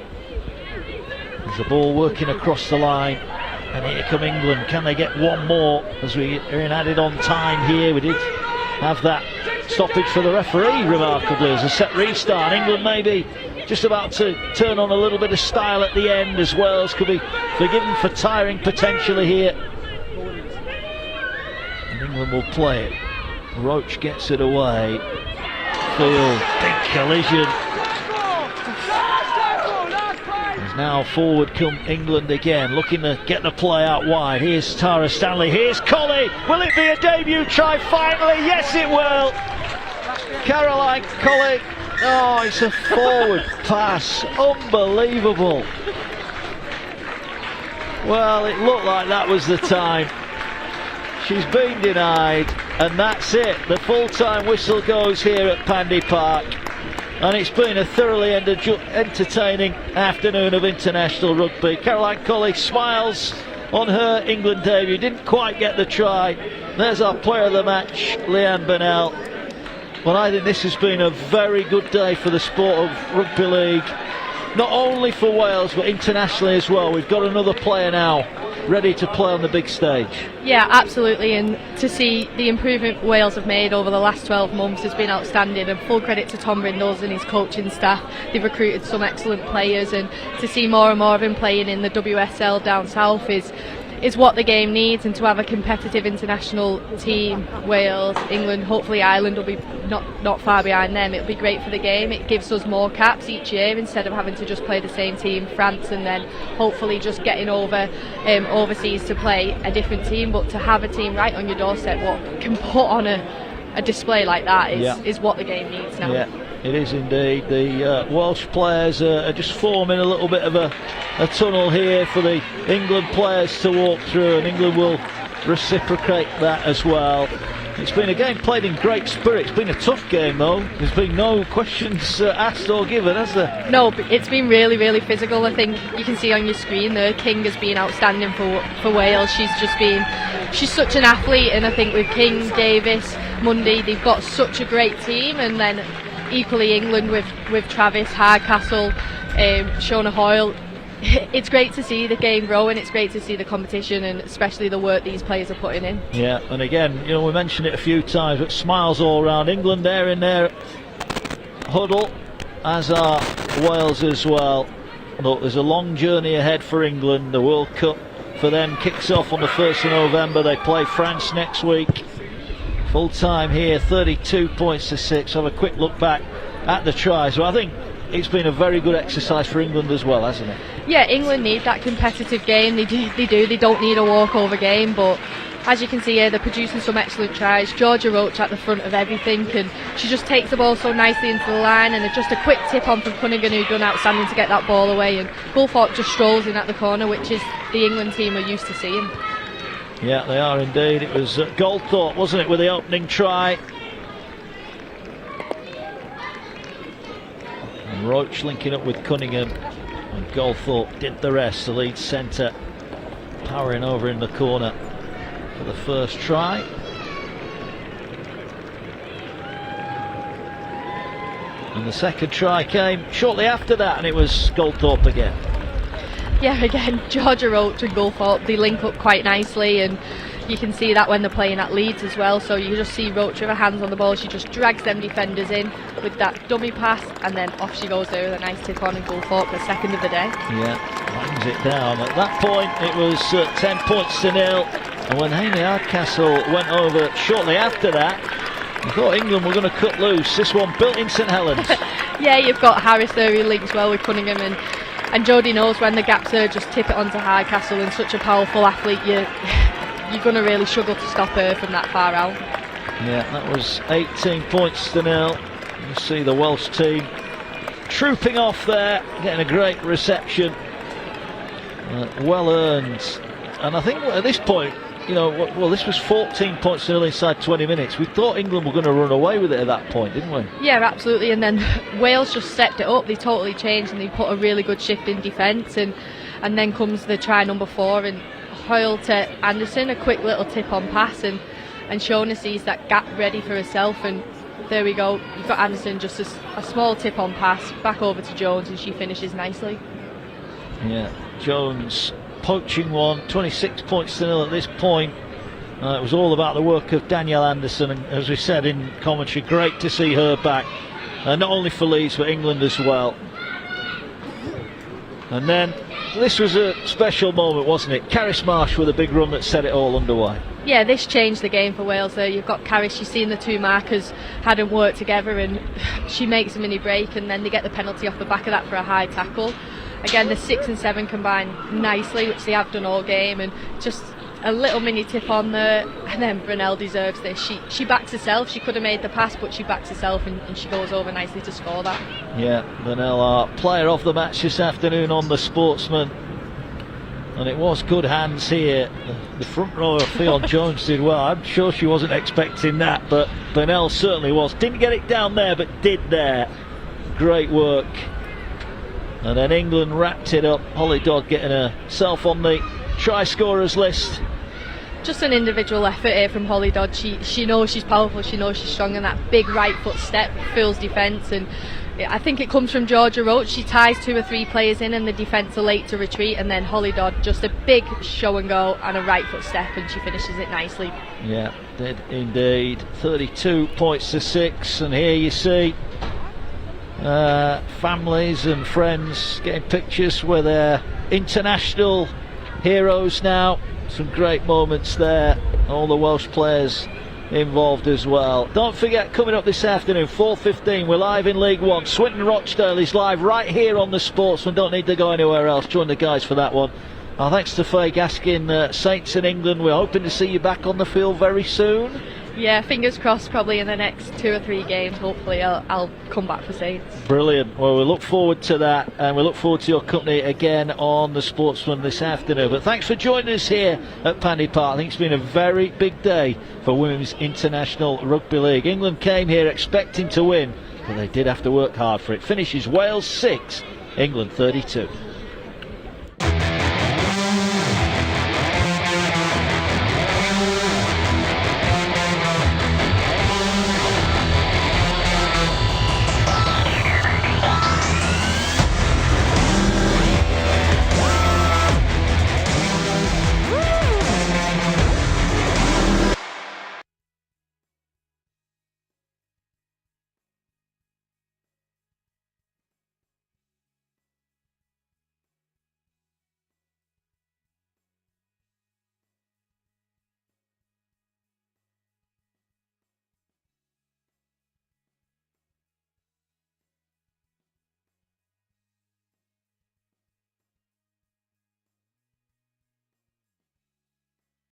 There's the ball working across the line, and here come England. Can they get one more as we are in added on time here? We did have that stoppage for the referee, remarkably, as a set restart. England maybe just about to turn on a little bit of style at the end, as Wales could be forgiven for tiring potentially here. And England will play it. Roach gets it away. Field, big collision. Now forward come England again, looking to get the play out wide. Here's Tara Stanley, here's Colley. Will it be a debut try finally? Yes, it will. Caroline Colley. Oh, it's a forward pass. Unbelievable. Well, it looked like that was the time. She's been denied, and that's it. The full-time whistle goes here at Pandy Park. And it's been a thoroughly entertaining afternoon of international rugby. Caroline Colley smiles on her England debut. Didn't quite get the try. There's our player of the match, Leanne Burnell. Well, I think this has been a very good day for the sport of rugby league. Not only for Wales, but internationally as well. We've got another player now ready to play on the big stage. Yeah, absolutely, and to see the improvement Wales have made over the last 12 months has been outstanding, and full credit to Tom Brindles and his coaching staff. They've recruited some excellent players, and to see more and more of him playing in the WSL down south is what the game needs, and to have a competitive international team, Wales, England, hopefully Ireland will be not far behind them. It'll be great for the game. It gives us more caps each year instead of having to just play the same team, France, and then hopefully just getting over overseas to play a different team. But to have a team right on your doorstep what can put on a display like that is what the game needs now. Yeah, it is indeed. The Welsh players are just forming a little bit of a tunnel here for the England players to walk through, and England will reciprocate that as well. It's been a game played in great spirit. It's been a tough game though. There's been no questions asked or given, has there? No, but it's been really, really physical. I think you can see on your screen there, King has been outstanding for Wales. She's such an athlete, and I think with King, Davis, Mundy, they've got such a great team, and then equally England with Travis, Hardcastle, Shona Hoyle. It's great to see the game grow, and it's great to see the competition, and especially the work these players are putting in. Yeah, and again, we mentioned it a few times, but smiles all around. England there in their huddle, as are Wales as well. Look, there's a long journey ahead for England. The World Cup for them kicks off on the 1st of November. They play France next week. Full time here, 32 points to 6. Have a quick look back at the tries. So I think it's been a very good exercise for England as well, hasn't it? Yeah, England need that competitive game. They do. They don't need a walkover game, but as you can see here, they're producing some excellent tries. Georgia Roach at the front of everything, and she just takes the ball so nicely into the line, and just a quick tip on from Cunningham, who done outstanding to get that ball away, and Gulthorpe just strolls in at the corner, which is the England team are used to seeing. Yeah, they are indeed. It was Goldthorpe, wasn't it, with the opening try. And Roach linking up with Cunningham, and Goldthorpe did the rest. The lead centre powering over in the corner for the first try. And the second try came shortly after that, and it was Goldthorpe again. Yeah, again, Georgia Roach and Gulthorpe, they link up quite nicely, and you can see that when they're playing at Leeds as well. So you just see Roach with her hands on the ball, she just drags them defenders in with that dummy pass, and then off she goes there with a nice tip on, and Gulthorpe, the second of the day. Yeah, lands it down. At that point it was 10 points to 0, and when Amy Hardcastle went over shortly after that, I thought England were going to cut loose. This one built in St Helens. Yeah, you've got Harris there who links well with Cunningham, and Jodie knows when the gap's there, just tip it onto Hardcastle, and such a powerful athlete, you're going to really struggle to stop her from that far out. Yeah, that was 18 points to 0. You see the Welsh team trooping off there, getting a great reception. Well earned. And I think at this point, this was 14 points to 0 inside 20 minutes. We thought England were going to run away with it at that point, didn't we? Yeah, absolutely. And then Wales just stepped it up. They totally changed, and they put a really good shift in defence. And then comes the try number 4, and Hoyle to Anderson, a quick little tip on pass, and Shona sees that gap ready for herself, and there we go. You've got Anderson, just a small tip on pass back over to Jones, and she finishes nicely. Yeah, Jones poaching one, 26 points to 0 at this point. It was all about the work of Danielle Anderson, and as we said in commentary, great to see her back, not only for Leeds but England as well. And then this was a special moment, wasn't it? Caris Marsh with a big run that set it all underway. Yeah, this changed the game for Wales there. You've got Caris, you've seen the two markers hadn't worked together, and she makes a mini break, and then they get the penalty off the back of that for a high tackle. Again, the 6 and 7 combine nicely, which they have done all game, and just a little mini tip on there, and then Brunel deserves this. She backs herself. She could have made the pass, but she backs herself, and she goes over nicely to score that. Yeah, Brunel, our player of the match this afternoon on The Sportsman, and it was good hands here. The front rower, Fionn Jones, did well. I'm sure she wasn't expecting that, but Brunel certainly was. Didn't get it down there, but did there. Great work. And then England wrapped it up. Holly Dodd getting herself on the try scorers list. Just an individual effort here from Holly Dodd. She knows she's powerful, she knows she's strong, and that big right foot step fools defence. And I think it comes from Georgia Roach. She ties 2 or 3 players in and the defence are late to retreat, and then Holly Dodd just a big show and go and a right foot step, and she finishes it nicely. Yeah, did indeed. 32 points to 6, and here you see families and friends getting pictures with their international heroes now. Some great moments there, all the Welsh players involved as well. Don't forget, coming up this afternoon, 4:15, we're live in League One. Swinton Rochdale is live right here on The Sportsman. Don't need to go anywhere else. Join the guys for that one. Thanks to Faye Gaskin, Saints in England. We're hoping to see you back on the field very soon. Yeah, fingers crossed, probably in the next 2 or 3 games. Hopefully I'll come back for Saints. Brilliant. Well, we look forward to that, and we look forward to your company again on The Sportsman this afternoon. But thanks for joining us here at Pandy Park. I think it's been a very big day for Women's International Rugby League. England came here expecting to win, but they did have to work hard for it. Finishes Wales 6, England 32.